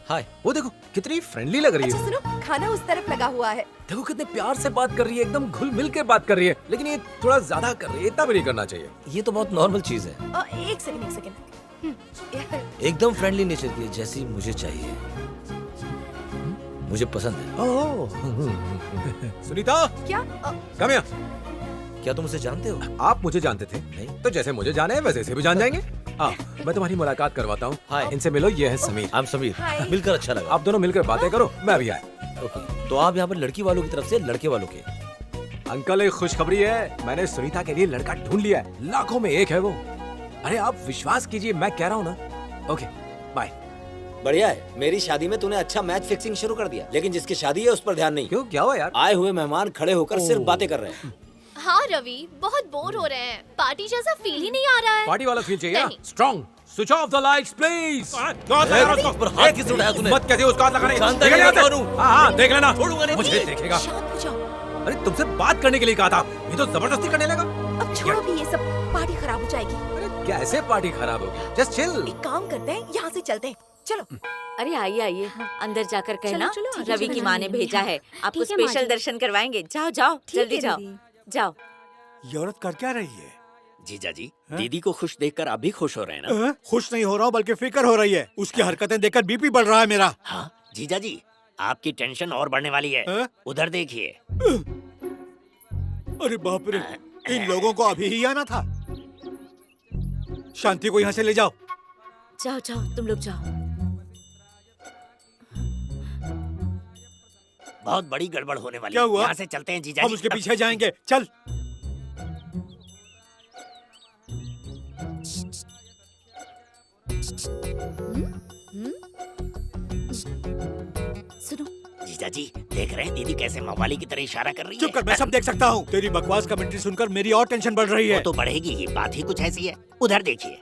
हाय, वो देखो कितनी फ्रेंडली लग रही अच्छा है। सुनो, खाना उस तरफ लगा हुआ है। देखो कितने प्यार से बात कर रही है, एकदम घुल मिल के बात कर रही है। लेकिन ये थोड़ा ज्यादा कर रही है, इतना भी नहीं करना चाहिए। ये तो बहुत नॉर्मल चीज है। एक सेकंड। एकदम फ्रेंडली नेचर की है, जैसी मुझे चाहिए। मुझे पसंद है। सुनीता, क्या? Come here. क्या तुम उसे जानते हो? आप मुझे जानते थे? नहीं। तो जैसे मुझे जाने हैं वैसे इसे भी जान जाएंगे। मैं तुम्हारी मुलाकात करवाता हूँ। हाय, इनसे मिलो, ये है समीर। I'm समीर। मिलकर अच्छा लगा। आप दोनों मिलकर बातें करो, मैं अभी आया। ओके, तो आप यहाँ पर लड़की वालों की तरफ से लड़के वालों के? अंकल एक खुशखबरी है, मैंने सुनीता के लिए लड़का ढूंढ लिया है, लाखों में एक है वो। अरे आप विश्वास कीजिए, मैं कह रहा हूँ ना। Okay bye. बढ़िया है, मेरी शादी में तूने अच्छा मैच फिक्सिंग शुरू कर दिया, लेकिन जिसकी शादी है उस पर ध्यान नहीं। क्यों, क्या हुआ यार? आए हुए मेहमान खड़े होकर सिर्फ बातें कर रहे हैं। हाँ रवि, बहुत बोर हो रहे हैं, पार्टी जैसा फील ही नहीं आ रहा है। पार्टी वाला फील चाहिए? नहीं। Strong. Switch off the lights please. हाथ किस उठाया तूने? मत कैसे उसका हाथ लगा रहे हैं? हाँ, देख लेना। मुझे देखेगा। शांत हो जाओ। अरे तुमसे बात करने के लिए कहा था, ये तो जबरदस्ती करने लगा। अब छोड़ो भी ये सब, पार्टी खराब हो जाएगी। अरे कैसे पार्टी खराब होगी? Just chill. एक काम करते हैं, यहाँ से चलते हैं। चलो। अरे आइए आइए, अंदर जाकर कहना चलो, रवि की माँ ने भेजा है, आपको ठीक है, माँ स्पेशल जी। दर्शन करवाएंगे। जाओ जाओ, जल्दी है, जाओ दीदी। जाओ। ये औरत कर क्या रही है? जीजा जी, दीदी को खुश देखकर आप भी खुश हो रहे हैं ना? खुश नहीं हो रहा हूँ, बल्कि फिक्र हो रही है। उसकी हरकतें देखकर बीपी बढ़ रहा है मेरा। हाँ जीजा जी, आपकी टेंशन और बढ़ने वाली है। उधर देखिए। अरे बाप रे, इन लोगों को अभी ही आना था। शांति को यहाँ से ले जाओ। जाओ जाओ, तुम लोग जाओ। बहुत बड़ी गड़बड़ होने वाली क्या है। हुआ? यहाँ से चलते हैं जीजा हम जी। उसके पीछे जाएंगे, चल। सुनो, जीजा जी देख रहे हैं दीदी कैसे मवाली की तरह इशारा कर रही है। चुप कर, मैं सब देख सकता हूँ। तेरी बकवास कमेंट्री सुनकर मेरी और टेंशन बढ़ रही है। वो तो बढ़ेगी ही, बात ही कुछ ऐसी है। उधर देखिए।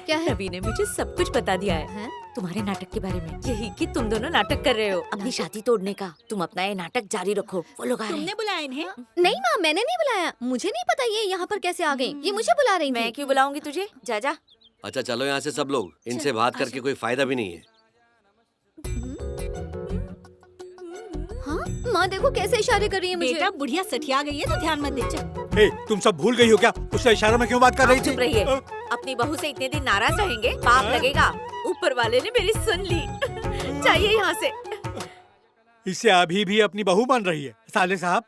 क्या है? रवि ने मुझे सब कुछ बता दिया है तुम्हारे नाटक के बारे में। यही कि तुम दोनों नाटक कर रहे हो अपनी शादी तोड़ने का। तुम अपना ये नाटक जारी रखो, वो लोग आ रहे हैं। तुमने बुलाया इन्हें? नहीं माँ, मैंने नहीं बुलाया। मुझे नहीं पता ये यहाँ पर कैसे आ गई। ये मुझे बुला रही थी। मैं क्यों बुलाऊंगी तुझे? जा जा। अच्छा चलो यहाँ से सब लोग, इनसे बात करके कोई फायदा भी नहीं है। हाँ माँ देखो कैसे इशारे कर रही है मुझे। बेटा बुढ़िया सठिया गई है तो ध्यान मत दे। ए, तुम सब भूल गई हो क्या? उससे इशारों में क्यों बात कर रही थी? चुप रहिए। अपनी बहू से इतने दिन नाराज रहेंगे, पाप लगेगा। ऊपर वाले ने मेरी सुन ली। चाहिए यहाँ से। इसे अभी भी अपनी बहू मान रही है। साले साहब,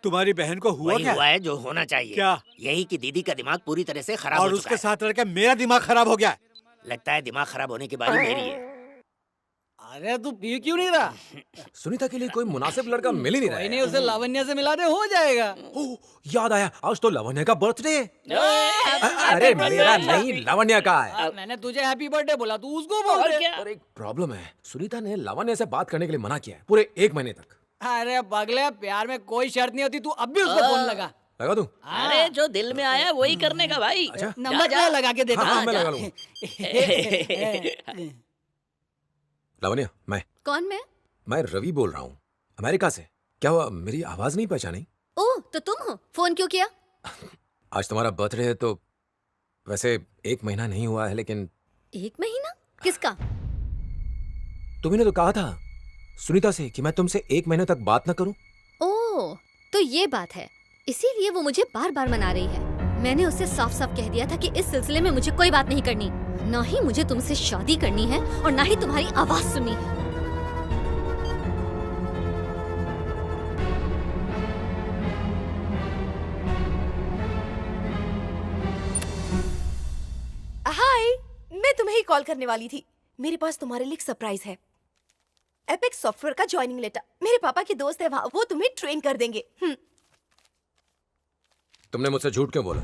तुम्हारी बहन को हुआ वही क्या? हुआ है जो होना चाहिए। क्या? यही कि दीदी का दिमाग पूरी तरह से खराब और हो उसके चुका साथ रह के मेरा दिमाग खराब हो गया है। है। लगता है दिमाग खराब होने की बारी मेरी है। अरे तू पी क्यों नहीं रहा? सुनीता के लिए कोई मुनासिब लड़का मिल ही नहीं रहा कोई है। नहीं, उसे लावण्य से मिला दे, हो जाएगा। ओह, याद आया, आज तो लावण्य का बर्थडे है। अरे मेरा नहीं, लावण्य का है। मैंने तुझे हैप्पी बर्थडे बोला, तू उसको बोल दे। और एक प्रॉब्लम है, सुनीता ने लावण्य से बात करने के लिए मना किया है पूरे 1 महीने तक। अरे पगले, प्यार में कोई शर्त नहीं होती। तू अब भी उसको फोन लगा। लगा दूं? अरे जो दिल में आया वही करने का भाई। अच्छा? नंबर जा लगा के देता। हाँ, मैं लगा लूंगा। लावण्य, कौन मैं रवि बोल रहा हूँ, अमेरिका से। क्या हुआ, मेरी आवाज नहीं पहचानी? ओह तो तुम हो, फोन क्यों किया? आज तुम्हारा बर्थडे है तो वैसे 1 महीना नहीं हुआ है, लेकिन 1 महीना? किसका? तुम्ही ने तो कहा था सुनीता से कि मैं तुमसे 1 महीने तक बात न करूं। ओह तो ये बात है, इसीलिए वो मुझे बार बार मना रही है। मैंने उससे साफ साफ कह दिया था कि इस सिलसिले में मुझे कोई बात नहीं करनी। ना ही मुझे तुमसे शादी करनी है और ना ही तुम्हारी आवाज सुननी है। हाय, मैं तुम्हें ही कॉल करने वाली थी। मेरे पास तुम्हारे लिए एक सरप्राइज है। एपिक सॉफ्टवेयर का ज्वाइनिंग लेटर। मेरे पापा के दोस्त है वहाँ, वो तुम्हें ट्रेन कर देंगे। तुमने मुझसे झूठ क्यों बोला?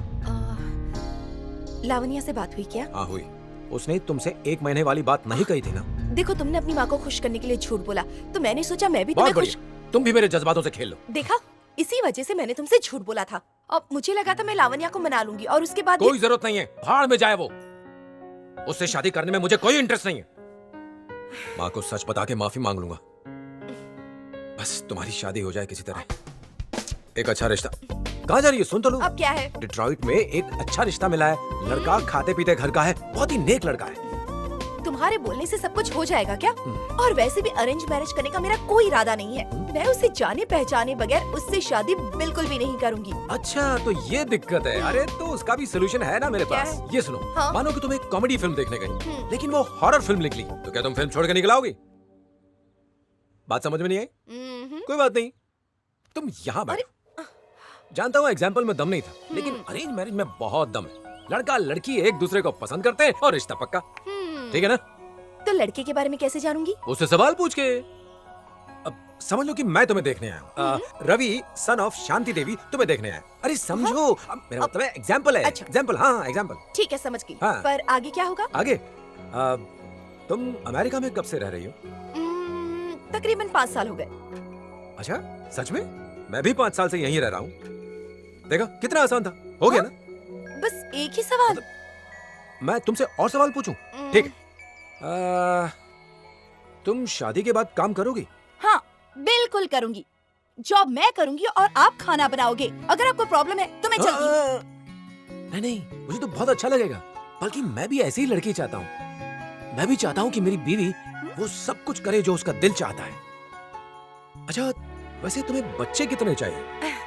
लावण्या से बात हुई क्या? हाँ हुई। उसने तुमसे 1 महीने वाली बात नहीं कही थी ना? देखो, तुमने अपनी माँ को खुश करने के लिए झूठ बोला, तो मैंने सोचा मैं भी बहुत तुम्हें खुश। बढ़िया, तुम भी मेरे जज्बातों से खेल लो। देखा, इसी वजह से मैंने तुमसे झूठ बोला था। अब मुझे लगा था मैं लावण्या को मना लूंगी और उसके बाद कोई जरूरत नहीं है, भाड़ में जाए वो। उससे शादी करने में मुझे कोई इंटरेस्ट नहीं है। माँ को सच बता के माफी मांग लूंगा। बस तुम्हारी शादी हो जाए किसी तरह, एक अच्छा रिश्ता। कहाँ जा रही है? सुन तो लो। अब क्या है? डिट्रॉइट में एक अच्छा रिश्ता मिला है। लड़का खाते पीते घर का है, बहुत ही नेक लड़का है। तुम्हारे बोलने से सब कुछ हो जाएगा क्या? और वैसे भी अरेंज मैरिज करने का मेरा कोई इरादा नहीं है। मैं उसे जाने पहचाने बगैर उससे शादी बिल्कुल भी नहीं करूंगी। अच्छा तो ये दिक्कत है। अरे तो उसका भी सोल्यूशन है ना मेरे पास। ये सुनो, हाँ? मानो कि तुम एक कॉमेडी फिल्म देखने गई, लेकिन वो हॉरर फिल्म निकली, तो क्या तुम फिल्म छोड़ के निकल आओगी? बात समझ में नहीं आई? कोई बात नहीं, तुम यहाँ बैठो। जानता हूँ एग्जाम्पल में दम नहीं था, लेकिन अरेंज मैरिज में बहुत दम है। लड़का लड़की एक दूसरे को पसंद करते हैं और रिश्ता पक्का। ठीक है ना? तो लड़के के बारे में कैसे जानूंगी? उससे सवाल पूछ के। अब समझ लो कि मैं तुम्हें देखने आया हूँ। रवि सन ऑफ शांति देवी तुम्हें देखने आया। अरे समझो, अब मेरा मतलब है एग्जाम्पल है। अच्छा। एग्जाम्पल, हाँ एग्जाम्पल। ठीक है, समझ गई। हाँ। पर आगे क्या होगा? आगे तुम अमेरिका में कब से रह रही हो? तकरीबन 5 साल हो गए। अच्छा सच में? मैं भी 5 साल से यहीं रह रहा हूँ। देखा कितना आसान था, हो गया ना? बस एक ही सवाल। मैं तुमसे और सवाल पूछूं? ठीक है। तुम शादी के बाद काम करोगी? हाँ बिल्कुल करूंगी। जॉब मैं करूंगी और आप खाना बनाओगे। अगर आपको प्रॉब्लम है तो मैं चलती। नहीं, मुझे तो बहुत अच्छा लगेगा। बल्कि मैं भी ऐसी ही लड़की चाहता हूँ। मैं भी चाहता हूँ कि मेरी बीवी वो सब कुछ करे जो उसका दिल चाहता है। अच्छा वैसे तुम्हें बच्चे कितने चाहिए?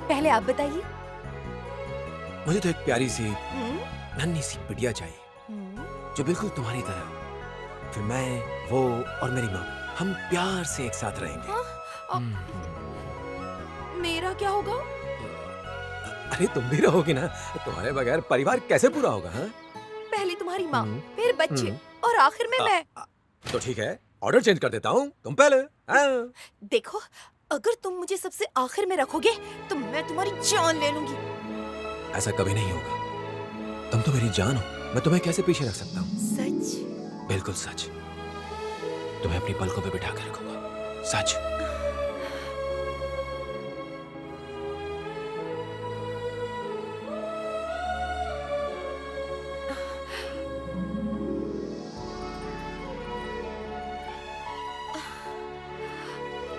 पहले आप बताइए। मुझे तो एक प्यारी सी नन्ही सी बिटिया चाहिए, जो बिल्कुल तुम्हारी तरह। फिर मैं, वो और मेरी माँ, हम प्यार से एक साथ रहेंगे। मेरा क्या होगा? अरे तुम भी रहोगी ना, तुम्हारे बगैर परिवार कैसे पूरा होगा? हाँ? पहले तुम्हारी माँ, फिर बच्चे और आखिर में मैं। तो ठीक है, ऑर्डर चेंज कर देता हूँ, तुम पहले। देखो, अगर तुम मुझे सबसे आखिर में रखोगे तो मैं तुम्हारी जान ले लूंगी। ऐसा कभी नहीं होगा। तुम तो मेरी जान हो, मैं तुम्हें कैसे पीछे रख सकता हूँ? सच? बिल्कुल सच। तुम्हें अपनी पलकों पे बिठा कर रखूंगा, सच।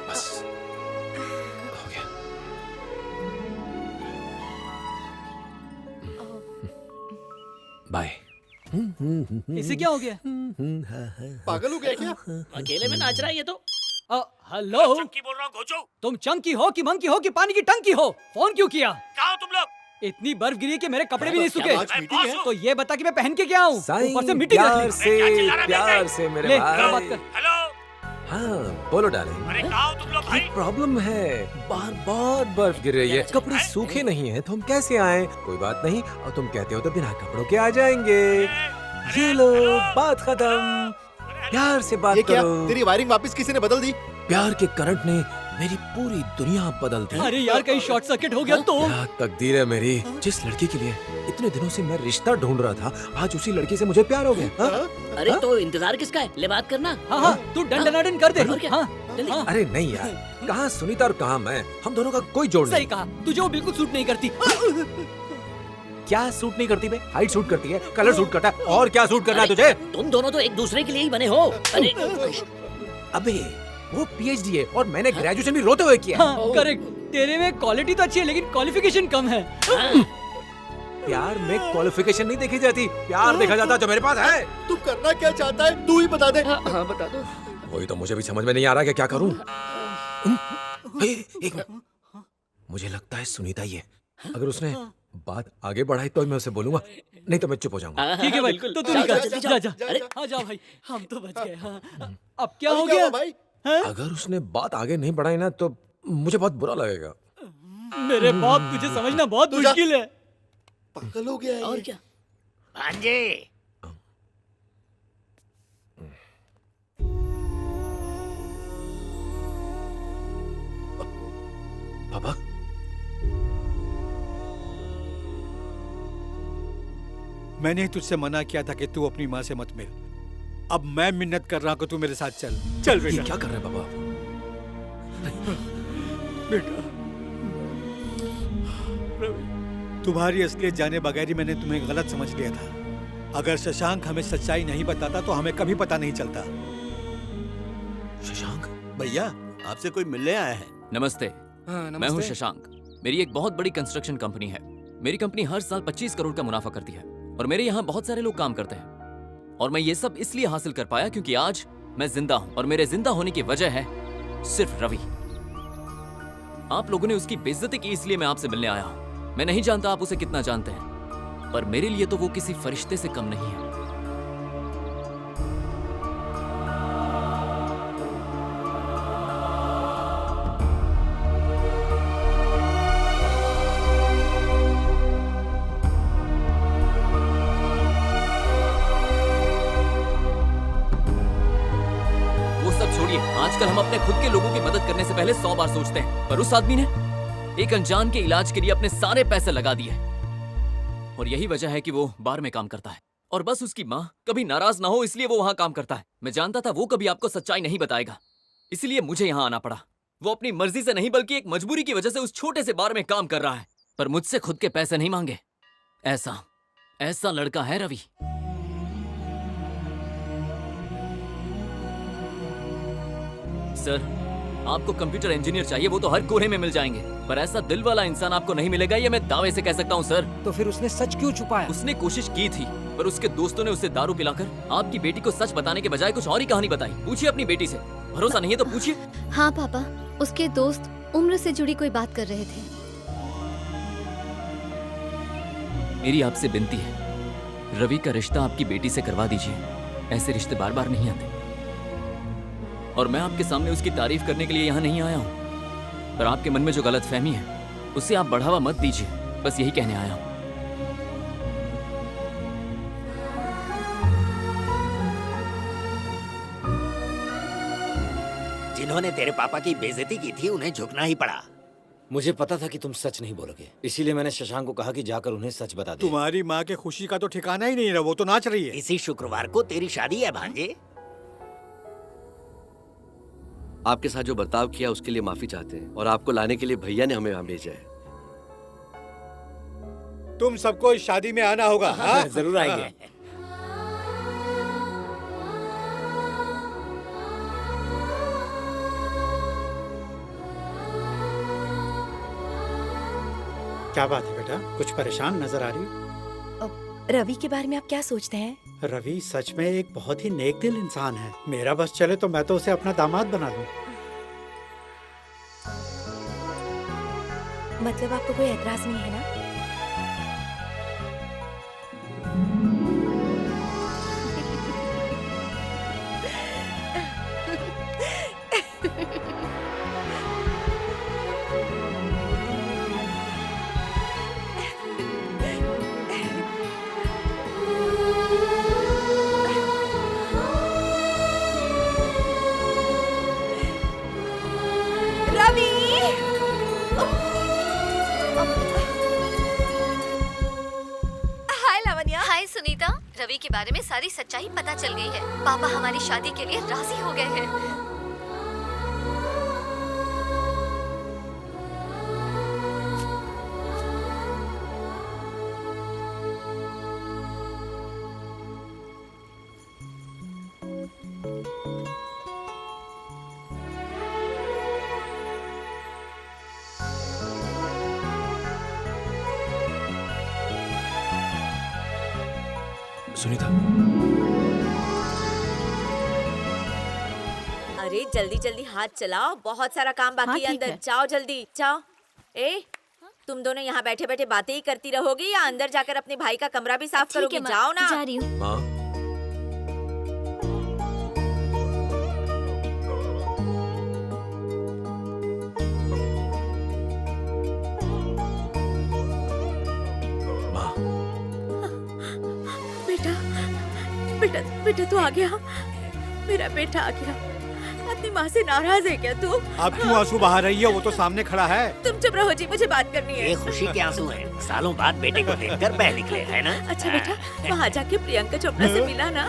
बस हो गया। बाय। इसे क्या हो गया? पागल हो गया क्या? अकेले में नाच रहा है ये तो। हेलो, चंकी बोल रहा हूँ घोचू। तुम चंकी हो कि मंकी हो कि पानी की टंकी हो? फोन क्यों किया? कहाँ हो तुम लोग? इतनी बर्फ गिरी है कि मेरे कपड़े भी नहीं क्या सूखे। बात, मीटिंग है? तो ये बता कि मैं पहन के क्या हूँ? साईं, ऊपर से मीटिंग रख प्यार ली। से, प्यार से मेरे ले, भाई। बात कर। हेलो, हाँ बोलो डार्लिंग। अरे कहाँ हो तुम लोग भाई? प्रॉब्लम है, बाहर बहुत बर्फ गिर रही है, कपड़े सूखे नहीं हैं, तो हम कैसे आए? कोई बात नहीं, और तुम कहते हो तो बिना कपड़ों के आ जाएंगे। ये लो, बात खत्म। प्यार से बात ये क्या? करो। तेरी वायरिंग वापस किसी ने बदल दी? प्यार के करंट ने मेरी पूरी दुनिया बदल दी। अरे यार, कहीं शॉर्ट सर्किट हो गया तो? क्या तकदीर है मेरी। जिस लड़की के लिए इतने दिनों से मैं रिश्ता ढूंढ रहा था, आज उसी लड़की से मुझे प्यार हो गया। हाँ? अरे तो इंतजार किसका है? ले बात करना। हाँ, तू डन कर दे। हाँ, अरे नहीं यार, कहाँ सुनीता और कहाँ मैं, हम दोनों का कोई जोड़ नहीं। सही कहा, तुझे वो बिल्कुल सूट नहीं करती। क्या सूट नहीं करती बे? हाइट सूट करती है, कलर सूट करता है, और क्या सूट करना है तुझे? तुम दोनों तो एक दूसरे के लिए ही बने हो। अरे अबे वो पीएचडी है और मैंने ग्रेजुएशन भी रोते हुए किया। हाँ, करेक्ट। तेरे में क्वालिटी तो अच्छी है लेकिन क्वालिफिकेशन कम है। प्यार में क्वालिफिकेशन नहीं देखी जाती, प्यार देखा जाता जो मेरे पास है। तू करना क्या चाहता है? तू ही बता दे। हाँ बता दो। वही तो मुझे भी समझ में नहीं आ रहा कि क्या करूं। एक मिनट, मुझे लगता है सुनीता ही है। अगर उसने बात आगे बढ़ाई तो मैं उसे बोलूंगा, नहीं तो मैं चुप हो जाऊंगा। ठीक है भाई, तो तू निकल, जा जा। अरे हाँ जाओ भाई, हम तो बच गए। हाँ, अब क्या हो गया भाई? अगर उसने बात आगे नहीं बढ़ाई ना तो मुझे बहुत बुरा लगेगा। मेरे बाप, तुझे समझना बहुत मुश्किल है। पागल हो गया है और क्या? भांजे, पापा, मैंने तुझसे मना किया था कि तू अपनी माँ से मत मिल। अब मैं मिन्नत कर रहा हूँ कि तू मेरे साथ चल। चल बेटा। ये क्या कर रहे हैं पापा? बेटा, तुम्हारी असलियत जाने बगैर ही मैंने तुम्हें गलत समझ लिया था। अगर शशांक हमें सच्चाई नहीं बताता तो हमें कभी पता नहीं चलता। शशांक भैया, आपसे कोई मिलने आया है। नमस्ते, नमस्ते। मैं हूं शशांक। मेरी एक बहुत बड़ी कंस्ट्रक्शन कंपनी है। मेरी कंपनी हर साल 25 करोड़ का मुनाफा करती है और मेरे यहाँ बहुत सारे लोग काम करते हैं। और मैं ये सब इसलिए हासिल कर पाया क्योंकि आज मैं जिंदा हूँ और मेरे जिंदा होने की वजह है सिर्फ रवि। आप लोगों ने उसकी बेइज्जती की इसलिए मैं आपसे मिलने आया हूँ। मैं नहीं जानता आप उसे कितना जानते हैं, पर मेरे लिए तो वो किसी फरिश्ते से कम नहीं है। आजकल हम अपने खुद के लोगों की मदद करने से पहले 100 बार सोचते हैं, पर उस आदमी ने एक अनजान के इलाज के लिए अपने सारे पैसे लगा दिए। और यही वजह है कि वो बार में काम करता है और बस उसकी माँ कभी नाराज ना हो इसलिए वो वहां काम करता है। मैं जानता था वो कभी आपको सच्चाई नहीं बताएगा, इसलिए मुझे यहाँ आना पड़ा। वो अपनी मर्जी से नहीं बल्कि एक मजबूरी की वजह से उस छोटे से बार में काम कर रहा है, पर मुझसे खुद के पैसे नहीं मांगे। ऐसा लड़का है रवि। सर, आपको कंप्यूटर इंजीनियर चाहिए, वो तो हर कोने में मिल जाएंगे, पर ऐसा दिल वाला इंसान आपको नहीं मिलेगा, ये मैं दावे से कह सकता हूँ सर। तो फिर उसने सच क्यों छुपाया? उसने कोशिश की थी, पर उसके दोस्तों ने उसे दारू पिलाकर आपकी बेटी को सच बताने के बजाय कुछ और ही कहानी बताई। पूछिए अपनी बेटी से, भरोसा नहीं है तो पूछिए। हाँ पापा, उसके दोस्त उम्र से जुड़ी कोई बात कर रहे थे। मेरी आपसे विनती है, रवि का रिश्ता आपकी बेटी से करवा दीजिए। ऐसे रिश्ते बार बार नहीं आते। और मैं आपके सामने उसकी तारीफ करने के लिए यहाँ नहीं आया हूँ, पर आपके मन में जो गलतफहमी है उसे आप बढ़ावा मत दीजिए, बस यही कहने आया हूँ। जिन्होंने तेरे पापा की बेइज्जती की थी उन्हें झुकना ही पड़ा। मुझे पता था कि तुम सच नहीं बोलोगे, इसीलिए मैंने शशांक को कहा कि जाकर उन्हें सच बता दे। तुम्हारी माँ के खुशी का तो ठिकाना ही नहीं रहा, वो तो नाच रही है। इसी शुक्रवार को तेरी शादी है भांजे। आपके साथ जो बर्ताव किया उसके लिए माफी चाहते हैं और आपको लाने के लिए भैया ने हमें यहाँ भेजा है। तुम सबको इस शादी में आना होगा। हाँ? जरूर आएंगे। क्या बात है बेटा, कुछ परेशान नजर आ रही हो? रवि के बारे में आप क्या सोचते हैं? रवि सच में एक बहुत ही नेक दिल इंसान है। मेरा बस चले तो मैं तो उसे अपना दामाद बना लूं। मतलब आपको कोई एतराज नहीं है ना? हाय सुनीता, रवि के बारे में सारी सच्चाई पता चल गई है। पापा हमारी शादी के लिए राजी हो गए हैं। सुनीता, अरे जल्दी जल्दी हाथ चलाओ, बहुत सारा काम बाकी है अंदर। जाओ जल्दी जाओ। ए तुम दोनों यहाँ बैठे बैठे बातें ही करती रहोगी या अंदर जाकर अपने भाई का कमरा भी साफ करोगी? जाओ ना। जा रही हूँ। माँ, बेटा बेटा तू आ गया, मेरा बेटा आ गया। अपनी माँ से नाराज है क्या तू? अब क्यों आंसू बहा रही है? वो तो सामने खड़ा है। तुम चुप रहो जी, मुझे बात करनी है। ये खुशी के आंसू हैं। सालों बाद बेटे को देखकर बह निकले, है ना? अच्छा बेटा, वहाँ जाके प्रियंका चोपड़ा से मिला ना?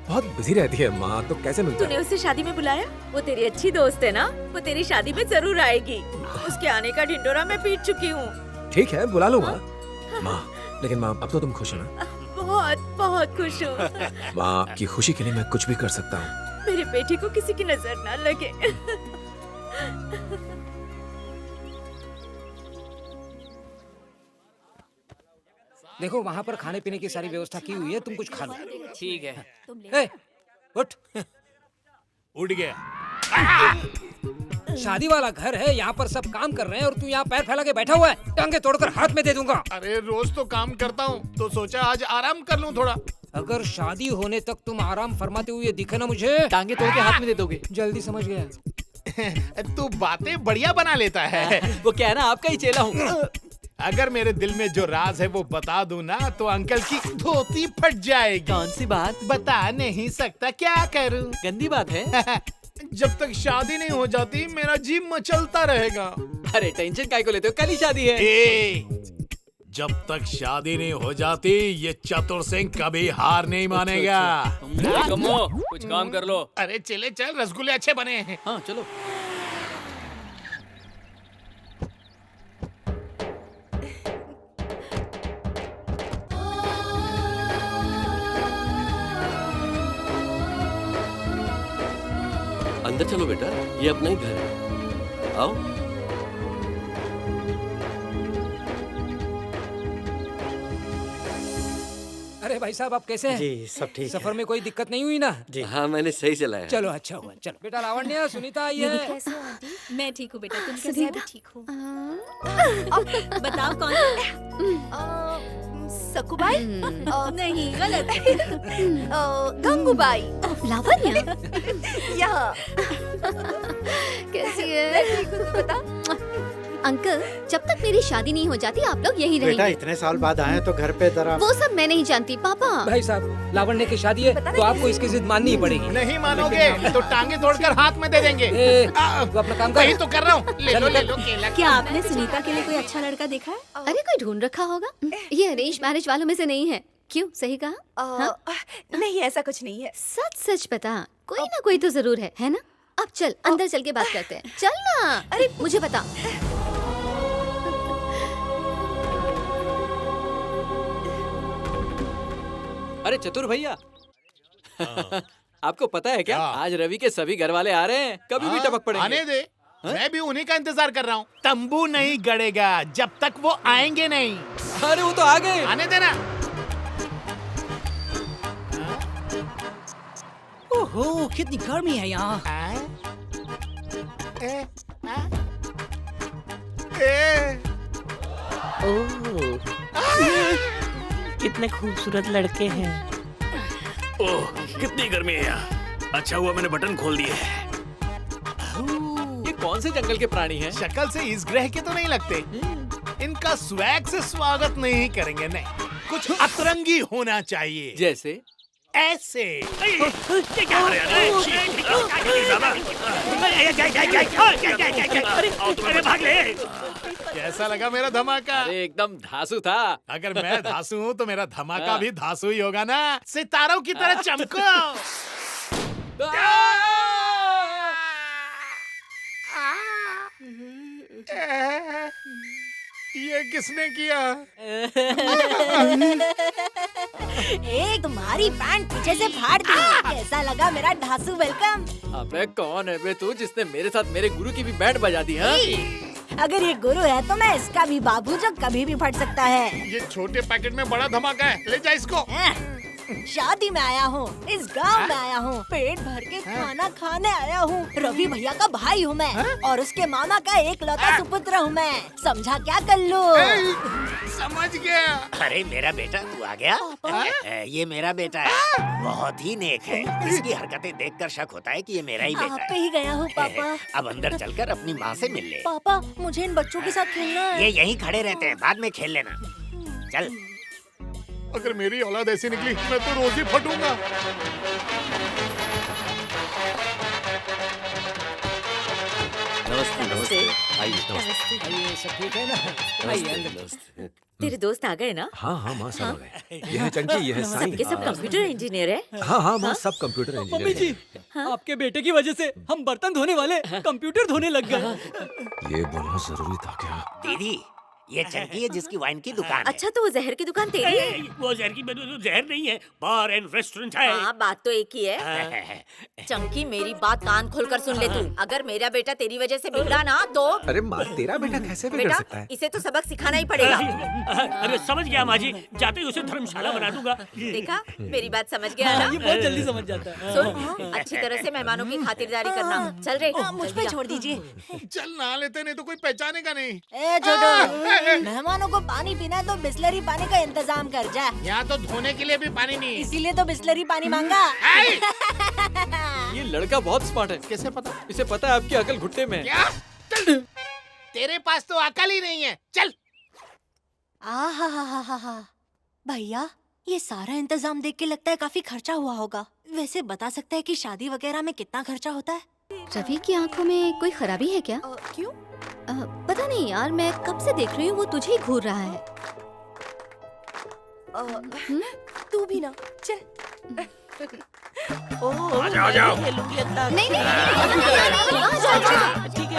बहुत बिजी रहती है माँ, तो कैसे मिलता तूने उसे शादी में बुलाया? वो तेरी अच्छी दोस्त है ना, वो तेरी शादी में जरूर आएगी। उसके आने का ढिंडोरा मैं पीट चुकी हूँ। ठीक है, बुला लो माँ। माँ, लेकिन माँ अब तो तुम खुश हो ना? बहुत बहुत खुश हूँ। माँ की खुशी के लिए मैं कुछ भी कर सकता हूँ। मेरे बेटे को किसी की नजर ना लगे। देखो वहाँ पर खाने पीने की सारी व्यवस्था की हुई है, तुम कुछ खा लो। ठीक है। ए, उठ। उठ गया। शादी वाला घर है, यहाँ पर सब काम कर रहे हैं और तू यहाँ पैर फैला के बैठा हुआ है। टांगे तोड़कर हाथ में दे दूंगा। अरे रोज तो काम करता हूँ, तो सोचा आज आराम कर लूँ थोड़ा। अगर शादी होने तक तुम आराम फरमाते हुए दिखे ना मुझे, टांगे तोड़ के हाथ में दे दोगे। जल्दी समझ गया। तू बातें बढ़िया बना लेता है। वो क्या है ना, आपका ही चेला हूँ। अगर मेरे दिल में जो राज है वो बता दूं ना तो अंकल की धोती फट जाएगी। कौन सी बात? बता नहीं सकता, क्या करूं? गंदी बात है। जब तक शादी नहीं हो जाती मेरा जी मचलता रहेगा। अरे टेंशन काहे को लेते हो, कल ही शादी है। जब तक शादी नहीं हो जाती ये चतुर सिंह कभी हार नहीं मानेगा। कुछ काम कर लो। अरे चले चल, रसगुल्ले अच्छे बने हैं। हाँ चलो। अंदर चलो बेटा, ये अपना ही घर है। आओ। अरे भाई साहब आप कैसे हैं? जी सब ठीक है। सफर में कोई दिक्कत नहीं हुई ना? जी हाँ, मैंने सही चलाया। चलो अच्छा हुआ। चलो बेटा लावण्य, सुनीता ये मैं ठीक हूँ बेटा, तुम कैसे? भी ठीक हूँ। बताओ कौन? सकुबाई? नहीं, गलत। गंगूबाई। लावण्य? यहाँ। कैसी है? ठीक हूँ, तू बता। अंकल, जब तक मेरी शादी नहीं हो जाती आप लोग यही बेटा रहेंगे। इतने साल बाद आए हैं तो घर पे जरा वो सब मैं नहीं जानती पापा। भाई साहब, लावण्य की शादी है तो आपको इसकी जिद माननी ही पड़ेगी। नहीं मानोगे तो टांगे तोड़कर हाथ में दे देंगे। तू अपना काम कर। वही तो कर रहा हूँ। ले लो केला। क्या आपने सुनीता के लिए कोई अच्छा लड़का देखा है? अरे कोई ढूंढ रखा होगा। ये अरेंज मैरिज वालों में से नहीं है। क्यों, सही कहा? हाँ? नहीं, ऐसा कुछ नहीं है। सच सच बता, कोई ना कोई तो जरूर है ना? अब चल अंदर चल के बात करते हैं। चल ना। अरे मुझे बता। अरे चतुर भैया, आपको पता है क्या, आज रवि के सभी घर वाले आ रहे हैं, कभी भी टपक पड़ेंगे। आने दे, मैं भी उन्हीं का इंतजार कर रहा हूँ। तंबू नहीं गड़ेगा जब तक वो आएंगे नहीं। अरे वो तो आ गए। आने देना। ओहो, कितनी गर्मी है यहाँ। कितने खूबसूरत लड़के हैं। ओह, कितनी गर्मी है यहाँ। अच्छा हुआ मैंने बटन खोल दिए। ये कौन से जंगल के प्राणी हैं? शक्ल से इस ग्रह के तो नहीं लगते। इनका स्वैग से स्वागत नहीं करेंगे, नहीं। कुछ अतरंगी होना चाहिए। जैसे ऐसे। ये क्या हो रहा है? अरे भाग ले। कैसा लगा मेरा धमाका? अरे एकदम धांसू था। अगर मैं धांसू हूँ तो मेरा धमाका भी धांसू ही होगा ना। सितारों की तरह चमको। ये किसने किया? ए, तुम्हारी पैंट पीछे से फाड़ दी। कैसा लगा मेरा ढासू वेलकम? अबे कौन है बे तू जिसने मेरे साथ मेरे गुरु की भी बैंड बजा दी? हाँ? अगर ये गुरु है तो मैं इसका भी बाबू जो कभी भी फट सकता है। ये छोटे पैकेट में बड़ा धमाका है, ले जा इसको। शादी में आया हूँ, इस गांव में आया हूँ, पेट भर के खाना खाने आया हूँ। रवि भैया का भाई हूँ मैं और उसके मामा का एक लौता सुपुत्र हूँ मैं। समझा क्या कल्लू? समझ गया। अरे मेरा बेटा तू आ गया? ये मेरा बेटा है, बहुत ही नेक है। इसकी हरकतें देखकर शक होता है कि ये मेरा ही बेटा आप पे ही गया हूँ पापा। अब अंदर चलकर अपनी माँ से मिल ले। पापा, मुझे इन बच्चों के साथ खेलना है। ये यहीं खड़े रहते हैं, बाद में खेल लेना। चल। अगर मेरी औलाद ऐसी निकली मैं तो रोज ही फटूंगा। नमस्ते नमस्ते। आइए आइए, सब ठीक है ना? आइए अंदर। तेरे दोस्त आ गए ना? हाँ हाँ माँ, सब आ गए। ये है चंकी, ये है साईं। सबके सब कंप्यूटर इंजीनियर है। हाँ हाँ माँ, सब कंप्यूटर इंजीनियर मम्मी जी, आपके बेटे की वजह से हम बर्तन धोने वाले कंप्यूटर धोने लग गए। ये बोलना जरूरी था क्या? दीदी, ये चंकी है जिसकी वाइन की दुकान है। अच्छा, तो वो जहर की दुकान तेरी है? वो जहर की जहर नहीं है, बार एंड रेस्टोरेंट है। हाँ, बात तो एक ही है। चंकी, मेरी बात कान खोलकर सुन ले तू। अगर मेरा बेटा तेरी वजह से बिगड़ा ना तो। अरे माँ, तेरा बेटा कैसे बिगड़ बेटा, सकता है? इसे तो सबक सिखाना ही पड़ेगा। अरे समझ गया माँ जी, जाते ही उसे धर्मशाला बना दूंगा। देखा, मेरी बात समझ गया ना? ये बहुत जल्दी समझ जाता है। सुन, अच्छी तरह से मेहमानों की खातिरदारी करना। चल रे, मुझ पे छोड़ दीजिए। चल ना लेते, नहीं तो कोई पहचानेगा नहीं। ए छोटू, मेहमानों को पानी पीना है तो बिस्लरी पानी का इंतजाम कर जा। यहाँ तो धोने के लिए भी पानी नहीं। इसीलिए तो बिस्लरी पानी मांगा। ये लड़का बहुत स्मार्ट है। कैसे पता? इसे पता है आपकी अकल घुटने में है। क्या? चल। तेरे पास तो अकल ही नहीं है। चल। आहा, भैया, ये सारा इंतजाम देख के लगता है काफी खर्चा हुआ होगा। वैसे बता सकता है कि शादी वगैरह में कितना खर्चा होता है? रवि की आंखों में कोई खराबी है क्या? क्यों? पता नहीं यार, मैं कब से देख रही हूँ वो तुझे ही घूर रहा है। तू भी ना, चल। आ जाओ। नहीं ठीक है,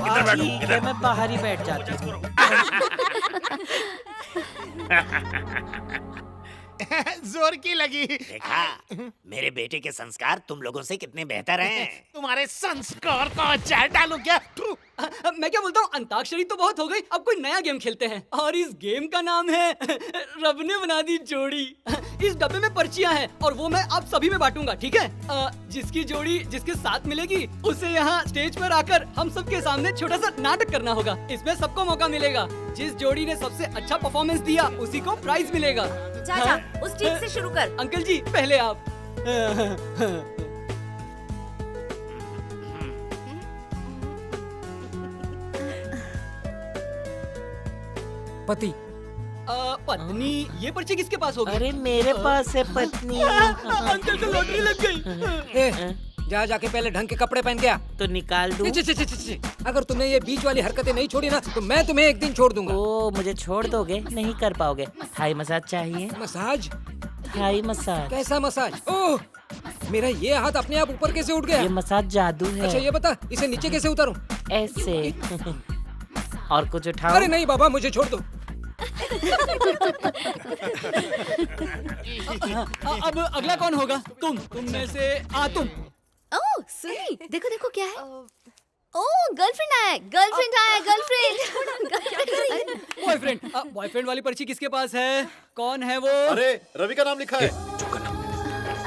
इधर बैठो, ठीक है, मैं बाहर ही बैठ जाता हूँ। जोर की लगी। देखा, मेरे बेटे के संस्कार तुम लोगों से कितने बेहतर हैं। तुम्हारे संस्कार का अचार डालू क्या? मैं क्या बोलता हूँ, अंताक्षरी तो बहुत हो गई, अब कोई नया गेम खेलते हैं। और इस गेम का नाम है रब ने बना दी जोड़ी। इस डब्बे में पर्चियां हैं और वो मैं आप सभी में बांटूंगा, ठीक है? जिसकी जोड़ी जिसके साथ मिलेगी उसे यहाँ स्टेज पर आकर हम सबके सामने छोटा सा नाटक करना होगा। इसमें सबको मौका मिलेगा। जिस जोड़ी ने सबसे अच्छा परफॉर्मेंस दिया उसी को प्राइज मिलेगा। जा, उस टीम से शुरू कर। अंकल जी, पहले आप। पति। पत्नी, ये पर्ची किसके पास होगी? अरे मेरे पास है पत्नी। अंकल को लॉटरी लग गई। जा जाके पहले ढंग के कपड़े पहन के आ। तो निकाल दूं? अगर तुमने ये बीच वाली हरकतें नहीं छोड़ी ना तो मैं तुम्हें एक दिन छोड़ दूंगा। ओ, मुझे छोड़ दोगे? नहीं कर पाओगे। थाई मसाज चाहिए? मसाज? Thai massage. कैसा मसाज? ओह, मेरा ये हाथ अपने आप ऊपर कैसे उठ गया? ये मसाज जादू है। अच्छा ये बता, इसे नीचे कैसे उतारूं? ऐसे। और कुछ उठाओ? अरे नहीं बाबा, मुझे छोड़ दो। अब अगला कौन होगा? तुम में से तुम। ओह सुनी, देखो देखो क्या है। ओह गर्लफ्रेंड आया, गर्लफ्रेंड। बॉयफ्रेंड वाली पर्ची किसके पास है? कौन है वो? अरे रवि का नाम लिखा है।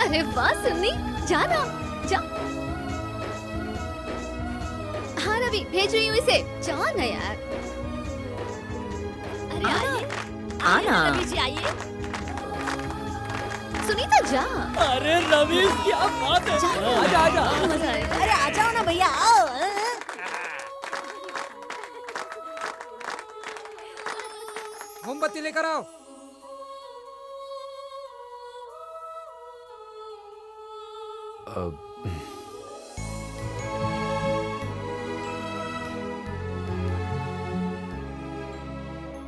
अरे वाह सुनी, जाना जा। हाँ रवि, भेज रही हूँ इसे। जाना यार। अरे आइए, आना। रवि जी आइए। सुनीता जा। अरे रवि क्या बात है? आजा आजा। मजा आएगा। अरे आ जाओ ना भैया, आओ। मोमबत्ती लेकर आओ।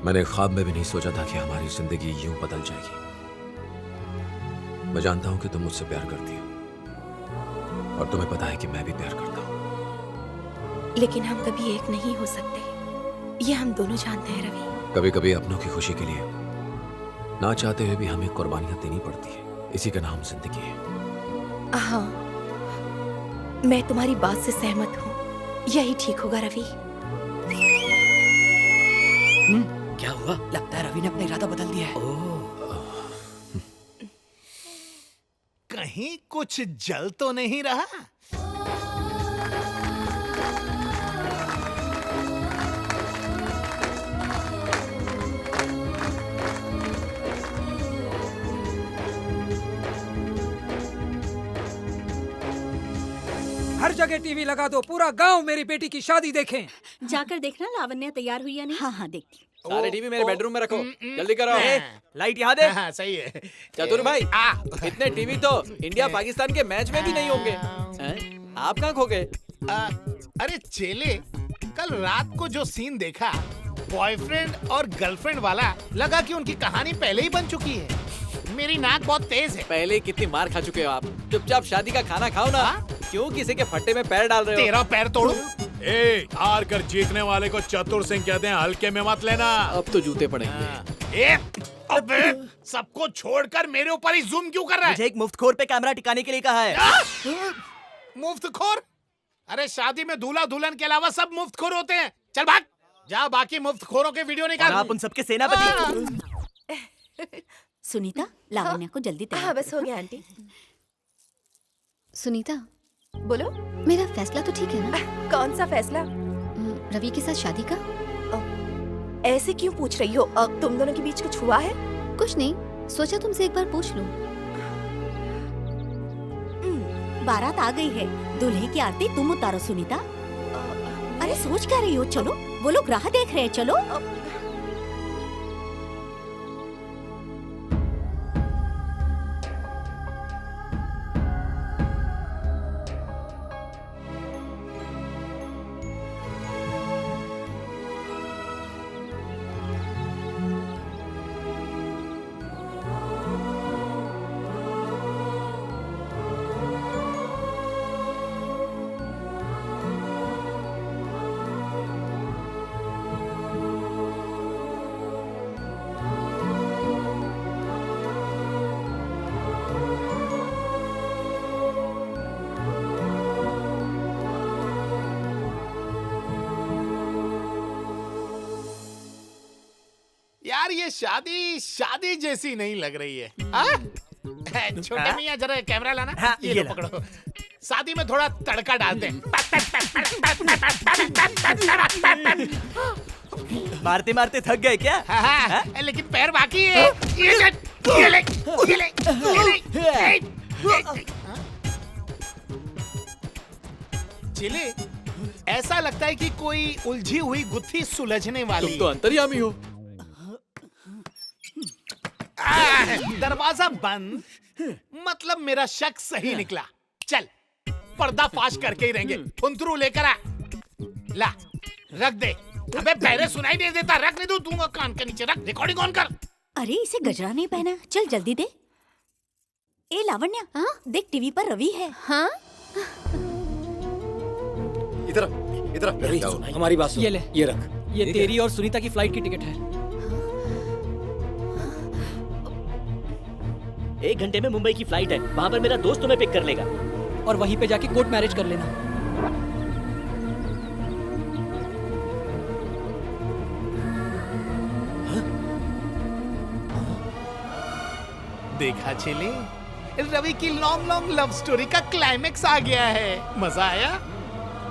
मैंने ख्वाब में भी नहीं सोचा था कि हमारी जिंदगी यूं बदल जाएगी। मैं जानता हूं कि तुम मुझसे प्यार करती हो और तुम्हें पता है कि मैं भी प्यार करता हूं। लेकिन हम कभी एक नहीं हो सकते, ये हम दोनों जानते हैं रवि। कभी कभी अपनों की खुशी के लिए ना चाहते हुए भी हमें कुर्बानियां देनी पड़ती है। इसी का नाम जिंदगी है। हाँ, मैं तुम्हारी बात से सहमत हूँ। यही ठीक होगा रवि। क्या हुआ? लगता है रवि ने अपना इरादा बदल दिया है। कहीं कुछ जल तो नहीं रहा? हर जगह टीवी लगा दो, पूरा गांव मेरी बेटी की शादी देखें। जाकर देखना लावण्या तैयार हुई या नहीं। हाँ देखती। सारे टीवी मेरे बेडरूम में रखो, जल्दी करो। लाइट यहाँ दे। हाँ, सही है। चतुर भाई, इतने टीवी तो इंडिया पाकिस्तान के मैच में भी नहीं होंगे। आप कहाँ खो गए? अरे चेले, कल रात को जो सीन देखा बॉयफ्रेंड और गर्लफ्रेंड वाला, लगा कि उनकी कहानी पहले ही बन चुकी है। मेरी नाक बहुत तेज है। पहले कितनी मार खा चुके हो आप। चुपचाप शादी का खाना खाओ ना। क्यों किसी के फट्टे में पैर डाल रहे हो? तेरा पैर तोड़ू? हार कर जीतने वाले को चतुर सिंह कहते हैं, हल्के में मत लेना। अब तो जूते पड़ेंगे। अबे सबको छोड़कर मेरे ऊपर ही जूम क्यों कर रहा है? मुझे एक मुफ्तखोर पे कैमरा टिकाने के लिए कहा है। मुफ्तखोर? अरे शादी में दूल्हा दुल्हन के अलावा सब मुफ्तखोर होते हैं। चल भाग, जा बाकी मुफ्तखोरों के वीडियो निकाल। आप उन सबके सेनापति। सुनीता, लावण्या को जल्दी तैयार। हाँ बस हो गया आंटी। सुनीता बोलो। मेरा फैसला तो ठीक है ना? कौन सा फैसला? रवि के साथ शादी का। ऐसे क्यों पूछ रही हो? तुम दोनों के बीच कुछ हुआ है? कुछ नहीं, सोचा तुमसे एक बार पूछ लूं। बारात आ गई है, दूल्हे की आरती तुम उतारो सुनीता। अरे सोच क्या रही हो? चलो, वो लोग राह देख रहे हैं, चलो। यार ये शादी शादी जैसी नहीं लग रही है। छोटे मियां जरा कैमरा लाना। हाँ, ये लो पकड़ो। शादी में थोड़ा तड़का डालते हैं। मारते मारते थक गए क्या? हाँ, लेकिन पैर बाकी है। ये ले। चिले, ऐसा लगता है कि कोई उलझी हुई गुत्थी सुलझने वाली। तुम तो अंतर्यामी हो। दरवाजा बंद, मतलब मेरा शक सही निकला। चल पर्दा फाश करके ही रहेंगे। फुंतरू लेकर आ, ला रख दे। अबे पहले सुनाई नहीं देता, रख नहीं दूंगा कान के नीचे, रख। रिकॉर्डिंग ऑन कर। अरे इसे गजरा नहीं पहना, चल जल्दी दे। ए लावण्या, हाँ? देख टीवी पर रवि है। हाँ? इधर रवि, हमारी बात सुन। ये ले, ये रख। ये तेरी और सुनीता की फ्लाइट की टिकट है। 1 घंटे में मुंबई की फ्लाइट है, वहाँ पर मेरा दोस्त तुम्हें पिक कर लेगा और वहीं पे जाके कोर्ट मैरिज कर लेना। देखा चले, रवि की लॉन्ग लव स्टोरी का क्लाइमेक्स आ गया है। मजा आया?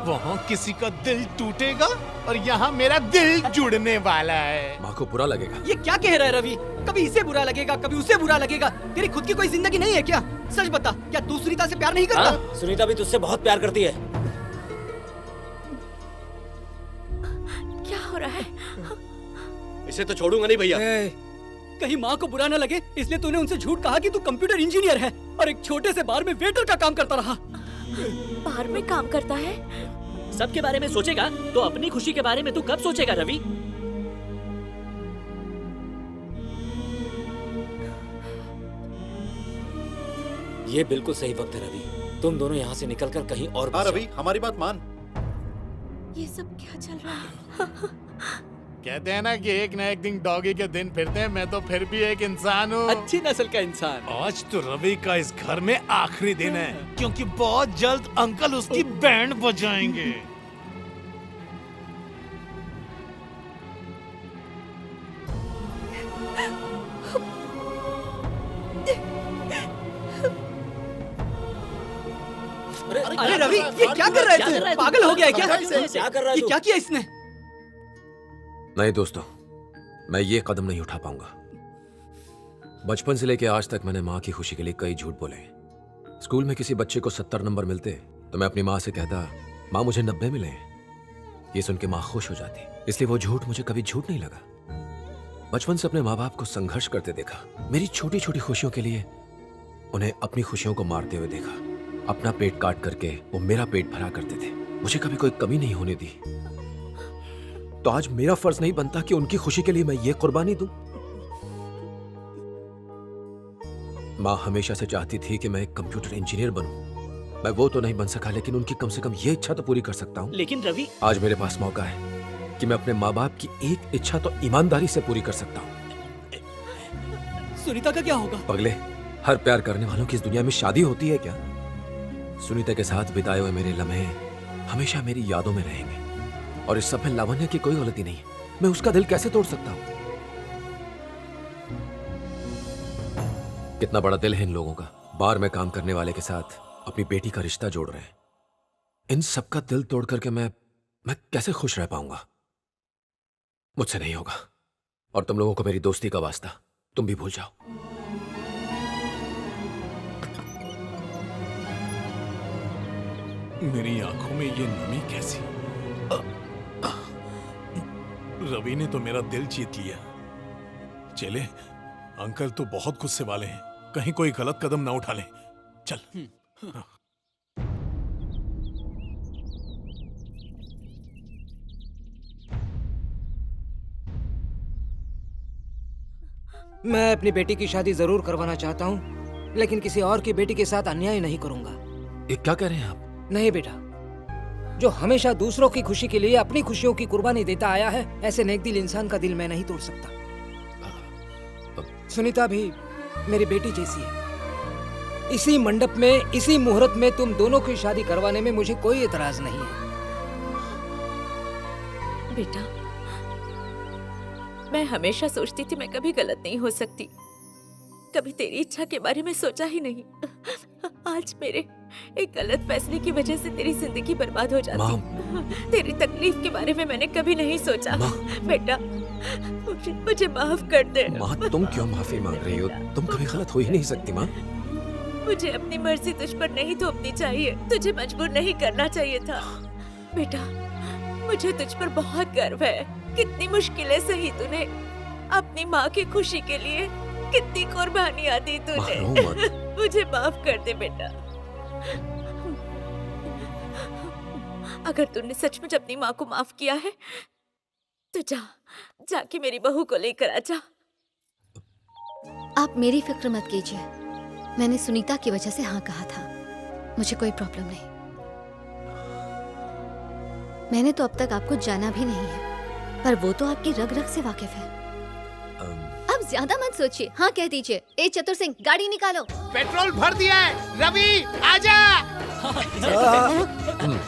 वहाँ किसी का दिल टूटेगा और यहाँ मेरा दिल जुड़ने वाला है। माँ को बुरा लगेगा। ये क्या कह रहा है रवि? कभी इसे बुरा लगेगा, कभी उसे बुरा लगेगा। तेरी खुद की कोई जिंदगी नहीं है क्या? सच बता, क्या तू सुनीता से प्यार नहीं करता? हाँ? सुनीता भी तुझसे बहुत प्यार करती है। क्या हो रहा है? इसे तो छोड़ूंगा नहीं भैया। कहीं माँ को बुरा न लगे इसलिए तूने उनसे झूठ कहा कि तू कंप्यूटर इंजीनियर है और एक छोटे से बार में वेटर का काम करता रहा। बार में काम करता है? सबके बारे में सोचेगा तो अपनी खुशी के बारे में तू कब सोचेगा रवि? ये बिल्कुल सही वक्त है रवि, तुम दोनों यहाँ से निकलकर कहीं और। हाँ रवि, हमारी बात मान। ये सब क्या चल रहा है? कहते हैं ना कि एक न एक दिन डॉगी के दिन फिरते हैं, मैं तो फिर भी एक इंसान हूँ। अच्छी नस्ल का इंसान। आज तो रवि का इस घर में आखिरी दिन है, क्योंकि बहुत जल्द अंकल उसकी बैंड बजाएंगे। अरे रवि, ये क्या कर रहा है तू? पागल हो गया है क्या? क्या कर रहा है? ये क्या किया इसने? नहीं दोस्तों, मैं ये कदम नहीं उठा पाऊंगा। बचपन से लेके आज तक मैंने माँ की खुशी के लिए कई झूठ बोले। स्कूल में किसी बच्चे को 70 नंबर मिलते तो मैं अपनी माँ से कहता, माँ मुझे 90 मिले। ये सुन के माँ खुश हो जाती, इसलिए वो झूठ मुझे कभी झूठ नहीं लगा। बचपन से अपने माँ बाप को संघर्ष करते देखा, मेरी छोटी छोटी खुशियों के लिए उन्हें अपनी खुशियों को मारते हुए देखा। अपना पेट काट करके वो मेरा पेट भरा करते थे, मुझे कभी कोई कमी नहीं होने दी। तो आज मेरा फर्ज नहीं बनता कि उनकी खुशी के लिए मैं ये कुर्बानी दूं? माँ हमेशा से चाहती थी कि मैं एक कंप्यूटर इंजीनियर बनूं। मैं वो तो नहीं बन सका, लेकिन उनकी कम से कम ये इच्छा तो पूरी कर सकता हूं। लेकिन रवि, आज मेरे पास मौका है कि मैं अपने माँ बाप की एक इच्छा तो ईमानदारी से पूरी कर सकता हूं। सुनीता का क्या होगा? पगले, हर प्यार करने वालों की इस दुनिया में शादी होती है क्या? सुनीता के साथ बिताए हुए मेरे लम्हे हमेशा मेरी यादों में रहेंगे, और इस सब में लावण्य की कोई गलती नहीं है। मैं उसका दिल कैसे तोड़ सकता हूं? कितना बड़ा दिल है इन लोगों का, बार में काम करने वाले के साथ अपनी बेटी का रिश्ता जोड़ रहे हैं। इन सब का दिल तोड़ करके मैं कैसे खुश रह पाऊंगा? मुझसे नहीं होगा। और तुम लोगों को मेरी दोस्ती का वास्ता, तुम भी भूल जाओ। मेरी आंखों में ये नमी कैसी? रवि ने तो मेरा दिल जीत लिया। चले, अंकल तो बहुत गुस्से वाले हैं, कहीं कोई गलत कदम ना उठा ले। चल। मैं अपनी बेटी की शादी जरूर करवाना चाहता हूँ, लेकिन किसी और की बेटी के साथ अन्याय नहीं करूंगा। ये क्या कह रहे हैं आप? नहीं बेटा, जो हमेशा दूसरों की खुशी के लिए अपनी खुशियों की कुर्बानी देता आया है, ऐसे नेक दिल इंसान का दिल मैं नहीं तोड़ सकता। सुनीता भी मेरी बेटी जैसी है। इसी मंडप में, इसी मुहूर्त में तुम दोनों की शादी करवाने में मुझे कोई एतराज नहीं है। बेटा, मैं हमेशा सोचती थी मैं कभी गलत नहीं हो सकती, कभी तेरी इच्छा के बारे में सोचा ही नहीं। आज मेरे एक गलत फैसले की वजह से तेरी जिंदगी बर्बाद हो जाती। तेरी तकलीफ के बारे में मैंने कभी नहीं सोचा। बेटा, मुझे माफ कर दे। माँ, तुम क्यों माफी मांग रही हो? तुम कभी गलत हो ही नहीं सकती माँ। मुझे अपनी मर्जी तुझ पर नहीं थोपनी चाहिए, तुझे मजबूर नहीं करना चाहिए था। बेटा, मुझे तुझ पर बहुत गर्व है। कितनी मुश्किलें सही तूने अपनी माँ की खुशी के लिए कितनी कुर्बानियां दी तूने। मारो मत। मुझे माफ कर दे बेटा। अगर तूने सचमुच अपनी माँ को माफ किया है तो जाके मेरी बहू को लेकर आ जा। आप मेरी फिक्र मत कीजिए, मैंने सुनीता की वजह से हाँ कहा था, मुझे कोई प्रॉब्लम नहीं। मैंने तो अब तक आपको जाना भी नहीं है, पर वो तो आपकी रग रग से वाकिफ है। अब ज्यादा मत सोचिए, हाँ कह दीजिए। ए चतुर सिंह, गाड़ी निकालो। पेट्रोल भर दिया है। रवि आजा।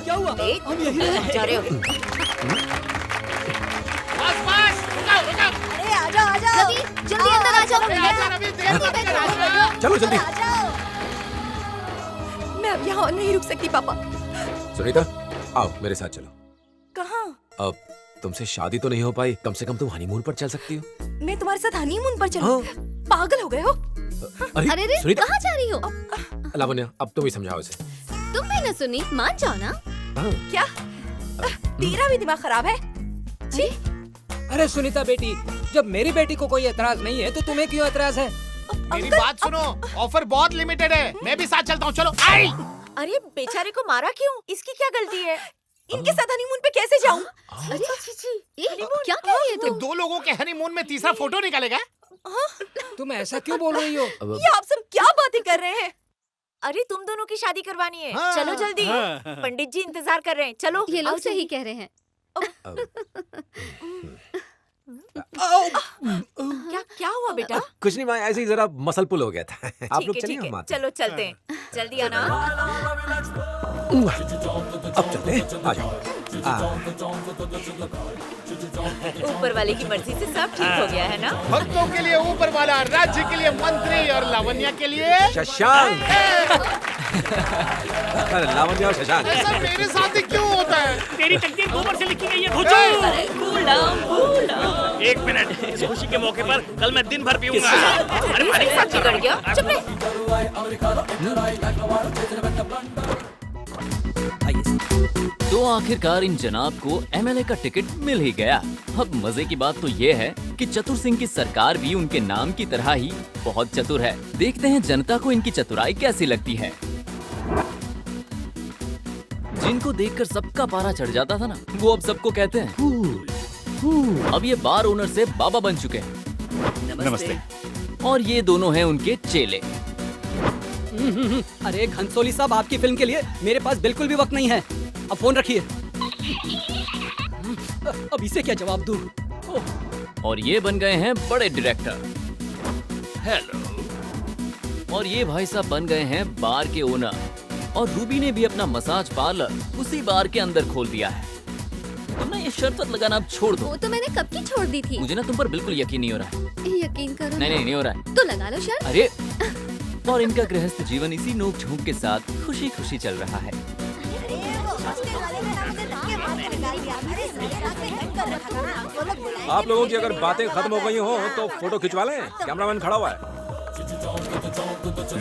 क्या हुआ? हम यही जा रहे हो? बस रुको। अरे आजा आजा रवि जल्दी अंदर आ जाओ। रवि देर मत कर। चलो जल्दी। मैं अब यहाँ नहीं रुक सकती पापा। सुनीता, आओ मेरे साथ चलो। कहाँ? अब तुमसे शादी तो नहीं हो पाई, कम से कम तुम हनीमून पर चल सकती हो। मैं तुम्हारे साथ हनीमून पर चलूं? पागल हो गए हो? अरे रे, सुनीता। कहाँ जा रही हो? लावण्या, अब तुम ही समझाओ इसे। तुम भी न सुनी, मान जाओ ना। क्या? तेरा भी दिमाग खराब है? जी? अरे सुनीता बेटी, जब मेरी बेटी को कोई एतराज नहीं है तो तुम्हें क्यों एतराज है? मेरी बात सुनो, ऑफर बहुत लिमिटेड है। मैं भी साथ चलता हूँ, चलो। आई। अरे बेचारे को मारा क्यों? इसकी क्या गलती है? इनके साथ हनीमून पे कैसे जाऊं? अरे क्या कह रही है तू? दो लोगों के हनीमून में तीसरा फोटो निकालेगा? तुम ऐसा क्यों बोल रही हो? ये आप सब क्या बातें कर रहे हैं? अरे तुम दोनों की शादी करवानी है। हाँ, चलो जल्दी। हाँ। पंडित जी इंतजार कर रहे हैं। चलो। ये लोग आओ सही जल्दी। कह रहे हैं। क्या हुआ बेटा? कुछ नहीं माँ, ऐसे ही जरा मसल पुल हो गया था। आप लोग ठीक चलिए, है, हम आते हैं। चलो चलते हैं। जल्दी आना। अब चलते हैं, आ जाओ। ऊपर वाले की मर्जी से सब ठीक हो गया है ना? भक्तों के लिए ऊपर वाला, राज्य के लिए मंत्री और लावण्या के लिए शशांक। लावण्या और शशांक। ऐसा मेरे साथ ही क्यों होता है? तेरी तकदीर गोबर से लिखी गई है घोचू। Cool down. एक मिनट, इस खुशी के मौके पर कल मैं दिन भर पीऊंगा। अरे मालिक साहब बिगड़ गया। चुप रहे। तो आखिरकार इन जनाब को एमएलए का टिकट मिल ही गया। अब मजे की बात तो ये है कि चतुर सिंह की सरकार भी उनके नाम की तरह ही बहुत चतुर है। देखते हैं जनता को इनकी चतुराई कैसी लगती है। जिनको देखकर सबका पारा चढ़ जाता था ना, वो अब सबको कहते हैं कूल। अब ये बार ओनर से बाबा बन चुके हैं। नमस्ते। और ये दोनों हैं उनके चेले। अरे घनसोली साहब, आपकी फिल्म के लिए मेरे पास बिल्कुल भी वक्त नहीं है। अब फोन रखिए। अब इसे क्या जवाब दूं? और ये बन गए हैं बड़े डायरेक्टर। हेलो। और ये भाई साहब बन गए हैं बार के ओनर। और रूबी ने भी अपना मसाज पार्लर उसी बार के अंदर खोल दिया है। तुम ना ये शर्त लगाना अब छोड़ दो। वो तो मैंने कब की छोड़ दी थी। मुझे ना तुम पर बिल्कुल यकीन नहीं हो रहा है। यकीन करो। नहीं हो रहा है। तो लगा लो शर्त। अरे और इनका गृहस्थ जीवन इसी नोक झोंक के साथ खुशी खुशी चल रहा है। आप लोगों की अगर बातें खत्म हो गई हो तो फोटो खिंचवा लें, कैमरामैन खड़ा हुआ है।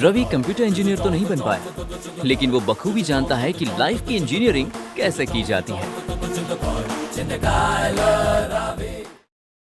रवि कंप्यूटर इंजीनियर तो नहीं बन पाया, लेकिन वो बखूबी जानता है कि लाइफ की इंजीनियरिंग कैसे की जाती है।